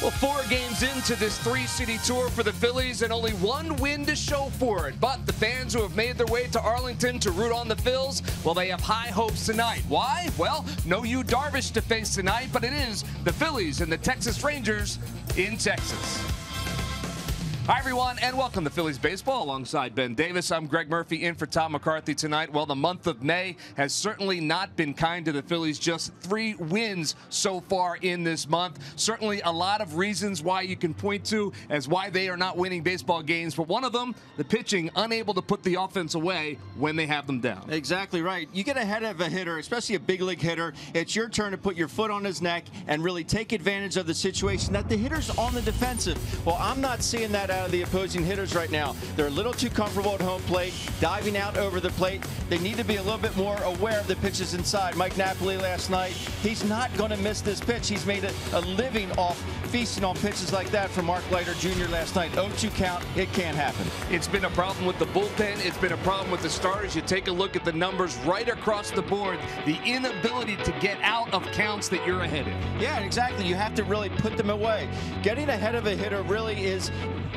Well, 4 games into this 3-city tour for the Phillies and only 1 win to show for it. But the fans who have made their way to Arlington to root on the Phils, well, they have high hopes tonight. Why? Well, no Yu Darvish to face tonight, but it is the Phillies and the Texas Rangers in Texas. Hi, everyone, and welcome to Phillies Baseball alongside Ben Davis. I'm Greg Murphy in for Tom McCarthy tonight. Well, the month of May has certainly not been kind to the Phillies. Just 3 wins so far in this month. Certainly a lot of reasons why you can point to as why they are not winning baseball games. But one of them, the pitching, unable to put the offense away when they have them down. Exactly right. You get ahead of a hitter, especially a big league hitter, it's your turn to put your foot on his neck and really take advantage of the situation that the hitter's on the defensive. Well, I'm not seeing that out of the opposing hitters right now. They're a little too comfortable at home plate, diving out over the plate. They need to be a little bit more aware of the pitches inside. Mike Napoli last night, he's not going to miss this pitch. He's made a living off feasting on pitches like that from Mark Leiter Jr. last night. 0-2 count, it can't happen. It's been a problem with the bullpen. It's been a problem with the starters. You take a look at the numbers right across the board. The inability to get out of counts that you're ahead in. Yeah, exactly. You have to really put them away. Getting ahead of a hitter really is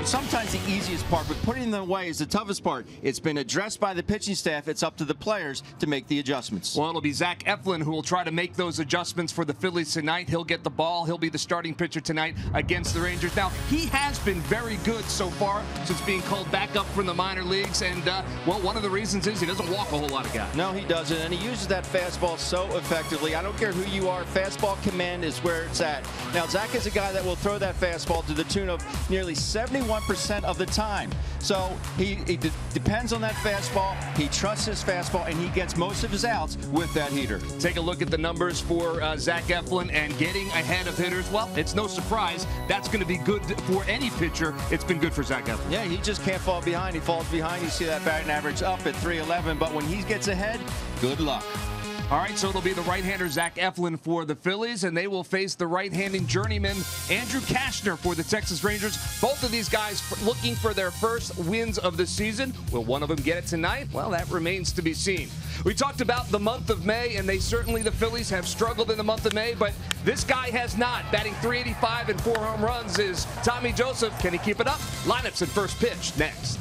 sometimes the easiest part, but putting them away is the toughest part. It's been addressed by the pitching staff. It's up to the players to make the adjustments. Well, it'll be Zach Eflin who will try to make those adjustments for the Phillies tonight. He'll get the ball. He'll be the starting pitcher tonight against the Rangers. Now, he has been very good so far since being called back up from the minor leagues, and, well, one of the reasons is he doesn't walk a whole lot of guys. No, he doesn't, and he uses that fastball so effectively. I don't care who you are, fastball command is where it's at. Now, Zach is a guy that will throw that fastball to the tune of nearly 71% of the time. So he depends on that fastball. He trusts his fastball, and he gets most of his outs with that heater. Take a look at the numbers for Zach Eflin and getting ahead of hitters. Well, it's no surprise. That's going to be good for any pitcher. It's been good for Zach Eflin. Yeah, he just can't fall behind. He falls behind. You see that batting average up at 311, but when he gets ahead, good luck. All right, so it'll be the right-hander Zach Eflin for the Phillies, and they will face the right-handing journeyman Andrew Cashner for the Texas Rangers. Both of these guys looking for their first wins of the season. Will one of them get it tonight? Well, that remains to be seen. We talked about the month of May, and the Phillies have struggled in the month of May, but this guy has not. Batting .385 and 4 home runs is Tommy Joseph. Can he keep it up? Lineups and first pitch next.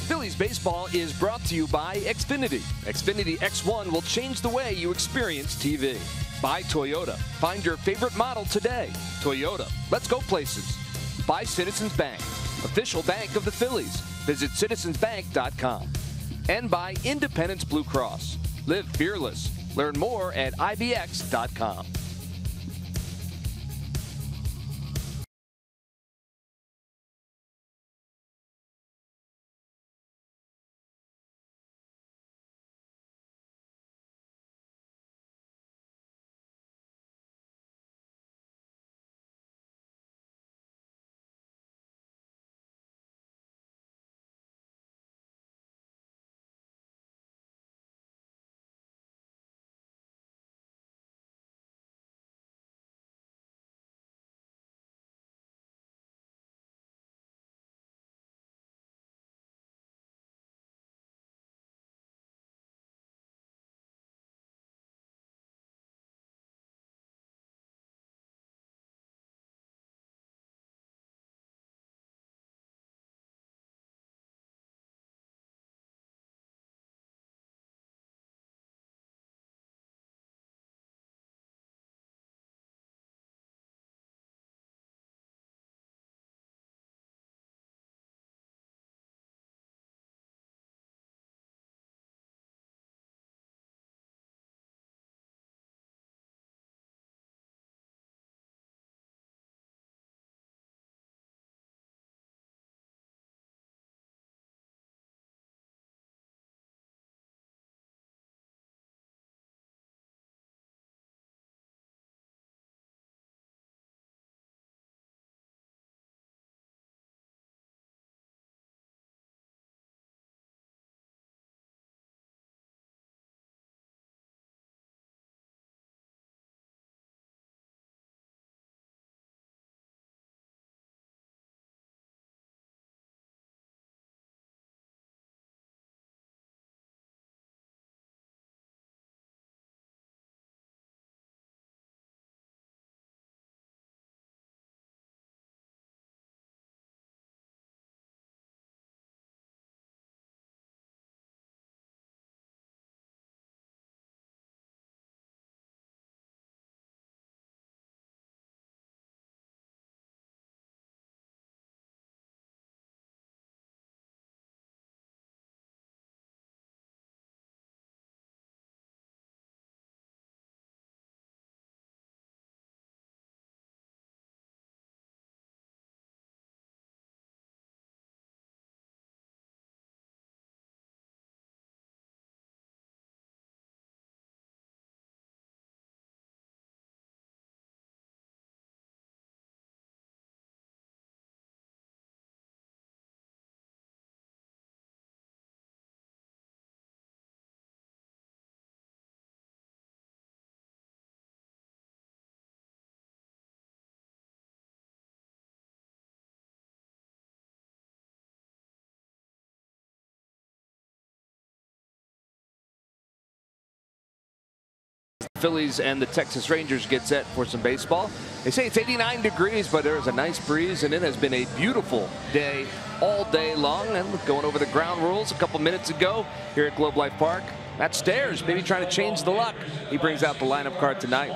Phillies baseball is brought to you by Xfinity. Xfinity X1 will change the way you experience TV. By Toyota. Find your favorite model today. Toyota. Let's go places. By Citizens Bank. Official bank of the Phillies. Visit citizensbank.com. And by Independence Blue Cross. Live fearless. Learn more at ibx.com. Phillies and the Texas Rangers get set for some baseball. They say it's 89 degrees, but there's a nice breeze, and it has been a beautiful day all day long. And going over the ground rules a couple minutes ago here at Globe Life Park. Matt Stairs maybe trying to change the luck. He brings out the lineup card tonight,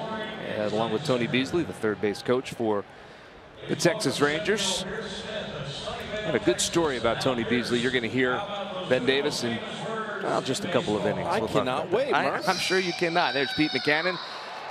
along with Tony Beasley, the third base coach for the Texas Rangers. And a good story about Tony Beasley. You're going to hear Ben Davis in just a couple of innings. I cannot wait, Mark. I'm sure you cannot. There's Pete Mackanin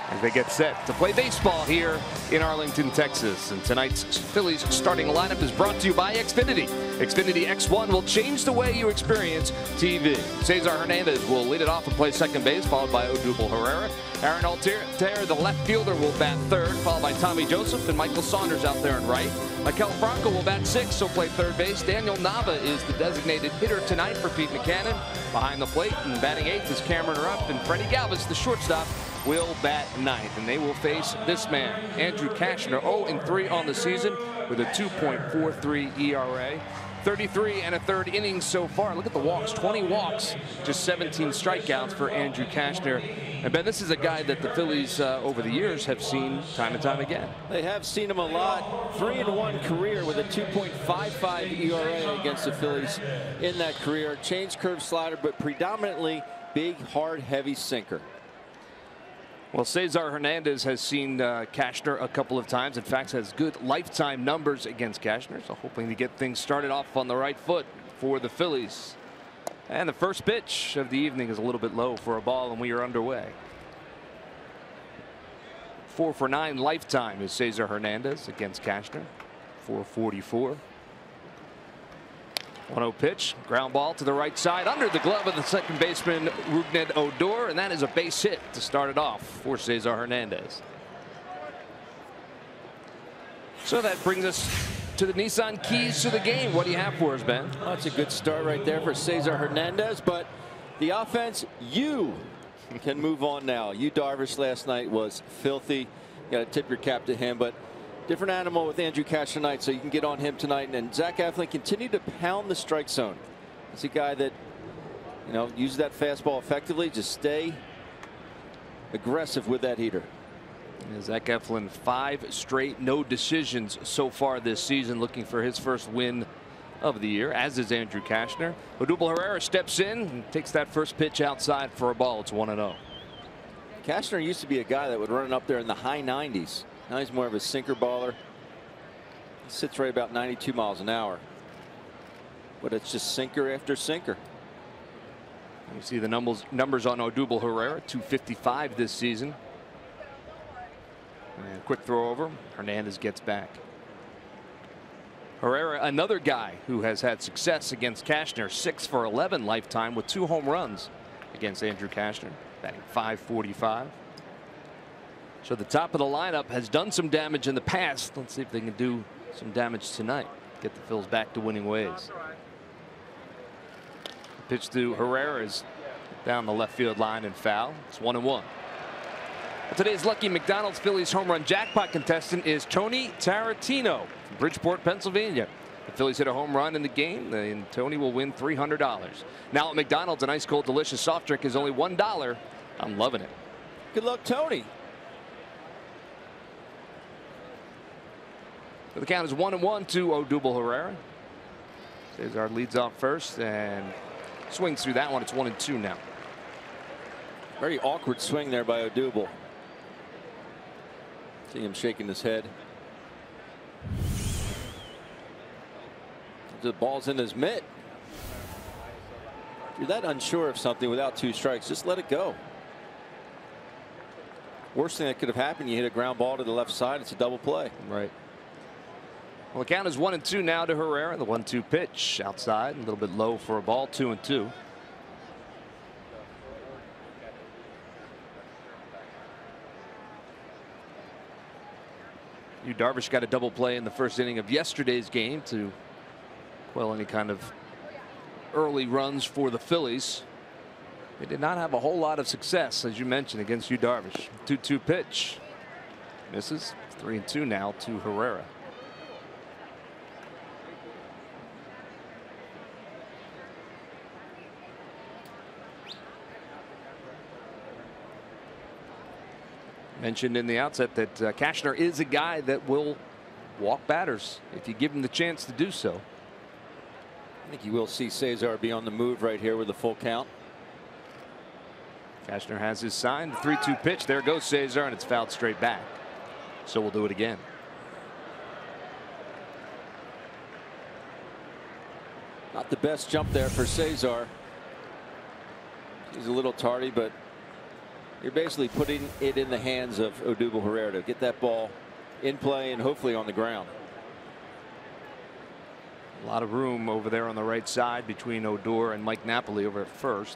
as they get set to play baseball here in Arlington, Texas. And tonight's Phillies starting lineup is brought to you by Xfinity. Xfinity X1 will change the way you experience TV. Cesar Hernandez will lead it off and play second base, followed by Odubel Herrera. Aaron Altair, the left fielder, will bat third, followed by Tommy Joseph and Michael Saunders out there in right. Mikel Franco will bat sixth, so play third base. Daniel Nava is the designated hitter tonight for Pete Mackanin. Behind the plate and batting eighth is Cameron Rupp, and Freddie Galvis, the shortstop, will bat ninth. And they will face this man, Andrew Cashner, 0-3 on the season with a 2.43 ERA. 33 and a third innings so far. Look at the walks, 20 walks, just 17 strikeouts for Andrew Cashner. And Ben, this is a guy that the Phillies over the years have seen time and time again. They have seen him a lot. 3-1 career with a 2.55 ERA against the Phillies in that career. Change curve slider, but predominantly big, hard, heavy sinker. Well, Cesar Hernandez has seen Cashner a couple of times. In fact, has good lifetime numbers against Cashner. So hoping to get things started off on the right foot for the Phillies. And the first pitch of the evening is a little bit low for a ball, and we are underway. 4 for 9 lifetime is Cesar Hernandez against Cashner. 444. 1-0 pitch, ground ball to the right side under the glove of the second baseman Rougned Odor, and that is a base hit to start it off for Cesar Hernandez. So that brings us to the Nissan keys to the game. What do you have for us, Ben? Well, that's a good start right there for Cesar Hernandez, but the offense, you can move on now. Yu Darvish last night was filthy. You got to tip your cap to him, but different animal with Andrew Cash tonight, so you can get on him tonight. And Zach Eflin continued to pound the strike zone. He's a guy that, uses that fastball effectively. Just stay aggressive with that heater. Yeah, Zach Eflin, 5 straight no decisions so far this season, looking for his first win of the year, as is Andrew Cashner. Odubel Herrera steps in and takes that first pitch outside for a ball. It's 1-0. Cashner used to be a guy that would run up there in the high 90s. Now he's more of a sinker baller. He sits right about 92 miles an hour. But it's just sinker after sinker. You see the numbers on Odubel Herrera, 255 this season. And quick throw over. Hernandez gets back. Herrera, another guy who has had success against Cashner, 6 for 11 lifetime with 2 home runs against Andrew Cashner, batting .545. So the top of the lineup has done some damage in the past. Let's see if they can do some damage tonight. Get the Phils back to winning ways. Pitch to Herrera is down the left field line and foul. It's 1-1. Today's Lucky McDonald's Phillies home run jackpot contestant is Tony Tarantino from Bridgeport, Pennsylvania. The Phillies hit a home run in the game, and Tony will win $300. Now at McDonald's, an ice cold delicious soft drink is only $1. I'm loving it. Good luck, Tony. The count is 1-1 to Odubel Herrera. Cesar leads off first and swings through that one. It's 1-2 now. Very awkward swing there by Odubel. See him shaking his head. The ball's in his mitt. If you're that unsure of something without 2 strikes, just let it go. Worst thing that could have happened, you hit a ground ball to the left side. It's a double play. Right. Well, the count is 1-2 now to Herrera. The 1-2 pitch outside, a little bit low for a ball. 2-2. Yu Darvish got a double play in the first inning of yesterday's game to quell any kind of early runs for the Phillies. They did not have a whole lot of success, as you mentioned, against Yu Darvish. 2-2 pitch misses. 3-2 now to Herrera. Mentioned in the outset that Cashner is a guy that will walk batters if you give him the chance to do so. I think you will see Cesar be on the move right here with a full count. Cashner has his sign. The 3-2 pitch. There goes Cesar, and it's fouled straight back. So we'll do it again. Not the best jump there for Cesar. He's a little tardy, but you're basically putting it in the hands of Odubel Herrera to get that ball in play and hopefully on the ground. A lot of room over there on the right side between Odor and Mike Napoli over at first.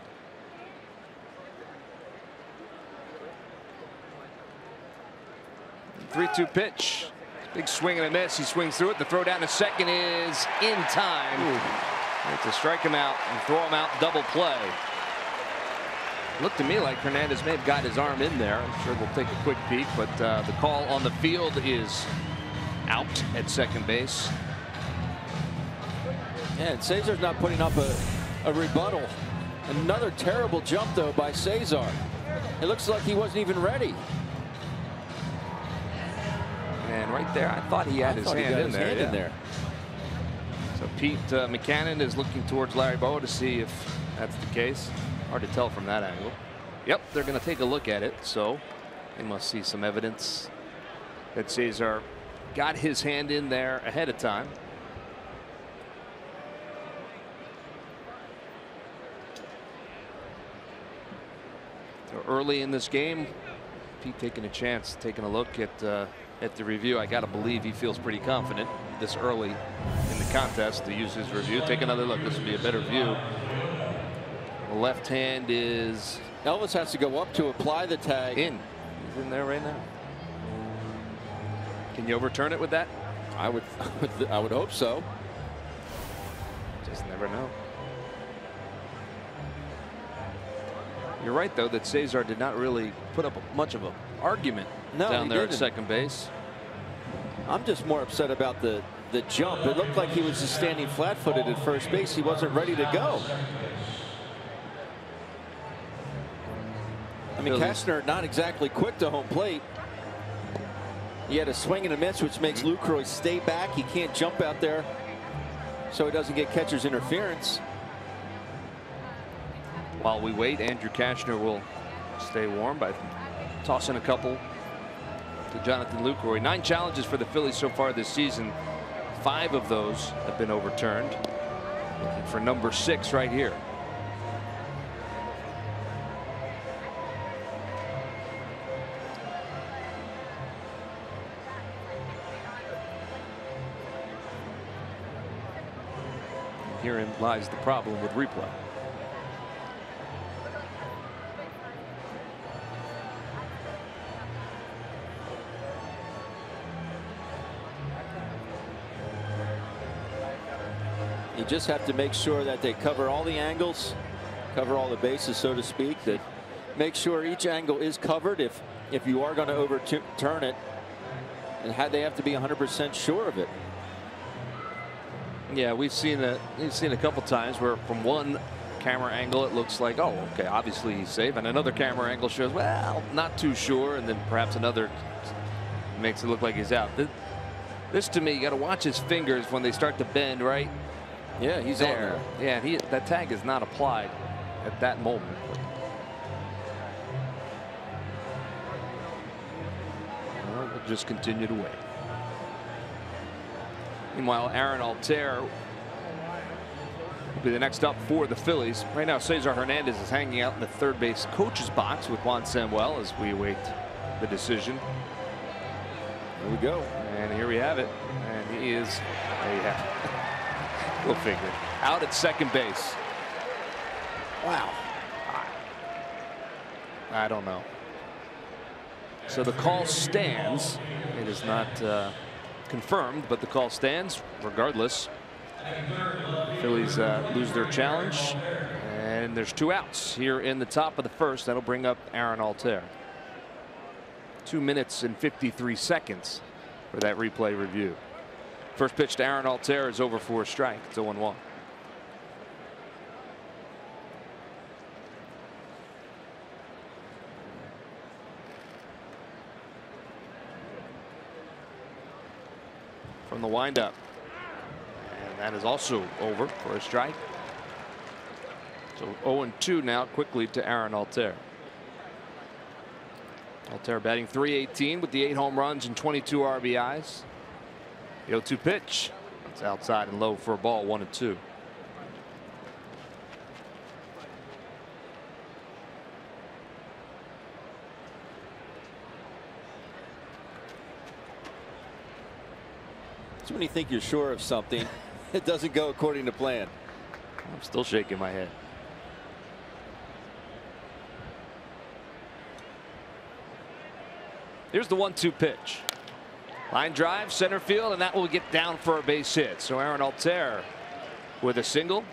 The 3-2 pitch. Big swing and a miss. He swings through it. The throw down to second is in time. To strike him out and throw him out double play. Looked to me like Hernandez may have got his arm in there. I'm sure they'll take a quick peek, but the call on the field is out at second base. Yeah, and Cesar's not putting up a rebuttal. Another terrible jump, though, by Cesar. It looks like he wasn't even ready. And right there, I thought he had his hand in there. So Pete McCannon is looking towards Larry Bowa to see if that's the case. Hard to tell from that angle. Yep, they're going to take a look at it. So they must see some evidence that Cesar got his hand in there ahead of time. So early in this game, Pete taking a chance, taking a look at the review. I got to believe he feels pretty confident this early in the contest to use his review. Take another look. This will be a better view. The left hand is. Elvis has to go up to apply the tag. He's in there right now. Can you overturn it with that? I would hope so. Just never know. You're right, though, that Cesar did not really put up much of an argument down there at second base. I'm just more upset about the jump. It looked like he was just standing flat-footed at first base. He wasn't ready to go. I mean, Cashner not exactly quick to home plate. He had a swing and a miss, which makes Lucroy stay back. He can't jump out there, so he doesn't get catcher's interference. While we wait, Andrew Cashner will stay warm by tossing a couple to Jonathan Lucroy. 9 challenges for the Phillies so far this season. 5 of those have been overturned. Looking for number 6 right here. Herein lies the problem with replay. You just have to make sure that they cover all the angles, cover all the bases, so to speak, that make sure each angle is covered if you are going to overturn it, and they have to be 100% sure of it. Yeah, we've seen a couple times where from one camera angle it looks like, oh, okay, obviously he's safe, and another camera angle shows, well, not too sure, and then perhaps another makes it look like he's out. This to me, you got to watch his fingers when they start to bend, right? Yeah, he's there. Yeah, that tag is not applied at that moment. Well, we'll just continue to wait. Meanwhile, Aaron Altair will be the next up for the Phillies. Right now, Cesar Hernandez is hanging out in the third base coach's box with Juan Samuel as we await the decision. Here we go. And here we have it. And he is we'll figure it out at second base. Wow. I don't know. So the call stands. It is not confirmed, but the call stands regardless. Phillies lose their challenge, and there's 2 outs here in the top of the first. That'll bring up Aaron Altair. 2 minutes and 53 seconds for that replay review. First pitch to Aaron Altair is over for a strike. It's 0-1. from the windup. And that is also over for a strike. So 0-2 now quickly to Aaron Altair. Altair batting .318 with the 8 home runs and 22 RBIs. The 0-2 pitch. It's outside and low for a ball, 1-2. So when you think you're sure of something, it doesn't go according to plan. I'm still shaking my head. Here's the 1-2 pitch. Line drive, center field, and that will get down for a base hit. So Aaron Altair with a single.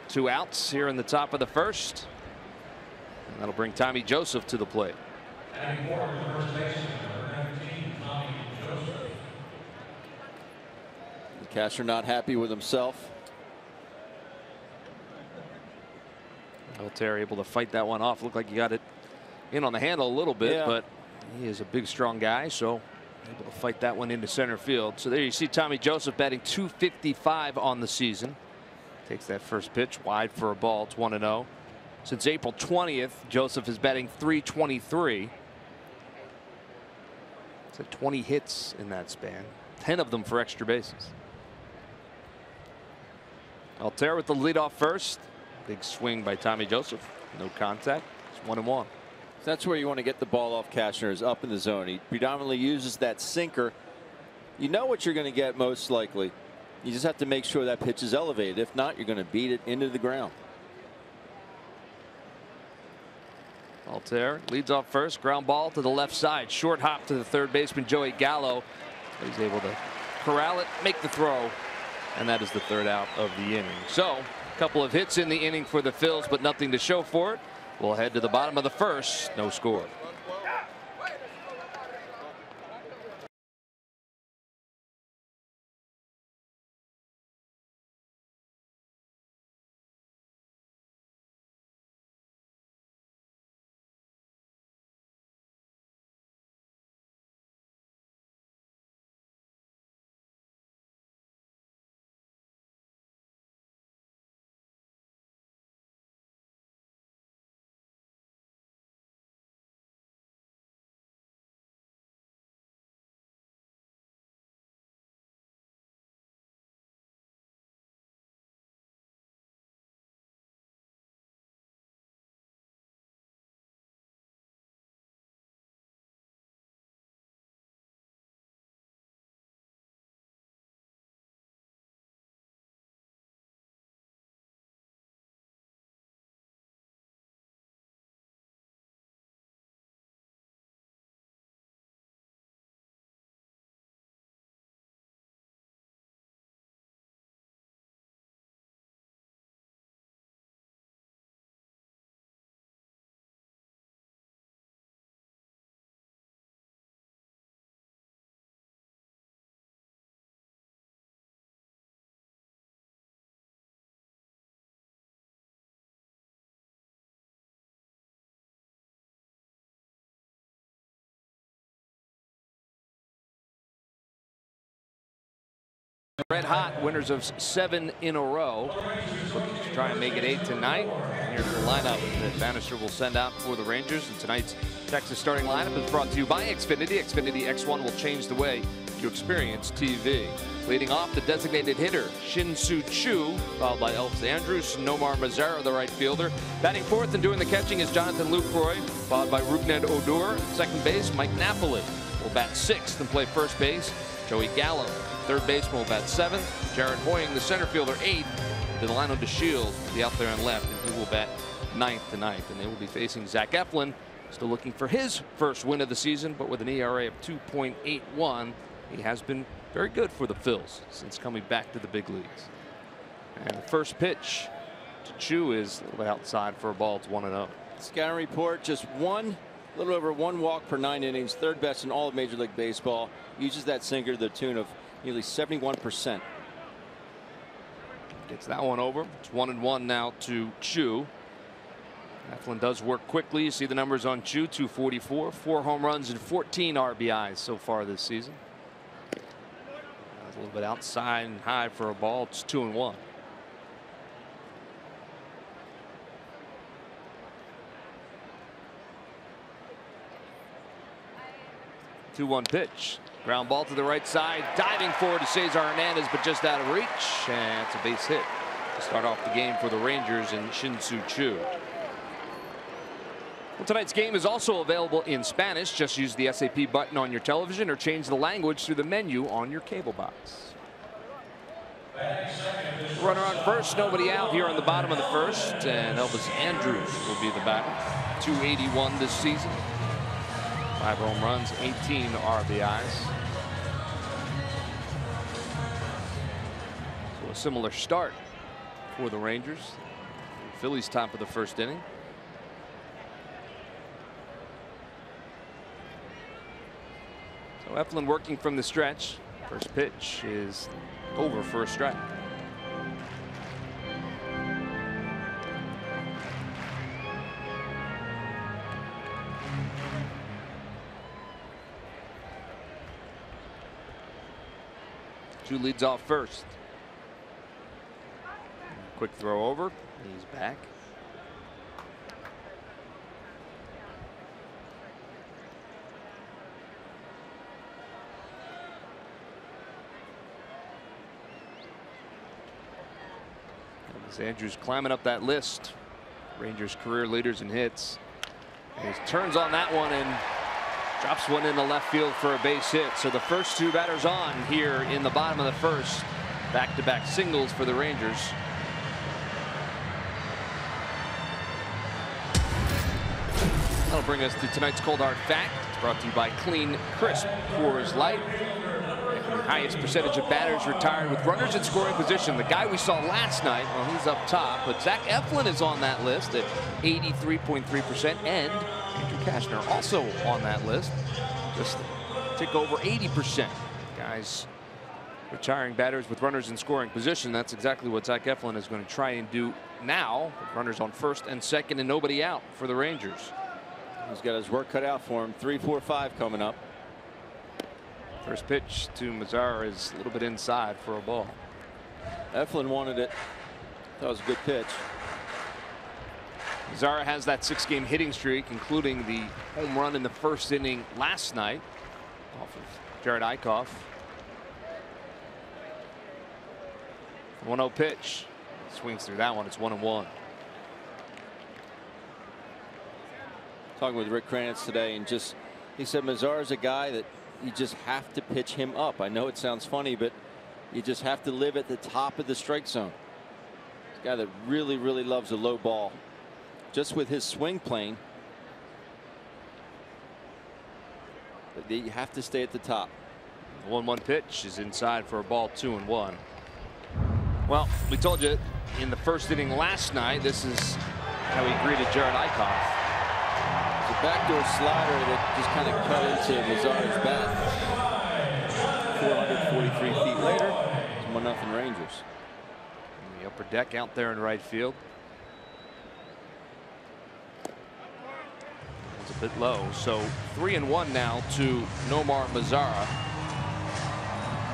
2 outs here in the top of the first. And that'll bring Tommy Joseph to the plate. The catcher not happy with himself. Altair able to fight that one off. Looked like he got it in on the handle a little bit, Yeah. but he is a big, strong guy, so able to fight that one into center field. So there you see Tommy Joseph batting .255 on the season. Takes that first pitch wide for a ball. It's 1-0. Since April 20th, Joseph is batting .323. It's at 20 hits in that span, 10 of them for extra bases. Altair with the leadoff first. Big swing by Tommy Joseph. No contact. It's 1-1. That's where you want to get the ball off Cashner, is up in the zone. He predominantly uses that sinker. You know what you're going to get most likely. You just have to make sure that pitch is elevated. If not, you're going to beat it into the ground. Altair leads off first. Ground ball to the left side. Short hop to the third baseman Joey Gallo. He's able to corral it, make the throw, and that is the 3rd out of the inning. So a couple of hits in the inning for the Phils, but nothing to show for it. We'll head to the bottom of the first. No score. Red hot, winners of 7 in a row. Looking to try and make it 8 tonight. Here's the lineup that Bannister will send out for the Rangers. And tonight's Texas starting lineup is brought to you by Xfinity. Xfinity X1 will change the way you experience TV. Leading off, the designated hitter, Shin-Soo Choo, followed by Elvis Andrus, Nomar Mazara, the right fielder. Batting 4th and doing the catching is Jonathan Lucroy, followed by Rougned Odor. Second base, Mike Napoli will bat 6th and play first base. Joey Gallo, third baseman, will bat 7th. Jared Hoying, the center fielder, 8th. Delano DeShields, the out there and left, and he will bat 9th tonight. And they will be facing Zach Eflin, still looking for his first win of the season, but with an ERA of 2.81. He has been very good for the Phils since coming back to the big leagues. And the first pitch to Choo is a little bit outside for a ball. It's 1-0. Scouting report, just a little over 1 walk per 9 innings, 3rd best in all of Major League Baseball. Uses that sinker to the tune of nearly 71%. Gets that one over. It's 1-1 now to Choo. Eflin does work quickly. You see the numbers on Choo, 244, 4 home runs and 14 RBIs so far this season. A little bit outside and high for a ball. It's 2-1. 2-1 pitch. Ground ball to the right side. Diving forward to Cesar Hernandez, but just out of reach. And it's a base hit to start off the game for the Rangers and Shin-Soo Choo. Well, tonight's game is also available in Spanish. Just use the SAP button on your television or change the language through the menu on your cable box. Runner on first, nobody out here on the bottom of the first, and Elvis Andrus will be the batter. 281 this season. 5 home runs, 18 RBIs. So a similar start for the Rangers. The Phillies top of the first inning. So Eflin working from the stretch. First pitch is over for a strike. Choo leads off first. Quick throw over. He's back. Andrus climbing up that list. Rangers career leaders in hits. And he turns on that one and drops one into left field for a base hit. So the first 2 batters on here in the bottom of the first. Back-to-back singles for the Rangers. That'll bring us to tonight's Cold Hard Fact. It's brought to you by Clean Crisp Coors Light. The highest percentage of batters retired with runners in scoring position. The guy we saw last night, well, he's up top, but Zach Eflin is on that list at 83.3%, and Andrew Cashner also on that list, just a tick over 80%. Guys retiring batters with runners in scoring position. That's exactly what Zach Eflin is going to try and do now, with runners on first and second and nobody out for the Rangers. He's got his work cut out for him. 3-4-5 coming up. First pitch to Mazara is a little bit inside for a ball. Eflin wanted it. That was a good pitch. Mazara has that 6-game hitting streak, including the home run in the first inning last night off of Jared Eichhoff. 1-0 pitch. Swings through that one. It's 1-1. Talking with Rick Kranitz today, and he said Mazara's a guy that you just have to pitch him up. I know it sounds funny, but you just have to live at the top of the strike zone. He's a guy that really, really loves a low ball. Just with his swing plane, but you have to stay at the top. 1-1 pitch is inside for a ball. 2-1. Well, we told you in the first inning last night, this is how he greeted Jared Eichhoff. It's a backdoor slider that just kind of cut into Mazara's bat. 443 feet later, it's 1-0 Rangers. In the upper deck out there in right field. It's a bit low, so 3-1 now to Nomar Mazara.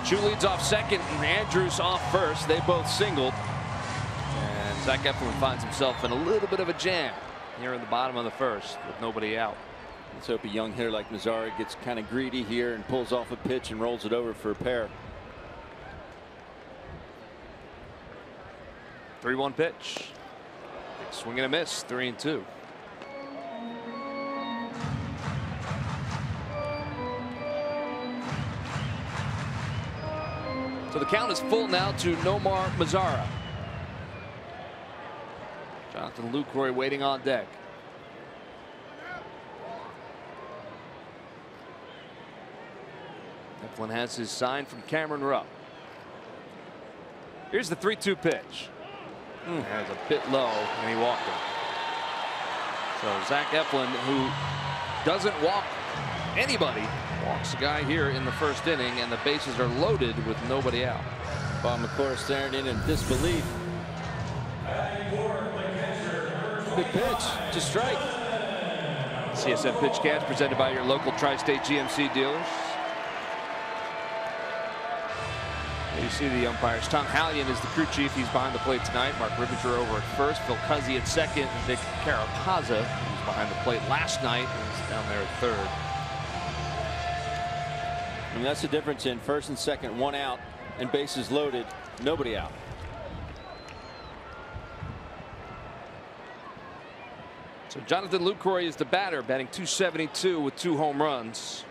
Choo leads off second and Andrus off first. They both singled. And Zach Eflin finds himself in a little bit of a jam here in the bottom of the first with nobody out. Let's hope a young hitter like Mazara gets kind of greedy here and pulls off a pitch and rolls it over for a pair. 3-1 pitch. Big swing and a miss. 3-2. So the count is full now to Nomar Mazara. Jonathan Lucroy waiting on deck. Eflin has his sign from Cameron Rupp. Here's the 3-2 pitch. That's a bit low, and he walked him. So Zach Eflin, who doesn't walk anybody, walks a guy here in the first inning, and the bases are loaded with nobody out. Bob McClure staring in disbelief. Good pitch to strike. CSF Pitchcast presented by your local Tri-State GMC dealers. You see the umpires. Tom Hallion is the crew chief. He's behind the plate tonight. Mark Ribinger over at first. Phil Cuzzy at second. And Vic Carapazza, who's behind the plate last night, is down there at third. I mean, that's the difference in first and second, one out, and bases loaded, nobody out. So Jonathan Lucroy is the batter, batting .272 with 2 home runs,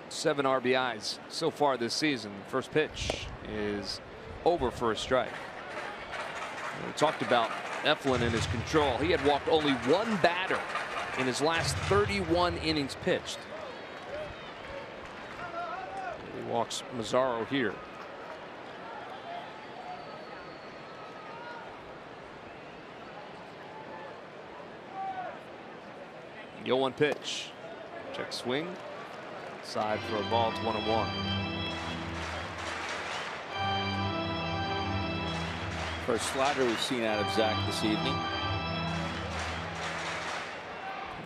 7 RBIs so far this season. First pitch is over for a strike. We talked about Eflin and his control. He had walked only 1 batter in his last 31 innings pitched. He walks Mazzaro here. The 0-1 pitch. Check swing. Side for a ball. It's 1-1. First slider we've seen out of Zach this evening.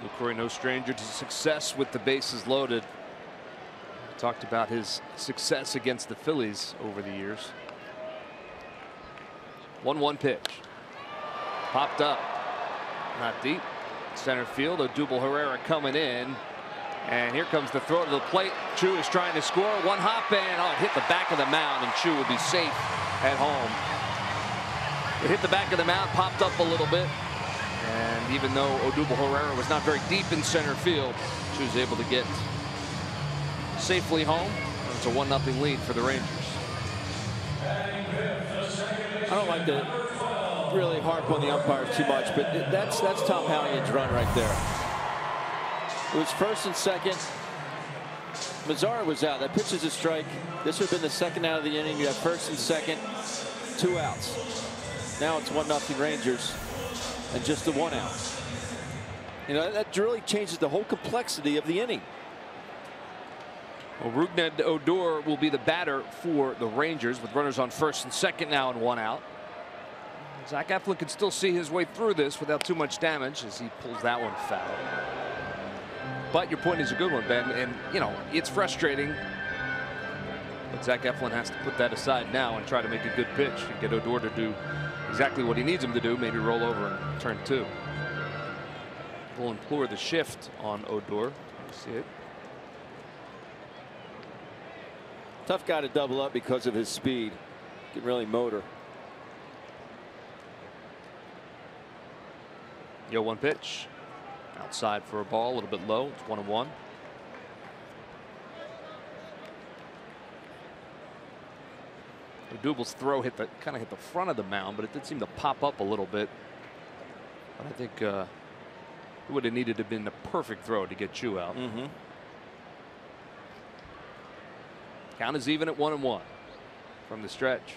Lucroy, no stranger to success with the bases loaded. We talked about his success against the Phillies over the years. 1-1 pitch. Popped up. Not deep. Center field. Odubel Herrera coming in. And here comes the throw to the plate. Chu is trying to score. One hop and it hit the back of the mound, and Chu will be safe at home. It hit the back of the mound, popped up a little bit. And even though Odubel Herrera was not very deep in center field, Chu was able to get safely home. It's a 1-0 lead for the Rangers. I don't like to really harp on the umpires too much, but that's Tom Hallion's run right there. It was first and second. Mazzaro was out. That pitch is a strike. This would have been the second out of the inning. You have first and second, 2 outs. Now it's 1-0 Rangers and just the 1 out. You know, that really changes the whole complexity of the inning. Well, Rougned Odor will be the batter for the Rangers with runners on first and second now and 1 out. Zach Eflin can still see his way through this without too much damage as he pulls that one foul. But your point is a good one, Ben, and you know it's frustrating. But Zach Eflin has to put that aside now and try to make a good pitch and get Odor to do exactly what he needs him to do, maybe roll over and turn 2. We'll implore the shift on Odor. You see it. Tough guy to double up because of his speed. Can really motor. The 0-1 pitch. Outside for a ball, a little bit low. It's 1-1. Odubel's throw kind of hit the front of the mound, but it did seem to pop up a little bit. But I think it would have needed to have been the perfect throw to get Chu out. Count is even at 1-1 from the stretch.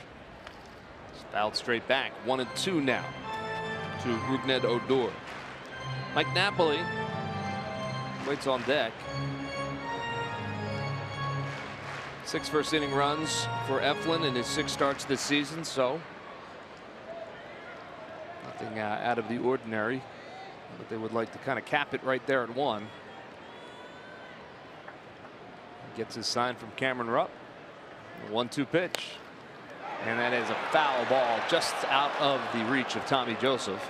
It's fouled straight back. 1-2 now to Rougned Odor. Mike Napoli waits on deck. 6 first inning runs for Eflin in his 6 starts this season, so nothing out of the ordinary. But they would like to kind of cap it right there at 1. Gets his sign from Cameron Rupp. 1-2 pitch. And that is a foul ball just out of the reach of Tommy Joseph.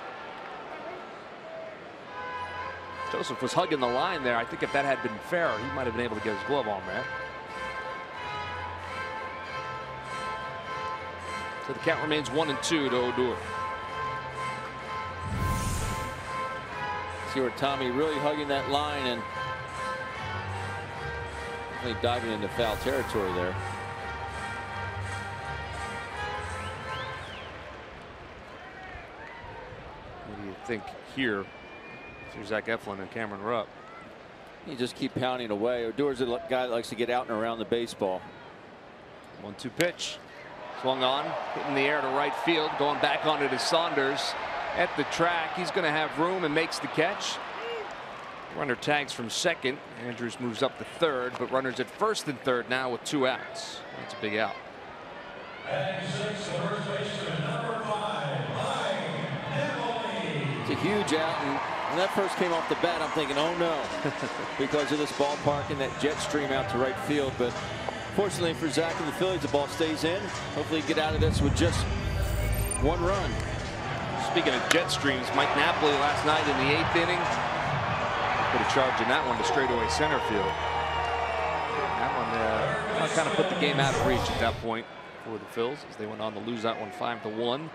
Joseph was hugging the line there. I think if that had been fair, he might have been able to get his glove on that. So the count remains 1-2 to Odor. See where Tommy really hugging that line and really diving into foul territory there. What do you think here? Here's Zach Eflin and Cameron Rupp. You just keep pounding away. Odor's a guy that likes to get out and around the baseball. 1-2 pitch. Swung on, hitting the air to right field, going back onto to Saunders at the track. He's going to have room and makes the catch. Runner tags from second. Andrews moves up to third, but runners at first and third now with 2 outs. That's a big out. It's a huge out, and when that first came off the bat, I'm thinking, oh no, because of this ballpark and that jet stream out to right field. But Fortunately for Zach and the Phillies, the ball stays in. Hopefully get out of this with just 1 run. Speaking of jet streams, Mike Napoli last night in the 8th inning put a charge in that one to straightaway center field. That one kind of put the game out of reach at that point for the Phils as they went on to lose that one 5-1.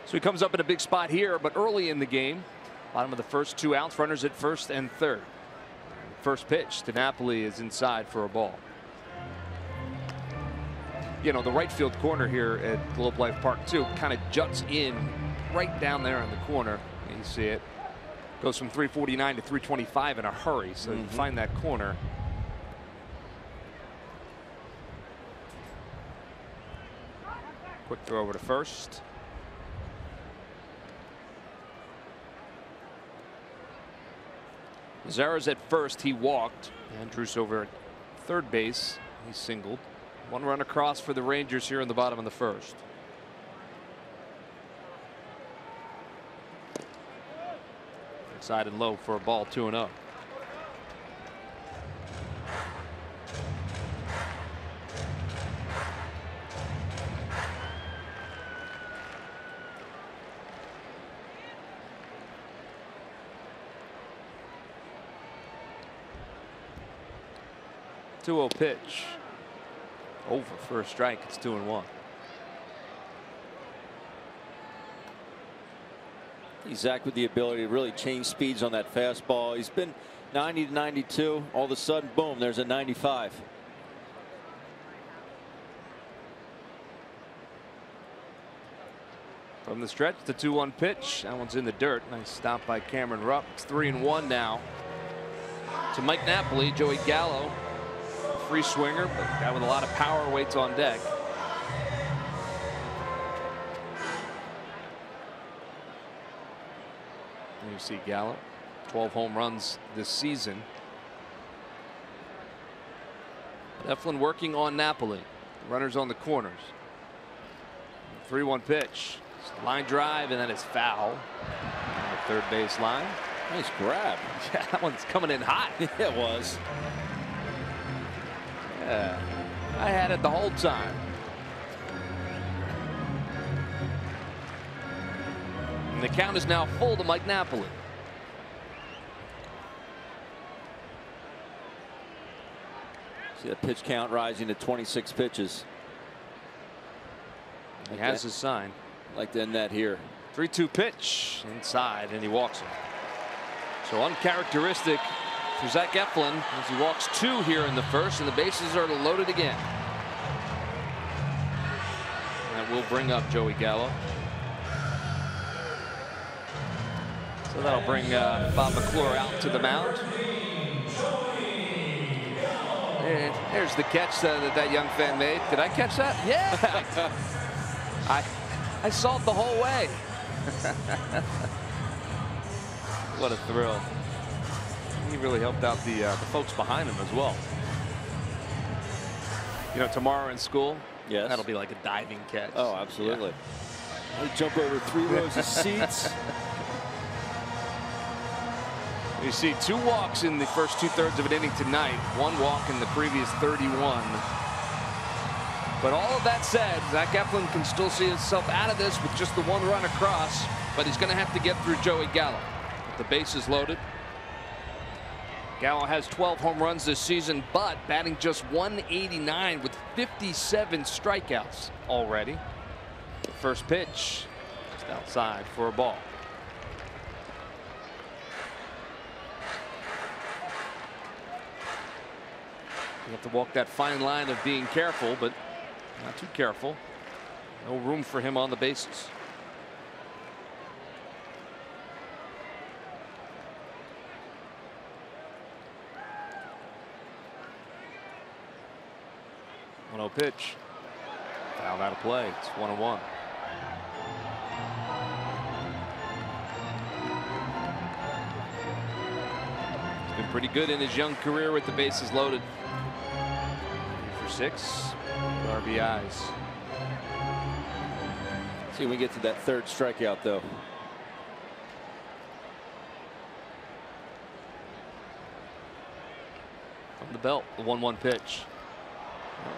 So he comes up in a big spot here, but early in the game, bottom of the first, 2 outs, runners at first and third. First pitch to Napoli is inside for a ball. You know, the right field corner here at Globe Life Park 2 kind of juts in right down there in the corner. You see it goes from 349 to 325 in a hurry, so you find that corner. Quick throw over to first. Zara's at first. He walked. Andrews over at third base. He singled. 1 run across for the Rangers here in the bottom of the first. Inside and low for a ball, 2-0. Two-0 pitch. Over for a strike. It's 2-1. Zach with the ability to really change speeds on that fastball. He's been 90 to 92. All of a sudden, boom, there's a 95. From the stretch, the 2-1 pitch. That one's in the dirt. Nice stop by Cameron Rupp. It's 3-1 now. To Mike Napoli, Joey Gallo. Free swinger, but a guy with a lot of power waits on deck. And you see Gallo, 12 home runs this season. Eflin working on Napoli. Runners on the corners. 3-1 pitch. Line drive, and then it's foul. On the third base line. Nice grab. Yeah, that one's coming in hot. Yeah, it was. Yeah, I had it the whole time. And the count is now full to Mike Napoli. See the pitch count rising to 26 pitches. He has his sign. Like to end that here. 3-2 pitch inside, and he walks him. So uncharacteristic for Zach Eflin as he walks 2 here in the first, and the bases are loaded again. And that will bring up Joey Gallo. So that'll bring Bob McClure out to the mound. And there's the catch that young fan made. Did I catch that? Yeah. I saw it the whole way. What a thrill. He really helped out the folks behind him as well. You know, tomorrow in school, yes, that'll be like a diving catch. Oh, absolutely. Yeah. They jump over 3 rows of seats. You see 2 walks in the first 2/3 of an inning tonight. 1 walk in the previous 31. But all of that said, Zach Eflin can still see himself out of this with just the 1 run across, but he's going to have to get through Joey Gallo. The bases loaded. Gallo has 12 home runs this season, but batting just 189 with 57 strikeouts already. The first pitch just outside for a ball. You have to walk that fine line of being careful, but not too careful. No room for him on the bases. No pitch. Fouled out of play. It's 1-1. He's been pretty good in his young career with the bases loaded. 6 RBIs. See when we get to that 3rd strikeout, though. From the belt, the 1-1 pitch.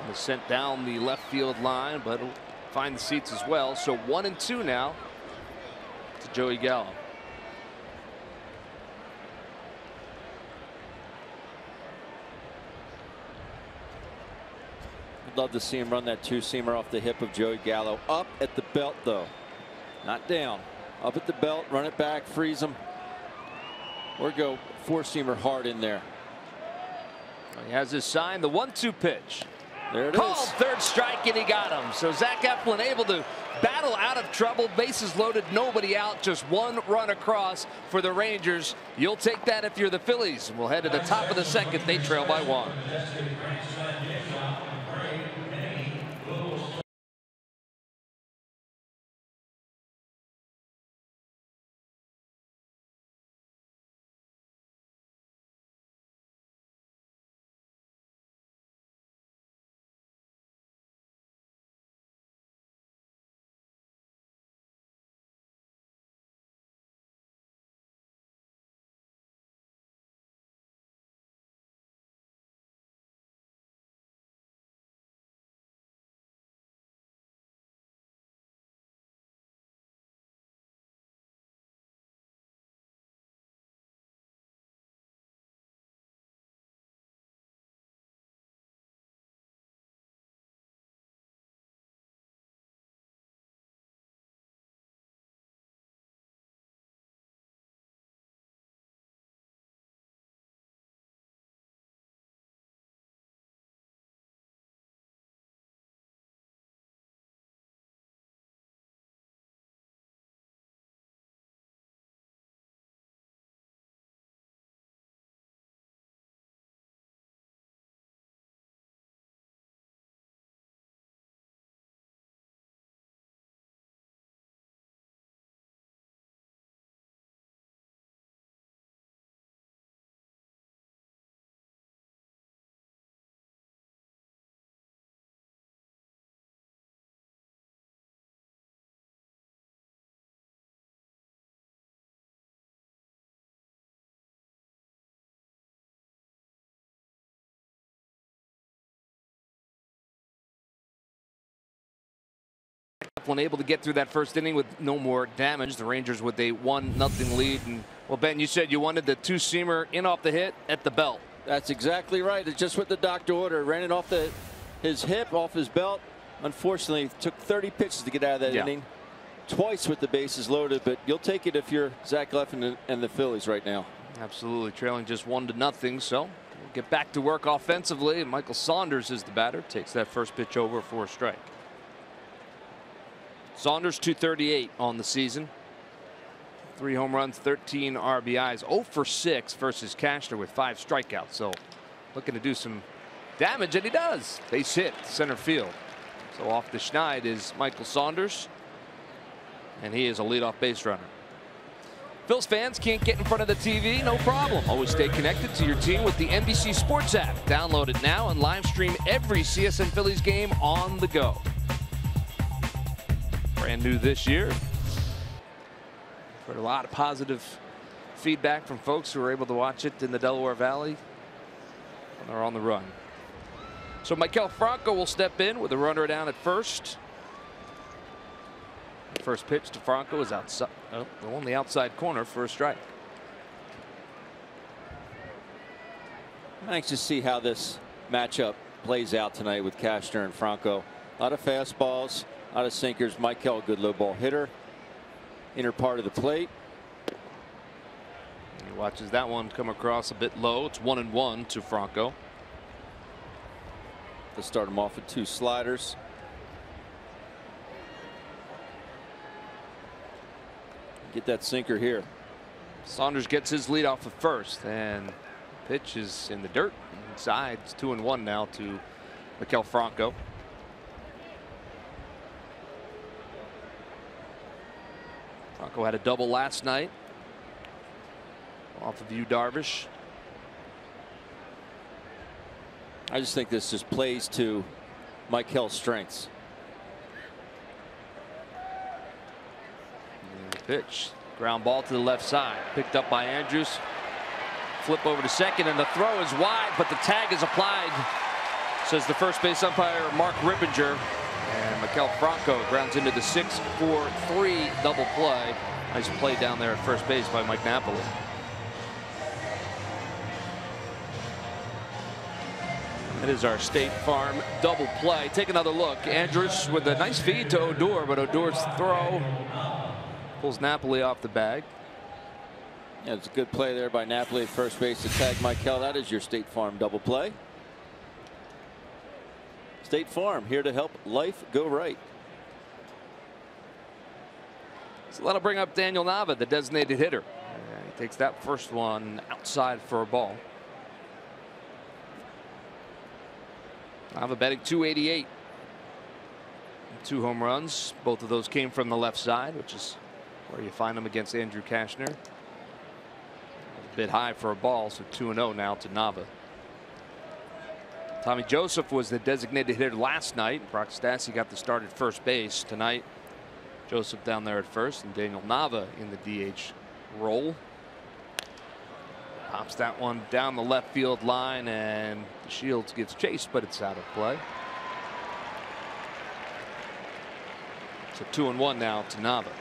Was sent down the left field line, but it'll find the seats as well. So 1-2 now to Joey Gallo. I'd love to see him run that two-seamer off the hip of Joey Gallo. Up at the belt, though. Not down. Up at the belt, run it back, freeze him. Or go four-seamer hard in there. He has his sign, the 1-2 pitch. There it Called is. third strike, and he got him. So Zach Eflin able to battle out of trouble. Bases loaded, nobody out. Just one run across for the Rangers. You'll take that if you're the Phillies. We'll head to the top of the second. They trail by 1. Able to get through that first inning with no more damage. The Rangers with a 1-0 lead. And well, Ben, you said you wanted the two-seamer in off the hit at the belt. That's exactly right. It's just what the doctor ordered. Ran it off his hip, off his belt. Unfortunately, it took 30 pitches to get out of that inning. Twice with the bases loaded, but you'll take it if you're Zach Eflin and the Phillies right now. Absolutely, trailing just 1-0. So we'll get back to work offensively. Michael Saunders is the batter. Takes that first pitch over for a strike. Saunders 238 on the season. 3 home runs, 13 RBIs, 0 for 6 versus Cashner with 5 strikeouts. So looking to do some damage, and he does. Base hit center field. So off the schneid is Michael Saunders, and he is a leadoff base runner. Phils fans can't get in front of the TV? No problem. Always stay connected to your team with the NBC Sports app. Download it now and live stream every CSN Phillies game on the go. Brand new this year. Heard a lot of positive feedback from folks who were able to watch it in the Delaware Valley when they're on the run. So Maikel Franco will step in with a runner down at first. First pitch to Franco is outside, on the outside corner for a strike. I'm anxious to see how this matchup plays out tonight with Cashner and Franco. A lot of fastballs, a lot of sinkers. Maikel, good low ball hitter. Inner part of the plate. He watches that one come across a bit low. It's 1-1 to Franco. Let's start him off with 2 sliders. Get that sinker here. Saunders gets his lead off of first, and pitch is in the dirt inside. It's 2-1 now to Maikel Franco. Franco had a double last night off of Yu Darvish. I just think this just plays to Maikel's strengths. Pitch, ground ball to the left side, picked up by Andrews. Flip over to second, and the throw is wide, but the tag is applied says the first base umpire, Mark Rippinger. And Maikel Franco grounds into the 6-4-3 double play. Nice play down there at first base by Mike Napoli. That is our State Farm double play. Take another look. Andrus with a nice feed to Odor, but Odor's throw pulls Napoli off the bag. Yeah, it's a good play there by Napoli at first base to tag Maikel. That is your State Farm double play. State Farm, here to help life go right. So that'll bring up Daniel Nava, the designated hitter. He takes that first one outside for a ball. Nava batting .288. 2 home runs. Both of those came from the left side, which is where you find them against Andrew Kashner. A bit high for a ball, so 2-0 now to Nava. Tommy Joseph was the designated hitter last night. Brock Stassi got the start at first base. Tonight, Joseph down there at first and Daniel Nava in the DH role. Pops that one down the left field line, and Shields gets chased, but it's out of play. So 2-1 now to Nava.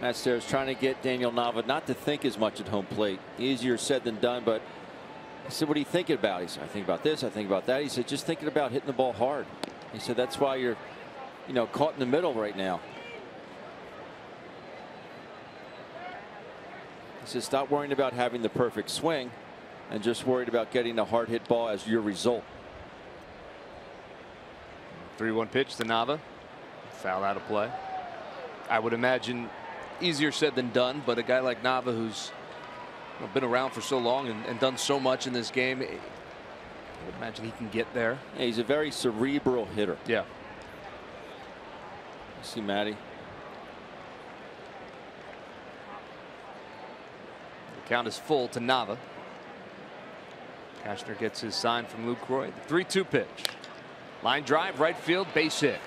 Matt Stairs trying to get Daniel Nava not to think as much at home plate. Easier said than done, but I said, what are you thinking about? He said, I think about this, I think about that. He said, just thinking about hitting the ball hard. He said, that's why you're, caught in the middle right now. He said, stop worrying about having the perfect swing and just worried about getting a hard hit ball as your result. 3-1 pitch to Nava. Foul out of play. I would imagine easier said than done, but a guy like Nava, who's been around for so long and done so much in this game, I would imagine he can get there. Yeah, he's a very cerebral hitter. Yeah. See Matty. The count is full to Nava. Kashner gets his sign from Luke Roy. The 3-2 pitch. Line drive, right field, base hit.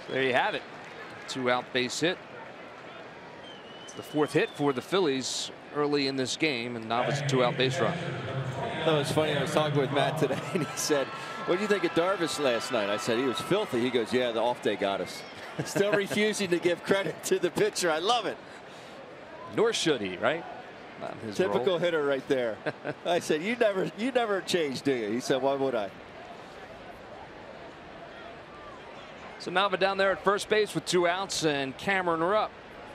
So there you have it. 2-out base hit. It's the 4th hit for the Phillies early in this game, and Nava's a 2-out base run. That was funny. I was talking with Matt today, and he said, what do you think of Darvish last night? I said, he was filthy. He goes, yeah, the off day got us. Still refusing to give credit to the pitcher. I love it. Nor should he, right? Not his Typical role. hitter right there. I said, you never change, do you? He said, why would I? So Nava down there at first base with 2 outs, and Cameron Rupp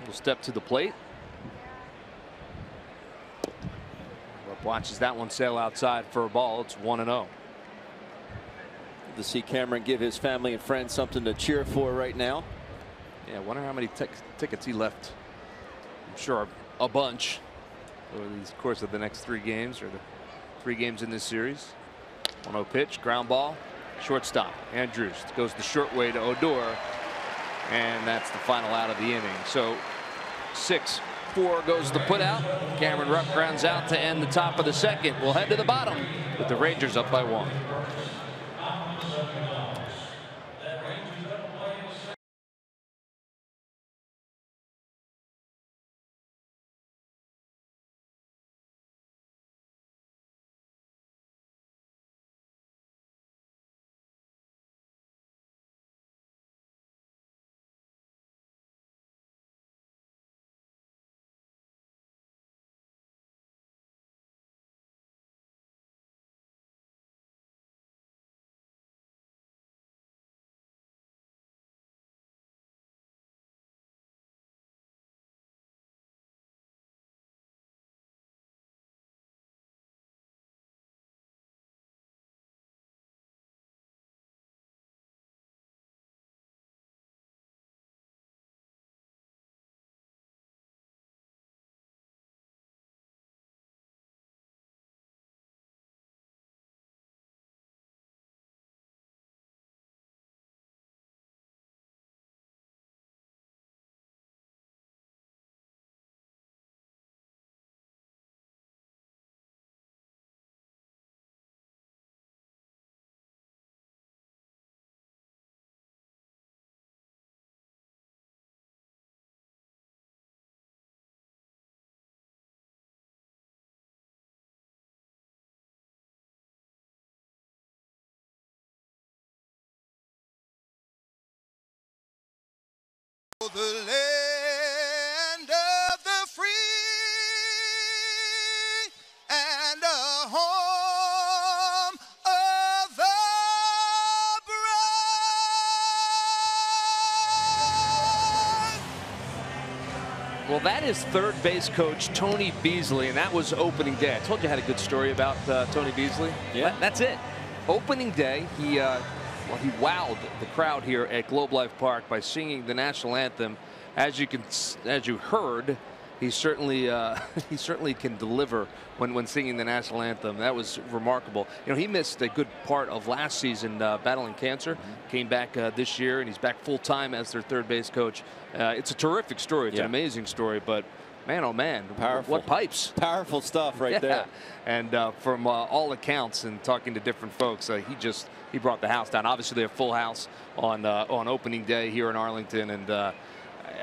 will step to the plate. Rupp watches that one sail outside for a ball. It's 1-0. To see Cameron give his family and friends something to cheer for right now. Yeah, I wonder how many tickets he left. I'm sure a bunch over the course of the next 3 games, or the 3 games in this series. 1-0 pitch, ground ball. Shortstop Andrus goes the short way to Odor, and that's the final out of the inning. So 6-4 goes the put out. Cameron Rupp grounds out to end the top of the 2nd. We'll head to the bottom with the Rangers up by 1. the land of the free and a home of the brave. Well, that is third base coach Tony Beasley, and that was opening day. I told you I had a good story about Tony Beasley. Yeah. That's it. Opening day, he wowed the crowd here at Globe Life Park by singing the national anthem. As you heard, he certainly can deliver when singing the national anthem. That was remarkable. You know, he missed a good part of last season battling cancer. Came back this year, and he's back full time as their third base coach. It's a terrific story. It's an amazing story, but man, oh man, powerful. What pipes. Powerful stuff right there. And from all accounts and talking to different folks, he brought the house down. Obviously, they have full house on opening day here in Arlington, and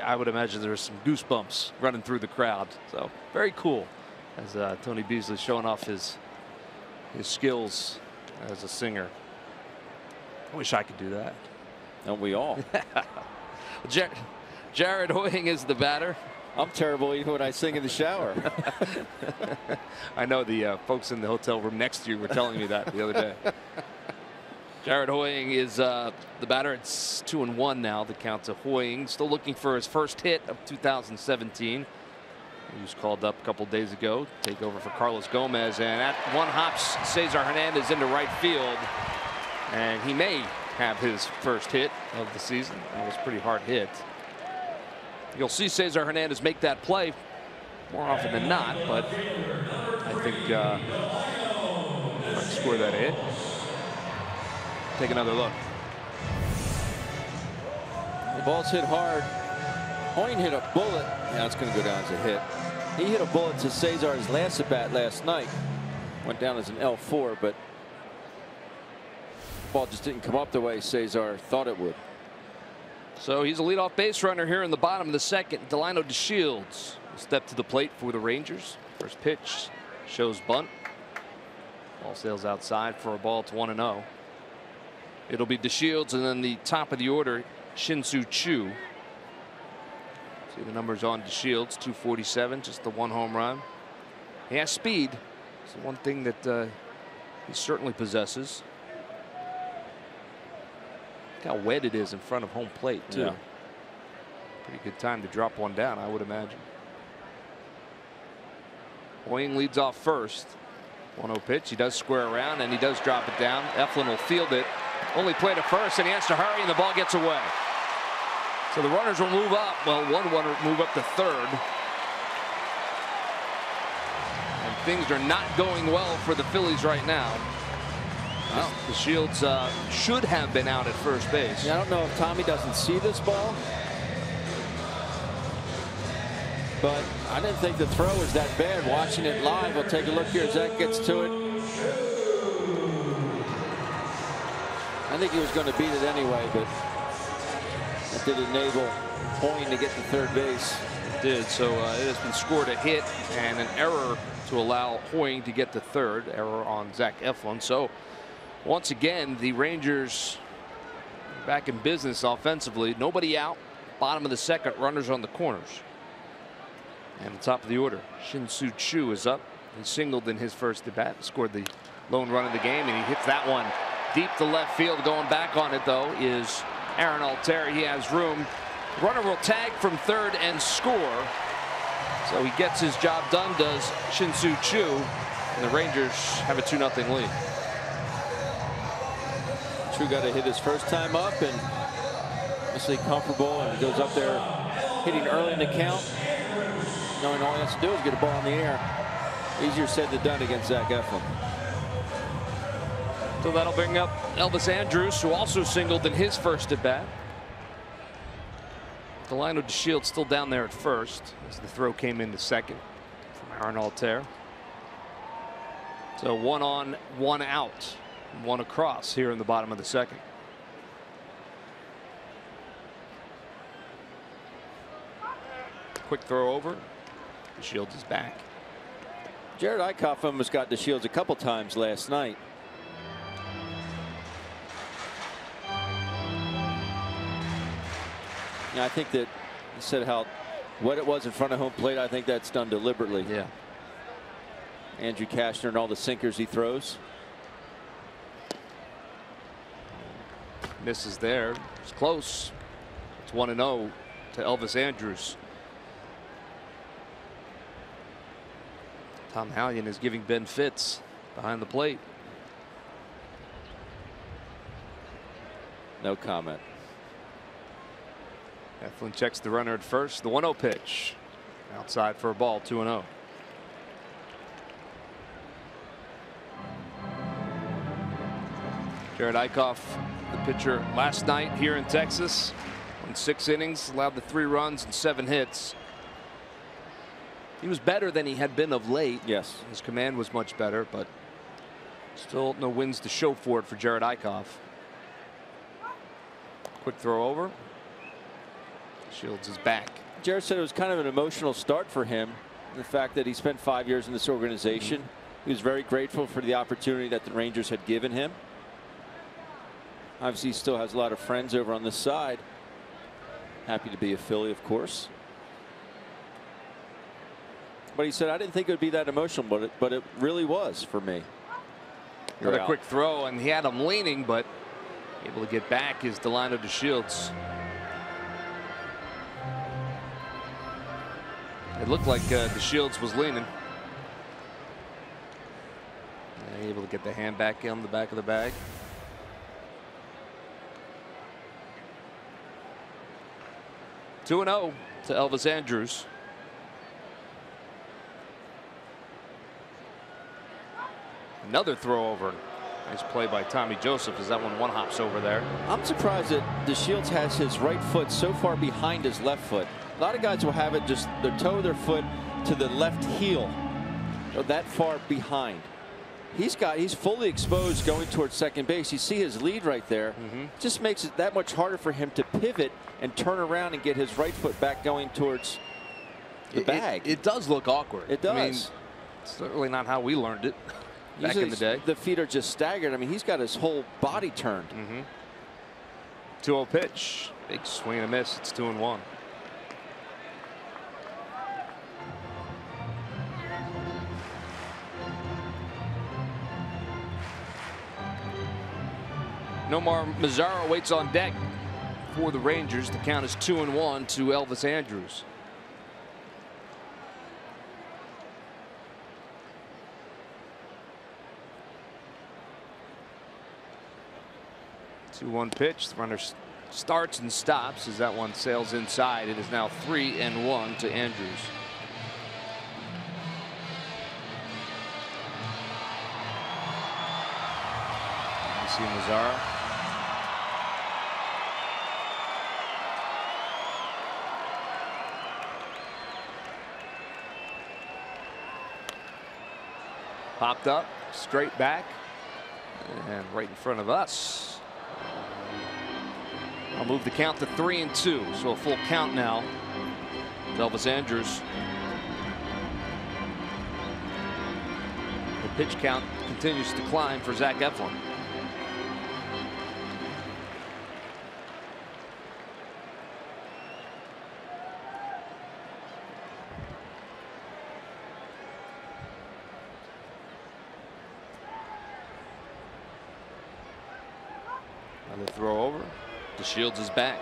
I would imagine there's some goosebumps running through the crowd. So very cool as Tony Beasley showing off his skills as a singer. I wish I could do that. Don't we all? Jared Hoying is the batter. I'm terrible even when I sing in the shower. I know the folks in the hotel room next to you were telling me that the other day. Jared Hoying is the batter. It's 2-1 now. The count to Hoying. Still looking for his first hit of 2017. He was called up a couple days ago to take over for Carlos Gomez. And at one hops Cesar Hernandez into right field. And he may have his first hit of the season. That was a pretty hard hit. You'll see Cesar Hernandez make that play more often than not, but I think might score that hit. Take another look. The ball's hit hard. Hoying hit a bullet. Now it's going to go down as a hit. He hit a bullet to Cesar's last at bat last night. Went down as an L4, but the ball just didn't come up the way Cesar thought it would. So he's a leadoff base runner here in the bottom of the second. Delino DeShields will step to the plate for the Rangers. First pitch shows bunt. Ball sails outside for a ball to 1-0. It'll be DeShields, and then the top of the order, Shin-Soo Choo. See the numbers on DeShields, 247, just the one home run. He has speed. It's the one thing that he certainly possesses. Look how wet it is in front of home plate, too. Yeah. Pretty good time to drop one down, I would imagine. Hoying leads off first. 1-0 pitch. He does square around, and he does drop it down. Eflin will field it. Only play to first, and he has to hurry, and the ball gets away. So the runners will move up. Well, one runner move up to third. And things are not going well for the Phillies right now. Wow. The Shields should have been out at first base. Yeah, I don't know if Tommy doesn't see this ball, but I didn't think the throw was that bad. Watching it live, we'll take a look here as Zach gets to it. I think he was going to beat it anyway, but that did enable Hoying to get to third base. It did. So it has been scored a hit and an error to allow Hoying to get to third. Error on Zach Eflin. So once again, the Rangers back in business offensively. Nobody out. Bottom of the second, runners on the corners. And the top of the order, Shin-Soo Choo is up. He singled in his first at bat, scored the lone run of the game, and he hits that one deep to left field. Going back on it, though, is Aaron Altherr. He has room. Runner will tag from third and score. So he gets his job done, does Shin-Soo Choo, and the Rangers have a 2-0 lead. Choo got to hit his first time up, and obviously comfortable, and goes up there hitting early in the count, knowing all he has to do is get a ball in the air. Easier said than done against Zach Eflin. So that'll bring up Elvis Andrus, who also singled in his first at bat. Delino DeShields still down there at first as the throw came in the second from Aaron Altherr. So 1 on, 1 out, 1 across here in the bottom of the second. Quick throw over. DeShields is back. Jared Eichhoff almost got DeShields a couple times last night. Yeah, I think that He said how what it was in front of home plate. I think that's done deliberately. Yeah. Andrew Cashner and all the sinkers he throws. Misses there. It's close. It's 1-0 to Elvis Andrus. Tom Hallion is giving Ben Fitz behind the plate. No comment. Eflin checks the runner at first. The 1-0 pitch. Outside for a ball, 2-0. Jared Eichhoff, the pitcher last night here in Texas. In 6 innings, allowed the 3 runs and 7 hits. He was better than he had been of late. Yes. His command was much better, but still no wins to show for it for Jared Eichhoff. Quick throw over. Shields is back. Jared said it was kind of an emotional start for him. The fact that he spent 5 years in this organization. He was very grateful for the opportunity that the Rangers had given him. Obviously, he still has a lot of friends over on this side. Happy to be a Philly, of course. But he said, I didn't think it would be that emotional, but it really was for me. Another quick throw, and he had him leaning, but able to get back is Delino DeShields. It looked like DeShields was leaning. And able to get the hand back on the back of the bag. Two 2-0 to Elvis Andrus. Another throw over. Nice play by Tommy Joseph as that one hops over there. I'm surprised that DeShields has his right foot so far behind his left foot. A lot of guys will have it just their toe of their foot to the left heel, or that far behind. He's fully exposed going towards second base. You see his lead right there. Just makes it that much harder for him to pivot and turn around and get his right foot back going towards the bag. It does look awkward. It does. I mean, it's certainly not how we learned it back in the day. The feet are just staggered. I mean, he's got his whole body turned. 2-0 pitch. Big swing and a miss. It's 2-1. Nomar Mazara waits on deck for the Rangers. The count is 2-1 to Elvis Andrus. The 2-1 pitch. The runner starts and stops as that one sails inside. It is now 3-1 to Andrus. You see Mazara. Popped up, straight back, and right in front of us. I'll move the count to 3-2, so a full count now. Elvis Andrus. The pitch count continues to climb for Zach Eflin. Another throw over. DeShields is back.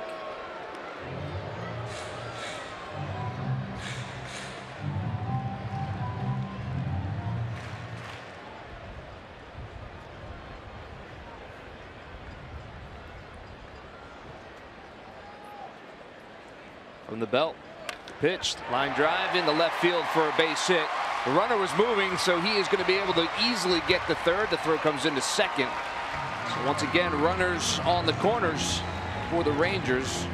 From the belt, pitched, line drive into left field for a base hit. The runner was moving, so he is going to be able to easily get the third. The throw comes into second. So once again, runners on the corners for the Rangers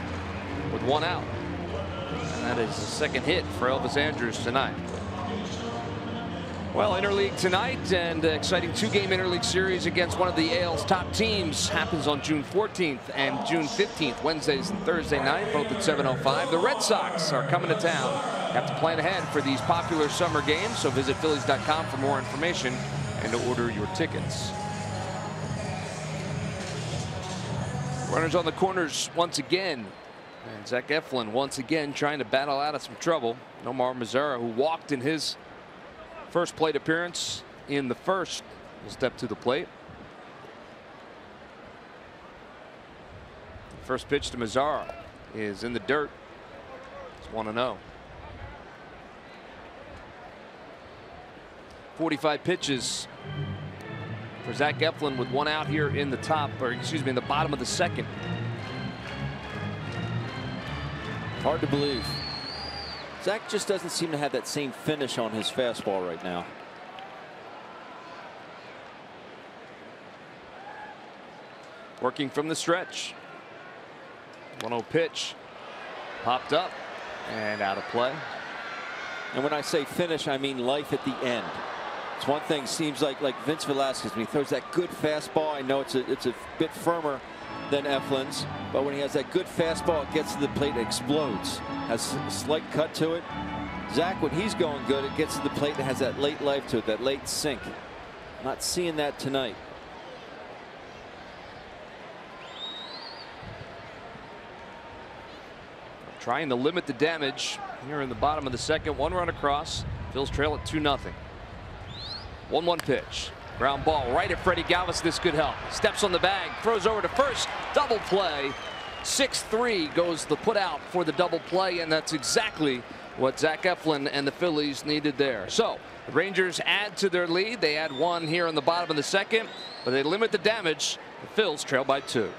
with one out. And that is the second hit for Elvis Andrus tonight. Well, interleague tonight, and exciting 2-game interleague series against one of the AL's top teams happens on June 14th and June 15th, Wednesdays and Thursday night, both at 7:05. The Red Sox are coming to town. You have to plan ahead for these popular summer games, so visit Phillies.com for more information and to order your tickets. Runners on the corners once again. And Zach Eflin once again trying to battle out of some trouble. Nomar Mazara, who walked in his first plate appearance in the first, will step to the plate. First pitch to Mazara is in the dirt. It's 1-0. 45 pitches for Zach Eflin with one out here in the top, or excuse me, in the bottom of the second. Hard to believe. Zach just doesn't seem to have that same finish on his fastball right now. Working from the stretch. 1-0 pitch. Popped up and out of play. And when I say finish, I mean life at the end. It's one thing, seems like Vince Velasquez, when he throws that good fastball, I know it's a bit firmer than Eflin's, but when he has that good fastball, it gets to the plate, it explodes. Has a slight cut to it. Zach, when he's going good, it gets to the plate and has that late life to it, that late sink. Not seeing that tonight. Trying to limit the damage here in the bottom of the second. One run across. Phil's trail at 2-0. 1-1 pitch. Ground ball right at Freddie Galvis. This could help. Steps on the bag. Throws over to first. Double play. 6-3 goes the put out for the double play. And that's exactly what Zach Eflin and the Phillies needed there. So the Rangers add to their lead. They add one here in the bottom of the second. But they limit the damage. The Phils trail by 2.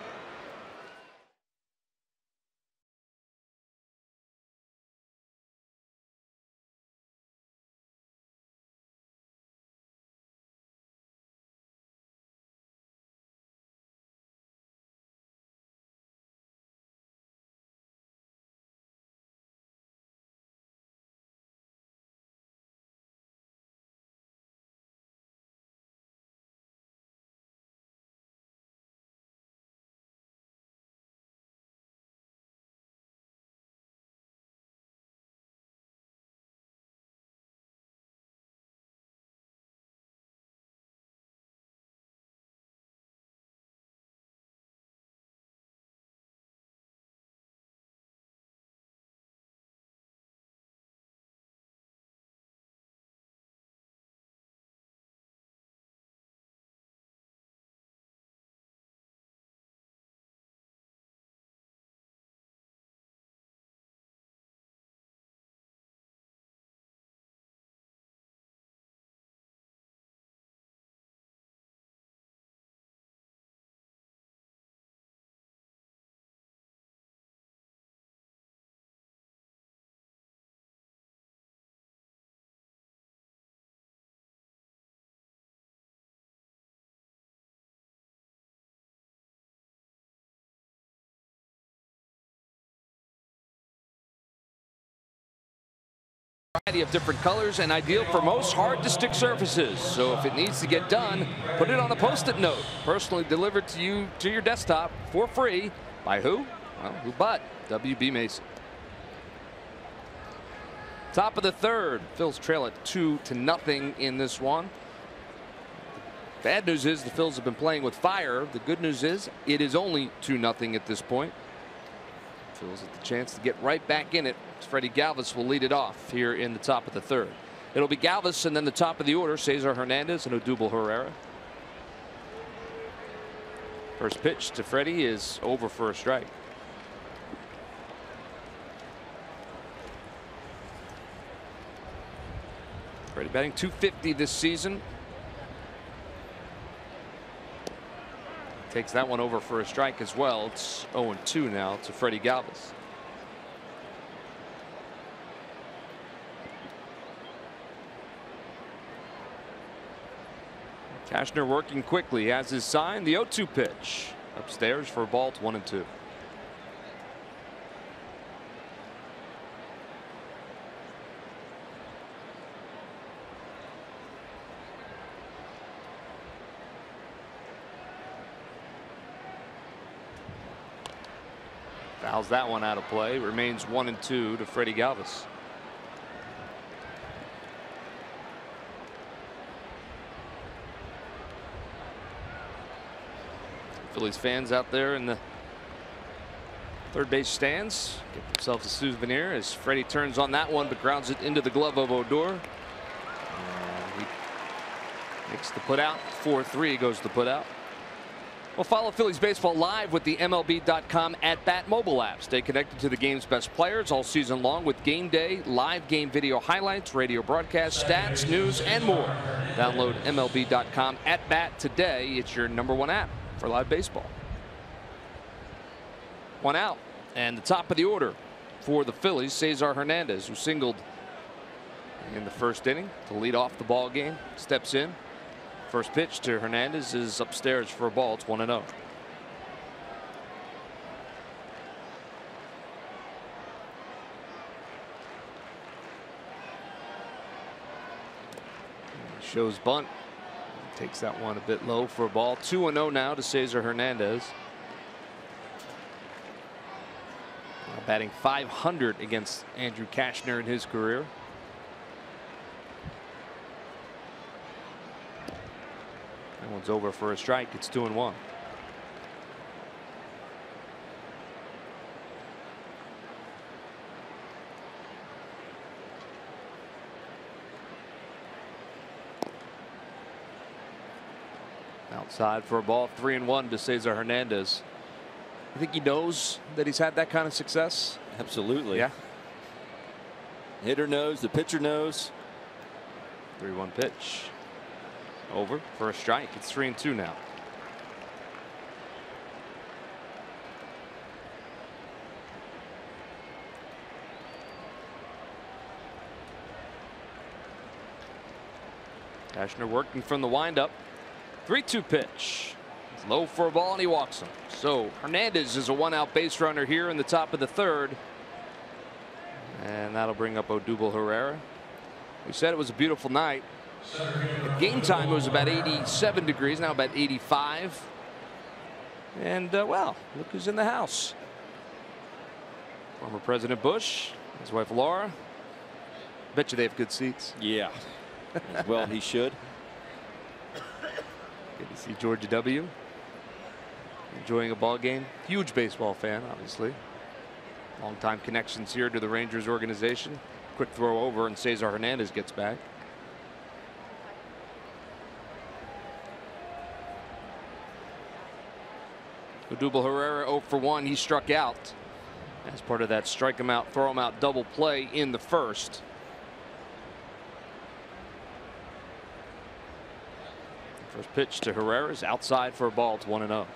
Variety of different colors and ideal for most hard to stick surfaces. So if it needs to get done, put it on a post-it note. Personally delivered to you to your desktop for free by who? Well, who but WB Mason. Top of the third. Phils trail at 2-0 in this one. Bad news is the Phils have been playing with fire. The good news is it is only 2-0 at this point. Phils have the chance to get right back in it. Freddie Galvis will lead it off here in the top of the third. It'll be Galvis and then the top of the order, Cesar Hernandez and Odubel Herrera. First pitch to Freddie is over for a strike. Freddie batting .250 this season. Takes that one over for a strike as well. It's 0-2 now to Freddie Galvis. Cashner working quickly, has his sign. The 0-2 pitch upstairs for a ball. 1-2. Fouls that one out of play. Remains 1-2 to Freddie Galvis. Phillies fans out there in the Third base stands, get themselves a souvenir as Freddie turns on that one, but grounds it into the glove of Odor. And he makes the put out. 4-3 goes the put out. Well, follow Phillies baseball live with the MLB.com at-bat mobile app. Stay connected to the game's best players all season long with game day, live game video highlights, radio broadcasts, stats, news, and more. Download MLB.com at-bat today. It's your #1 app for live baseball. One out, and the top of the order for the Phillies, Cesar Hernandez, who singled in the first inning to lead off the ball game, steps in. First pitch to Hernandez is upstairs for a ball. It's 1-0. Shows bunt. Takes that one a bit low for a ball. 2-0 now to Cesar Hernandez. Batting .500 against Andrew Cashner in his career. That one's over for a strike. It's 2-1. Outside for a ball. 3-1 to Cesar Hernandez. You think he knows that he's had that kind of success? Absolutely. Yeah. Hitter knows, the pitcher knows. 3-1 pitch. Over for a strike. It's 3-2 now. Cashner working from the windup. 3-2 pitch. It's low for a ball and he walks him. So Hernandez is a one-out base runner here in the top of the third. And that'll bring up Odubel Herrera. We said it was a beautiful night. At game time it was about 87 degrees, now about 85. And well, look who's in the house. Former President Bush, his wife Laura. Bet you they have good seats. Yeah. As well he should. Good to see George W. enjoying a ball game. Huge baseball fan, obviously. Long-time connections here to the Rangers organization. Quick throw over and Cesar Hernandez gets back. Odubel Herrera 0 for 1. He struck out as part of that strike him out, throw him out double play in the first. First pitch to Herrera is outside for a ball. It's 1-0.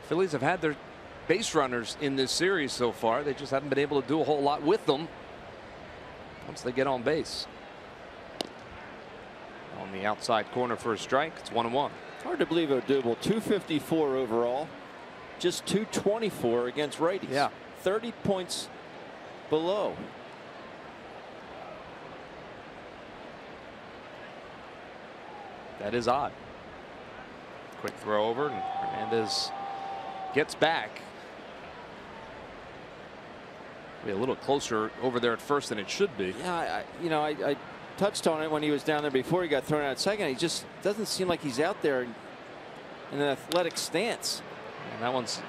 Phillies have had their base runners in this series so far. They just haven't been able to do a whole lot with them once they get on base. On the outside corner for a strike. It's 1-1. Hard to believe Odubel, 254 overall, just 224 against righties. Yeah. 30 points below. That is odd. Quick throw over and Hernandez gets back. Be a little closer over there at first than it should be. Yeah, I touched on it when he was down there before he got thrown out at second. He just doesn't seem like he's out there in an athletic stance. And that one's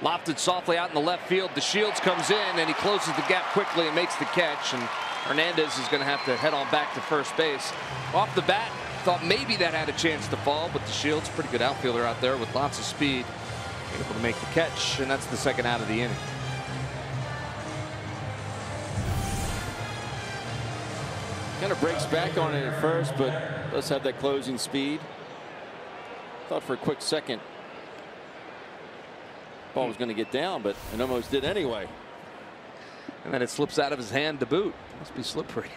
lofted softly out in the left field. The Shields comes in and he closes the gap quickly and makes the catch. And Hernandez is going to have to head on back to first base. Off the bat, thought maybe that had a chance to fall, but the Shields, pretty good outfielder out there with lots of speed, able to make the catch, and that's the second out of the inning. Kind of breaks back on it at first, but does have that closing speed. Thought for a quick second ball was going to get down, but it almost did anyway. And then it slips out of his hand to boot. Must be slippery.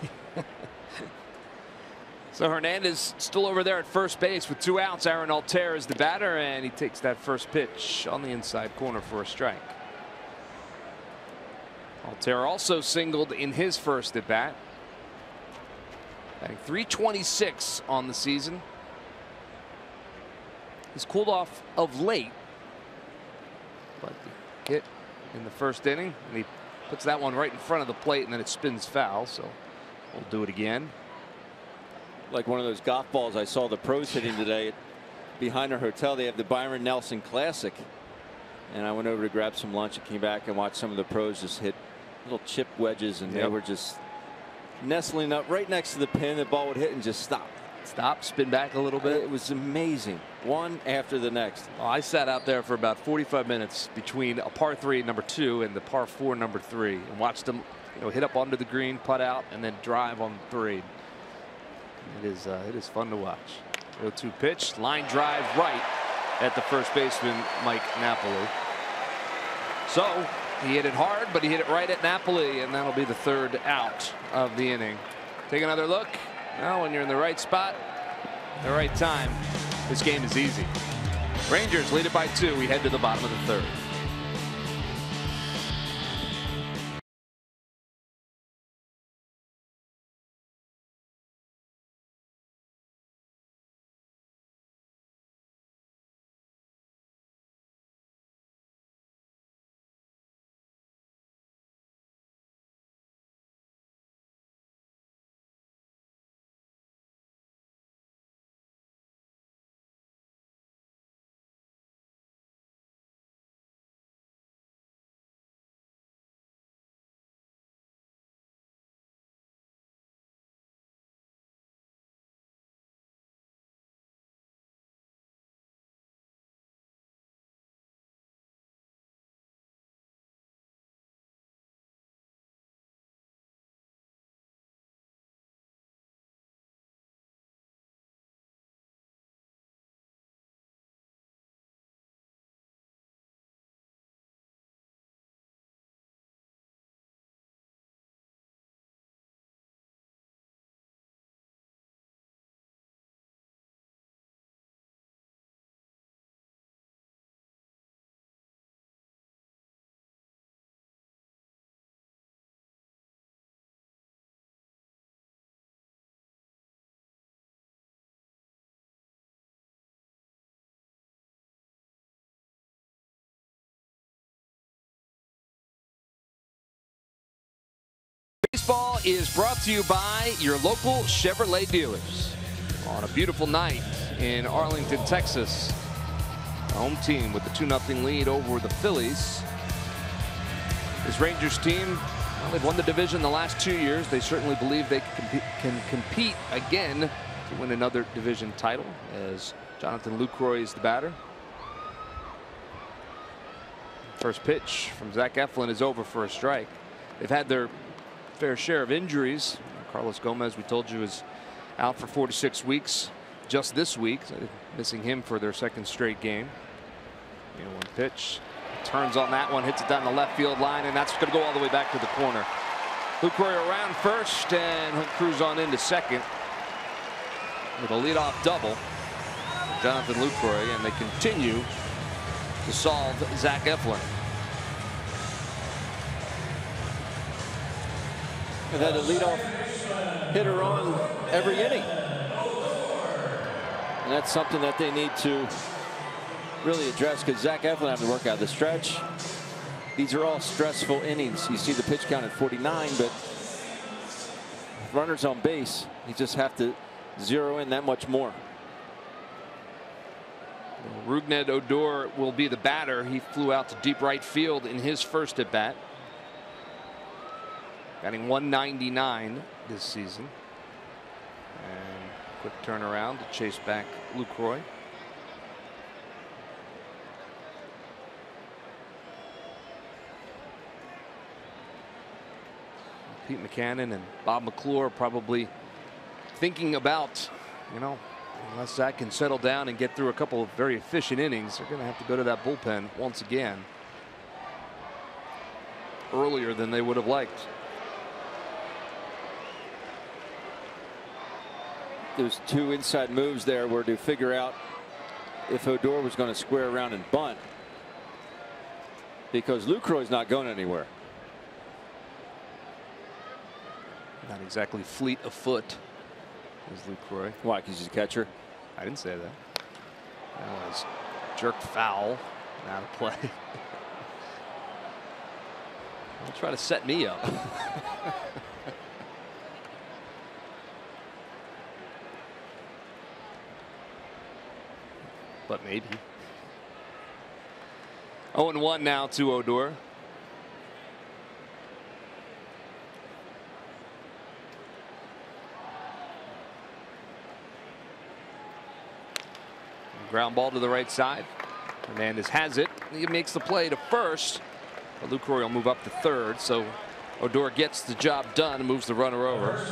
So Hernandez still over there at first base with 2 outs. Aaron Altair is the batter, and he takes that first pitch on the inside corner for a strike. Altair also singled in his first at bat. Batting .326 on the season. He's cooled off of late, but the hit in the first inning, and he puts that one right in front of the plate, and then it spins foul. So we'll do it again. Like one of those golf balls I saw the pros hitting today. Behind our hotel, they have the Byron Nelson Classic. And I went over to grab some lunch and came back and watched some of the pros just hit little chip wedges, and they were just nestling up right next to the pin. The ball would hit and just stop. Stop, spin back a little bit. It was amazing. One after the next. Well, I sat out there for about 45 minutes between a par 3 number 2 and the par 4 number 3, and watched them, hit up onto the green, putt out, and then drive on 3. It is fun to watch. 0-2 pitch, line drive right at the first baseman Mike Napoli. So he hit it hard, but he hit it right at Napoli, and that'll be the 3rd out of the inning. Take another look. Now, when you're in the right spot, the right time, this game is easy. Rangers lead it by 2. We head to the bottom of the 3rd. Baseball is brought to you by your local Chevrolet dealers. On a beautiful night in Arlington, Texas, the home team with the 2-0 lead over the Phillies. This Rangers team, well, they've won the division the last 2 years. They certainly believe they can compete again to win another division title, as Jonathan Lucroy is the batter. First pitch from Zach Eflin is over for a strike. They've had their fair share of injuries. Carlos Gomez, we told you, is out for 4 to 6 weeks just this week, missing him for their 2nd straight game. 1 pitch, turns on that one, hits it down the left field line, and that's going to go all the way back to the corner. Lucroy around first, and he'll cruise on into second with a leadoff double for Jonathan Lucroy, and they continue to solve Zach Eflin. They've had a leadoff hitter on every inning. And that's something that they need to really address, because Zach Eflin having to work out the stretch. These are all stressful innings. You see the pitch count at 49, but runners on base, you just have to zero in that much more. Rougned Odor will be the batter. He flew out to deep right field in his first at bat. Batting 199 this season. And quick turnaround to chase back Lucroy. Pete Mackanin and Bob McClure probably thinking about, unless Zach can settle down and get through a couple of very efficient innings, they're going to have to go to that bullpen once again earlier than they would have liked. Those 2 inside moves there were to figure out if Odor was going to square around and bunt, because Lucroy's not going anywhere. Not exactly fleet of foot is Lucroy. Why? Because he's a catcher? I didn't say that. That was jerked foul, out of play. He'll try to set me up. But maybe. 0-1 now to Odor. Ground ball to the right side. Hernandez has it. He makes the play to first. But Lucroy will move up to third. So Odor gets the job done and moves the runner over.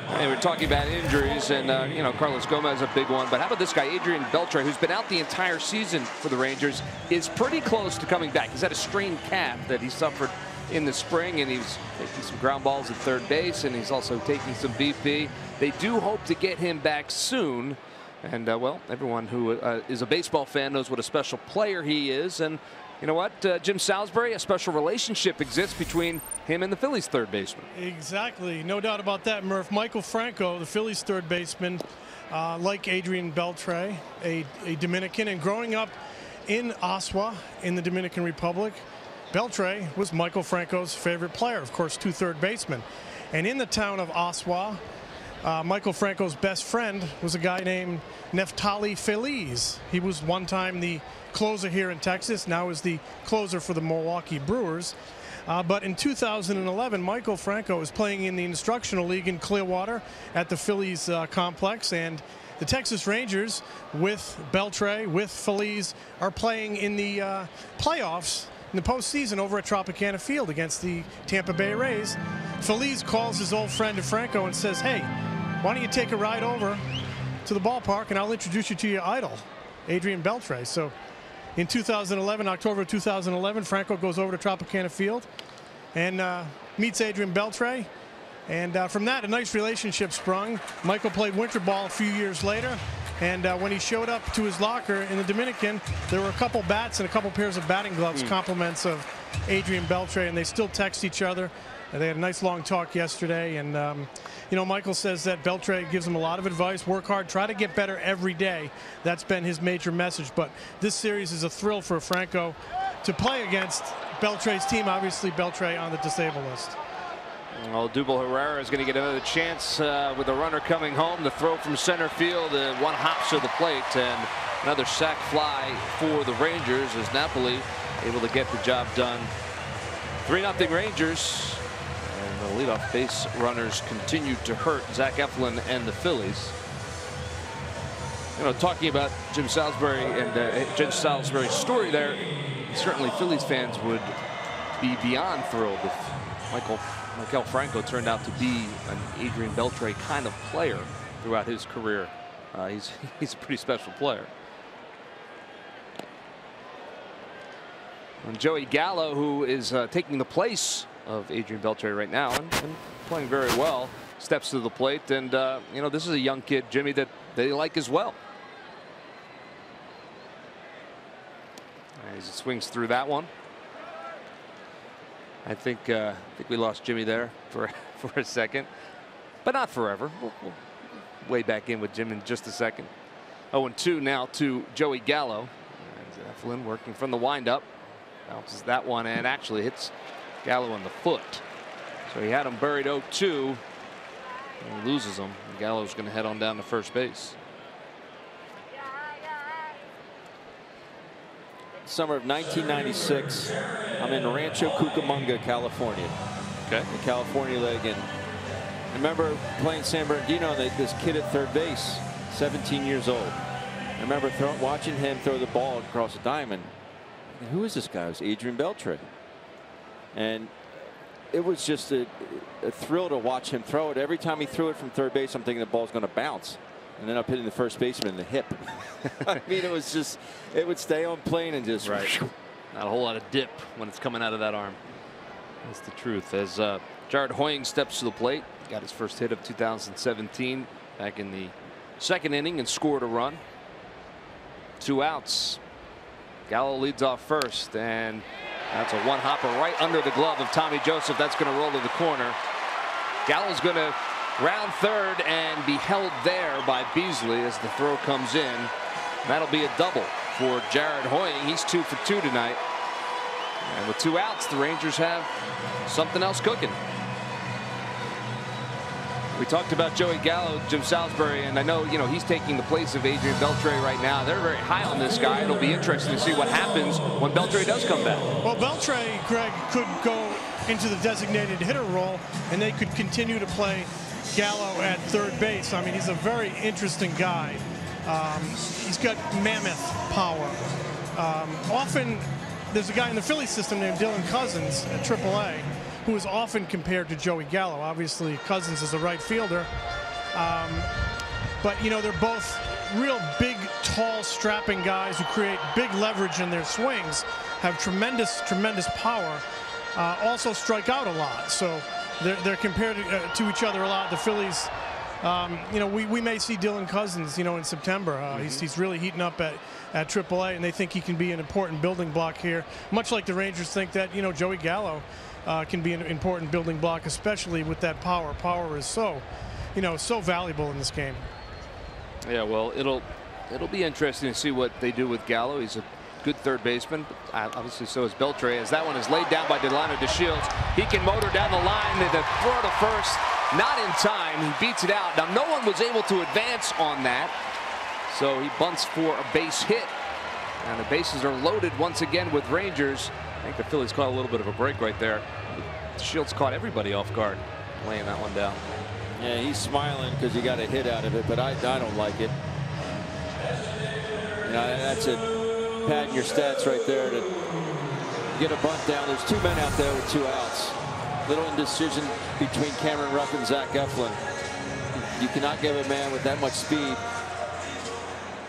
And we're talking about injuries, and you know, Carlos Gomez a big one. But how about this guy, Adrian Beltre, who's been out the entire season for the Rangers, is pretty close to coming back. He's had a strained calf that he suffered in the spring, and he's taking some ground balls at third base, and he's also taking some BP. They do hope to get him back soon. And well, everyone who is a baseball fan knows what a special player he is. And you know what, Jim Salisbury, a special relationship exists between him and the Phillies third baseman. Exactly, no doubt about that, Murph. Michael Franco, the Phillies third baseman, like Adrian Beltre, a Dominican, and growing up in Oshawa in the Dominican Republic, Beltre was Michael Franco's favorite player, of course, two third basemen. And in the town of Oshawa, Michael Franco's best friend was a guy named Neftali Feliz. He was one time the closer here in Texas, now is the closer for the Milwaukee Brewers. But in 2011, Michael Franco is playing in the Instructional League in Clearwater at the Phillies complex, and the Texas Rangers with Beltre, with Feliz, are playing in the playoffs in the postseason over at Tropicana Field against the Tampa Bay Rays. Feliz calls his old friend Franco and says, "Hey, why don't you take a ride over to the ballpark and I'll introduce you to your idol, Adrian Beltre." So in 2011, October 2011, Franco goes over to Tropicana Field and meets Adrian Beltre. And from that, a nice relationship sprung. Michael played winter ball a few years later. And when he showed up to his locker in the Dominican, there were a couple bats and a couple pairs of batting gloves, compliments of Adrian Beltre, and they still text each other. And they had a nice long talk yesterday. And, you know, Michael says that Beltre gives him a lot of advice. Work hard, try to get better every day. That's been his major message. But this series is a thrill for Franco to play against Beltre's team. Obviously, Beltre on the disabled list. Well, Dubal Herrera is going to get another chance with the runner coming home. The throw from center field, one hops to the plate, and another sac fly for the Rangers as Napoli able to get the job done. 3-0 Rangers, and the leadoff base runners continue to hurt Zach Eflin and the Phillies. You know, talking about Jim Salisbury and Jim Salisbury's story there, certainly Phillies fans would be beyond thrilled if Michael Franco turned out to be an Adrian Beltre kind of player throughout his career. He's a pretty special player. And Joey Gallo, who is taking the place of Adrian Beltre right now and playing very well, steps to the plate. And you know, this is a young kid, Jimmy, that they like as well. As he swings through that one. I think we lost Jimmy there for a second, but not forever. We'll way back in with Jim in just a second. 0-2 now to Joey Gallo. And Eflin working from the windup, bounces that one and actually hits Gallo in the foot. So he had him buried 0-2 and he loses him. And Gallo's going to head on down to first base. Summer of 1996, I'm in Rancho Cucamonga, California. Okay. The California League, and I remember playing San Bernardino, and this kid at third base, 17 years old. I remember watching him throw the ball across a diamond. And who is this guy? It was Adrian Beltre. And it was just a thrill to watch him throw it. Every time he threw it from third base, I'm thinking the ball's going to bounce. And then up hitting the first baseman in the hip. I mean, it was just, it would stay on plane and just. Right. Not a whole lot of dip when it's coming out of that arm. That's the truth. As Jared Hoying steps to the plate, got his first hit of 2017 back in the second inning and scored a run. 2 outs. Gallo leads off first, and that's a one-hopper right under the glove of Tommy Joseph. That's going to roll to the corner. Gallo's going to round third and be held there by Beasley as the throw comes in. That'll be a double for Jared Hoying. He's 2 for 2 tonight. And with 2 outs, the Rangers have something else cooking. We talked about Joey Gallo, Jim Salisbury, and I know, he's taking the place of Adrian Beltre right now. They're very high on this guy. It'll be interesting to see what happens when Beltre does come back. Well, Beltre, Greg, could go into the designated hitter role, and they could continue to play Gallo at third base. I mean, he's a very interesting guy. He's got mammoth power. Often, there's a guy in the Phillies system named Dylan Cousins at AAA, who is often compared to Joey Gallo. Obviously, Cousins is a right fielder. But, they're both real big, tall, strapping guys who create big leverage in their swings, have tremendous, tremendous power, also strike out a lot. So they're compared to each other a lot. The Phillies, we may see Dylan Cousins, in September. He's really heating up at AAA, and they think he can be an important building block here, much like the Rangers think that, Joey Gallo can be an important building block, especially with that power. Power is so valuable in this game. Yeah, well, it'll be interesting to see what they do with Gallo. He's a good third baseman, but obviously so is Beltre, as that one is laid down by Delano DeShields. He can motor down the line, the throw to first, not in time. He beats it out. Now, no one was able to advance on that, so he bunts for a base hit. And the bases are loaded once again with Rangers. I think the Phillies caught a little bit of a break right there. Shields caught everybody off guard, laying that one down. Yeah, he's smiling because he got a hit out of it, but I don't like it. That's it. Padding your stats right there to get a bunt down. There's 2 men out there with 2 outs. Little indecision between Cameron Rupp and Zach Eflin. You cannot give a man with that much speed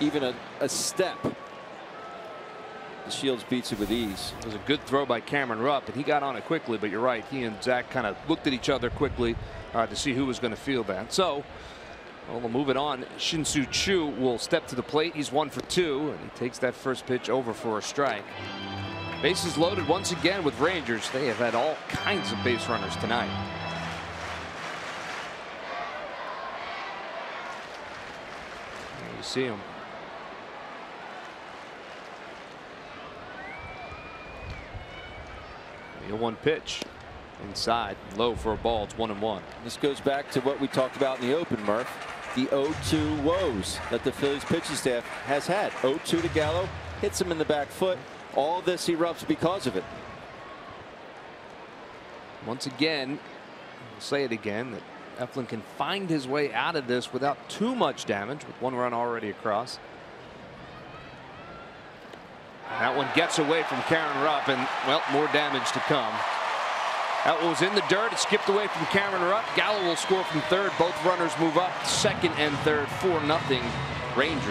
even a step. Shields beats it with ease. It was a good throw by Cameron Rupp, and he got on it quickly, but you're right. He and Zach kind of looked at each other quickly to see who was going to field that. So we'll move it on. Shin-Soo Choo will step to the plate. He's 1 for 2, and he takes that first pitch over for a strike. Bases loaded once again with Rangers. They have had all kinds of base runners tonight. You see him. The 1 pitch inside, low for a ball. It's 1-1. This goes back to what we talked about in the open, Murph. The 0-2 woes that the Phillies pitching staff has had. 0-2 to Gallo, hits him in the back foot. All this erupts because of it. Once again, I'll say it again, that Eflin can find his way out of this without too much damage, with 1 run already across. That one gets away from Cameron Rupp, and, well, more damage to come. That one was in the dirt. It skipped away from Cameron Rupp. Gallo will score from third. Both runners move up, second and third, 4-0 Rangers.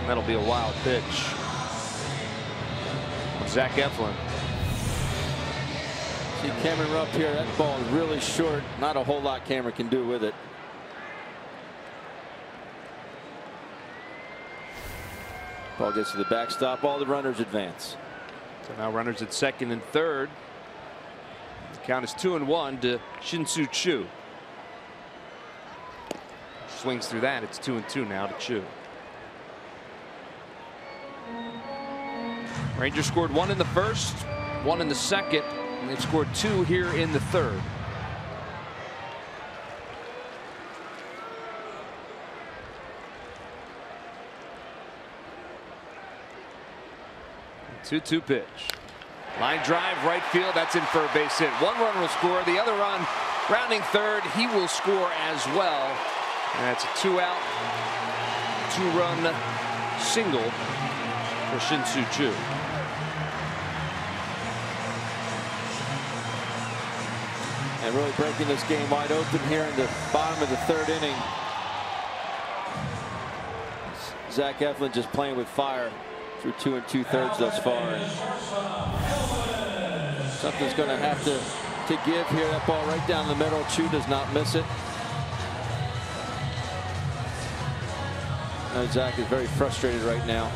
And that'll be a wild pitch. Zach Eflin. See Cameron Rupp here. That ball is really short. Not a whole lot Cameron can do with it. Ball gets to the backstop. All the runners advance. So now runners at second and third. The count is 2-1 to Shin-Soo Choo. Swings through that. It's 2-2 now to Choo. Rangers scored 1 in the first, 1 in the second, and they've scored 2 here in the third. The 2-2 pitch. Line drive, right field. That's in for a base hit. 1 run will score. The other run, rounding third, he will score as well. And that's a 2-out, 2-run single for Shin-Soo Choo. And really breaking this game wide open here in the bottom of the third inning. Zach Eflin just playing with fire through 2 2/3 thus far. And something's going to have to give here. That ball right down the middle. Choo does not miss it. Zach is very frustrated right now.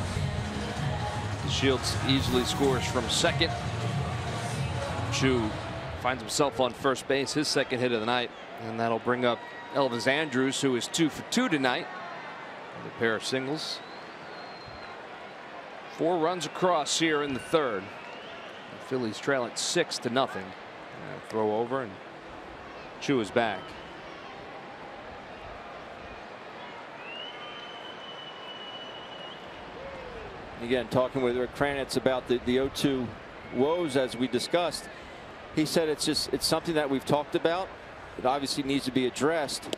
Shields easily scores from second. Choo finds himself on first base, his second hit of the night, and that'll bring up Elvis Andrus, who is 2 for 2 tonight. A pair of singles. 4 runs across here in the third. The Phillies trail it 6-0. Throw over, and Chu is back. Again, talking with Rick Kranitz about the 0-2 woes as we discussed. He said it's something that we've talked about. It obviously needs to be addressed.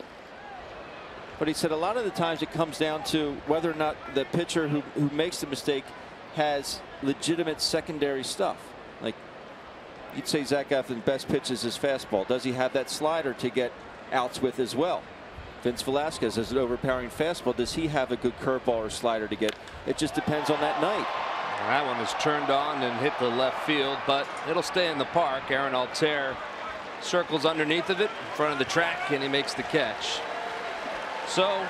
But he said a lot of the times it comes down to whether or not the pitcher who makes the mistake has legitimate secondary stuff. Like you'd say Zach Eflin's best pitch is his fastball. Does he have that slider to get outs with as well? Vince Velasquez has an overpowering fastball. Does he have a good curveball or slider to get? It just depends on that night. That one is turned on and hit the left field, but it'll stay in the park. Aaron Altair circles underneath of it in front of the track, and he makes the catch. So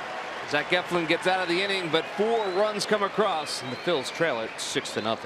Zach Eflin gets out of the inning, but 4 runs come across, and the Phils trail it 6-0.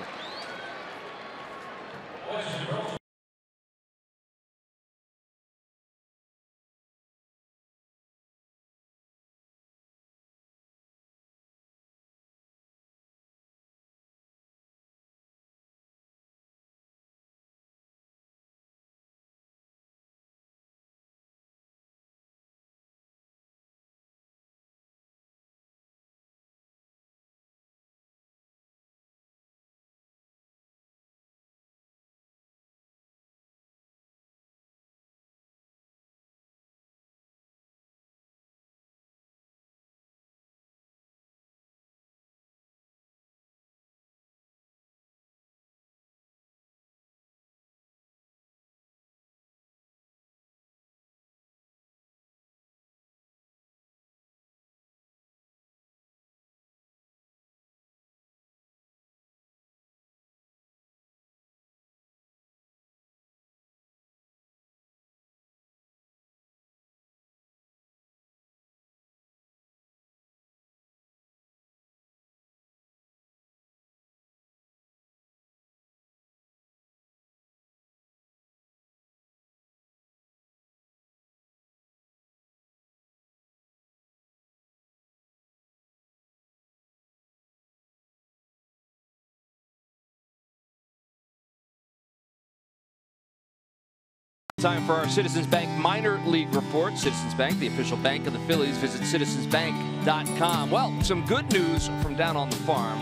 Time for our Citizens Bank Minor League Report. Citizens Bank, the official bank of the Phillies. Visit citizensbank.com. Well, some good news from down on the farm.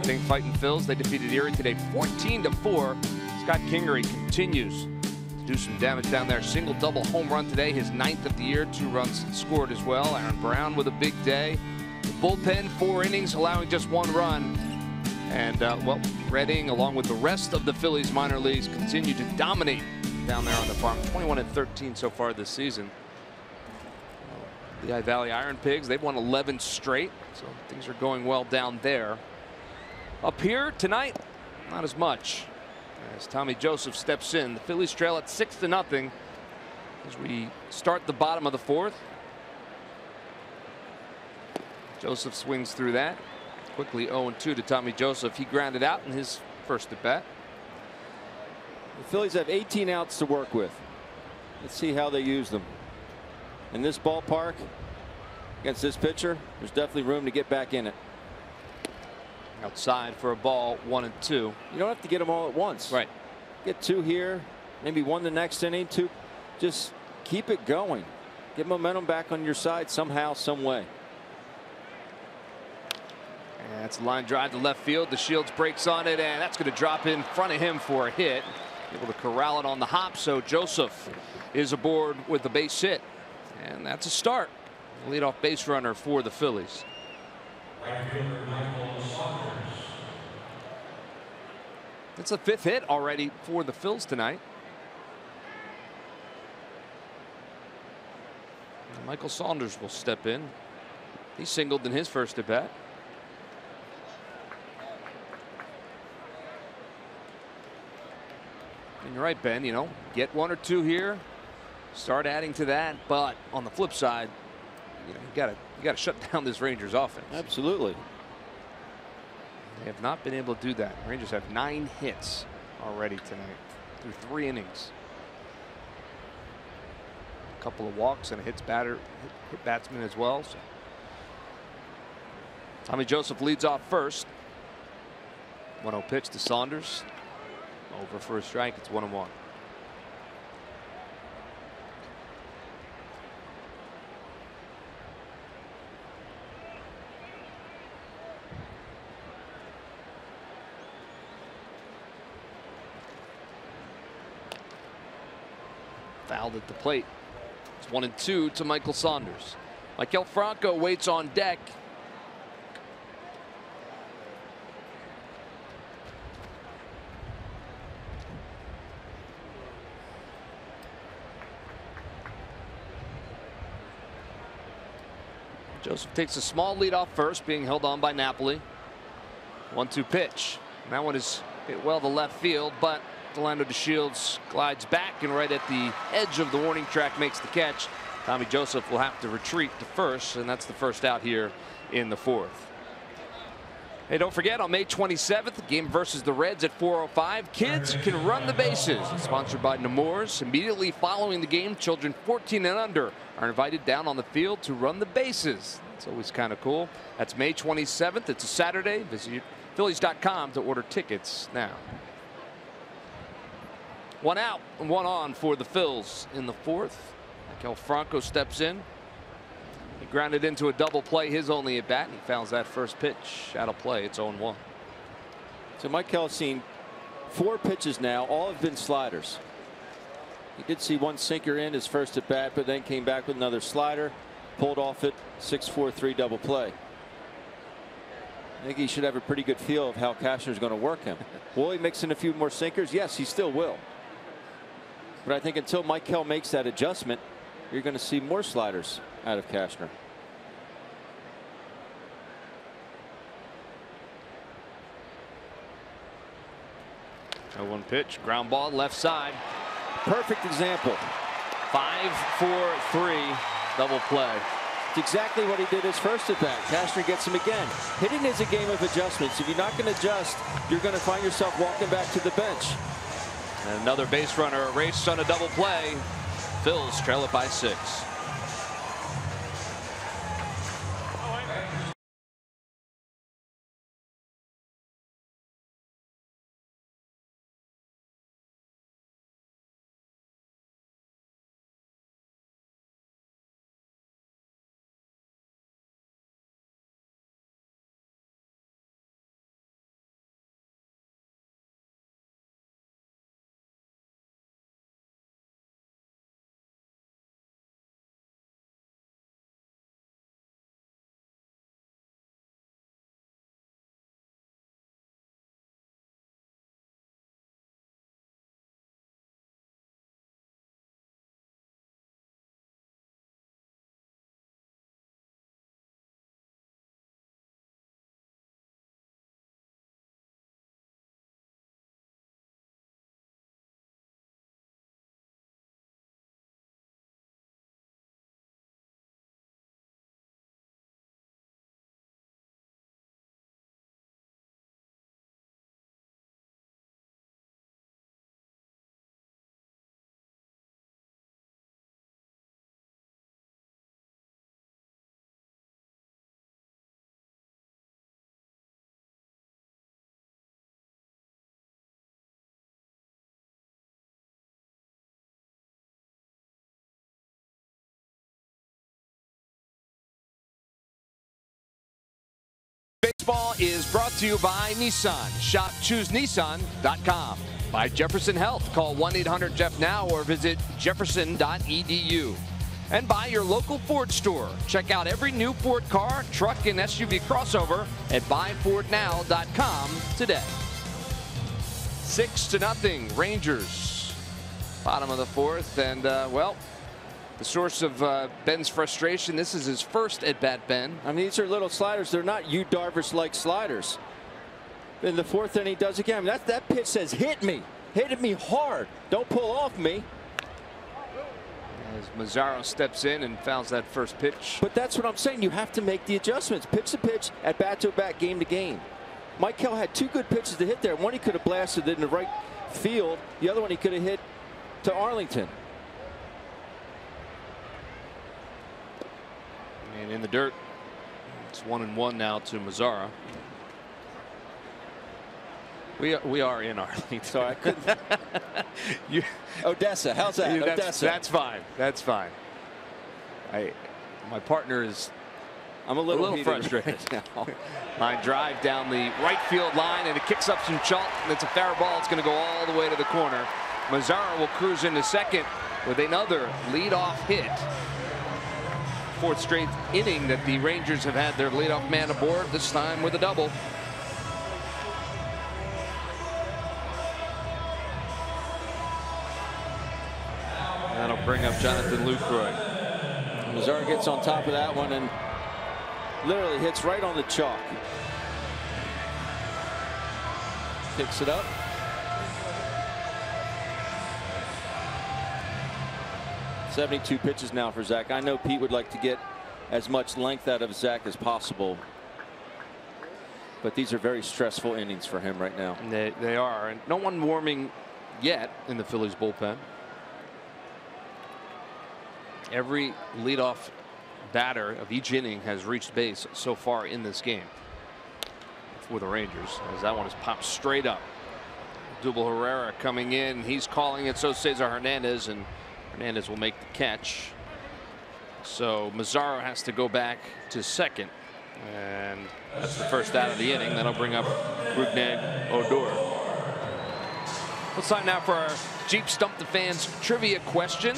Thing fighting Phils. They defeated Erie today 14-4. Scott Kingery continues to do some damage down there. Single double home run today, his 9th of the year. 2 runs scored as well. Aaron Brown with a big day. The bullpen, 4 innings, allowing just 1 run. And well, Redding, along with the rest of the Phillies minor leagues, continue to dominate down there on the farm. 21-13 so far this season. The Valley Iron Pigs, they've won 11 straight, so things are going well down there. Up here tonight, not as much. As Tommy Joseph steps in, the Phillies trail at 6-0 as we start the bottom of the 4th. Joseph swings through that. Quickly 0-2 to Tommy Joseph. He grounded out in his first at bat. The Phillies have 18 outs to work with. Let's see how they use them. In this ballpark, against this pitcher, there's definitely room to get back in it. Outside for a ball, 1-2. You don't have to get them all at once. Right. Get 2 here, maybe 1 the next inning, 2. Just keep it going. Get momentum back on your side somehow, some way. And that's a line drive to left field. The Shields breaks on it, and that's going to drop in front of him for a hit. Able to corral it on the hop, so Joseph is aboard with the base hit. And that's a start. Leadoff base runner for the Phillies. That's the 5th hit already for the Phils tonight. And Michael Saunders will step in. He singled in his first at bat. And you're right, Ben, you know, get 1 or 2 here, start adding to that, but on the flip side, you know, you gotta shut down this Rangers offense. Absolutely. They have not been able to do that. Rangers have 9 hits already tonight through 3 innings. A couple of walks and a hit batsman as well. So Tommy Joseph leads off first. 1-0 pitch to Saunders. Over for a strike. It's 1-1. Fouled at the plate. It's 1-2 to Michael Saunders. Maikel Franco waits on deck. Joseph takes a small lead off first, being held on by Napoli. 1-2 pitch. And that one is hit well to left field, but Delano DeShields glides back and right at the edge of the warning track makes the catch. Tommy Joseph will have to retreat to first, and that's the first out here in the fourth. Hey, don't forget, on May 27th, game versus the Reds at 4:05. Kids can run the bases. It's sponsored by Nemours. Immediately following the game, children 14 and under are invited down on the field to run the bases. It's always kind of cool. That's May 27th. It's a Saturday. Visit Phillies.com to order tickets now. 1 out and 1 on for the Phils in the fourth. Maikel Franco steps in. He grounded into a double play, his only at bat. He fouls that first pitch out of play. It's 0-1. So Maikel's seen 4 pitches now. All have been sliders. He did see one sinker in his first at bat, but then came back with another slider, pulled off it, 6-4-3 double play. I think he should have a pretty good feel of how Cashner's going to work him. Will he mix in a few more sinkers? Yes, he still will. But I think until Maikel makes that adjustment, you're going to see more sliders out of Cashner. A 1 pitch, ground ball left side. Perfect example. 5-4-3 double play. It's exactly what he did his first at bat. Cashner gets him again. Hitting is a game of adjustments. If you're not going to adjust, you're going to find yourself walking back to the bench. And another base runner erased on a double play. Phils trail it by 6. Baseball is brought to you by Nissan. Shop ChooseNissan.com. By Jefferson Health. Call 1-800-JEFF-NOW or visit jefferson.edu. And by your local Ford store. Check out every new Ford car, truck, and SUV crossover at buyfordnow.com today. 6-0 Rangers. Bottom of the fourth, and well, the source of Ben's frustration. This is his first at bat, Ben. I mean, these are little sliders. They're not Yu Darvish-like sliders. In the fourth inning, he does again. I mean, that pitch says, hit me. Hit me hard. Don't pull off me. As Mazzaro steps in and fouls that first pitch. But that's what I'm saying. You have to make the adjustments. Pitch to pitch, at bat to bat, game to game. Maikel had 2 good pitches to hit there. One he could have blasted in the right field. The other one he could have hit to Arlington. And in the dirt. It's 1-1 now to Mazzara. We are in Arlington. So I couldn't. Odessa. How's that? Odessa. That's fine. That's fine. My partner is. I'm a little frustrated right now. Line drive down the right field line, and it kicks up some chalk, and it's a fair ball. It's going to go all the way to the corner. Mazzara will cruise into second with another leadoff hit. Fourth straight inning that the Rangers have had their leadoff man aboard, this time with a double. That'll bring up Jonathan Lucroy. Mazzara gets on top of that one and literally hits right on the chalk. Picks it up. .72 pitches now for Zach. I know Pete would like to get as much length out of Zach as possible, but these are very stressful innings for him right now. They are, and no one warming yet in the Phillies bullpen. Every leadoff batter of each inning has reached base so far in this game for the Rangers, as that one is popped straight up. Double Herrera coming in. He's calling it. So Cesar Hernandez, and Hernandez will make the catch. So Mazzara has to go back to second, and that's the first out of the inning. That'll bring up Rougned Odor. It's time now for our Jeep Stump the Fans trivia question.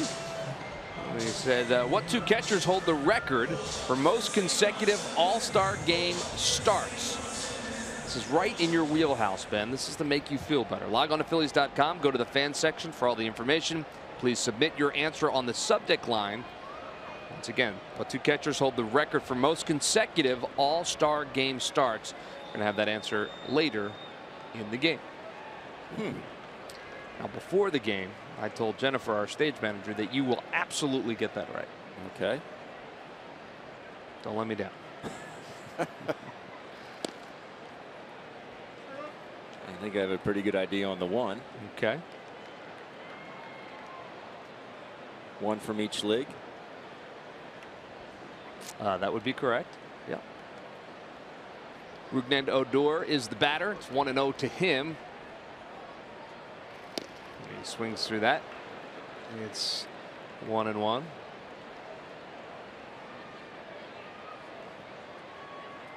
They said, what two catchers hold the record for most consecutive All-Star game starts? This is right in your wheelhouse, Ben. This is to make you feel better. Log on to Phillies.com. Go to the fan section for all the information. Please submit your answer on the subject line. Once again, what two catchers hold the record for most consecutive All-Star game starts? We're going to have that answer later in the game. Now, before the game, I told Jennifer, our stage manager, that you will absolutely get that right. Okay. Don't let me down. I think I have a pretty good idea on the one. Okay. One from each league. That would be correct. Yeah. Rougned Odor is the batter. It's 1-0 to him. He swings through that. It's 1-1.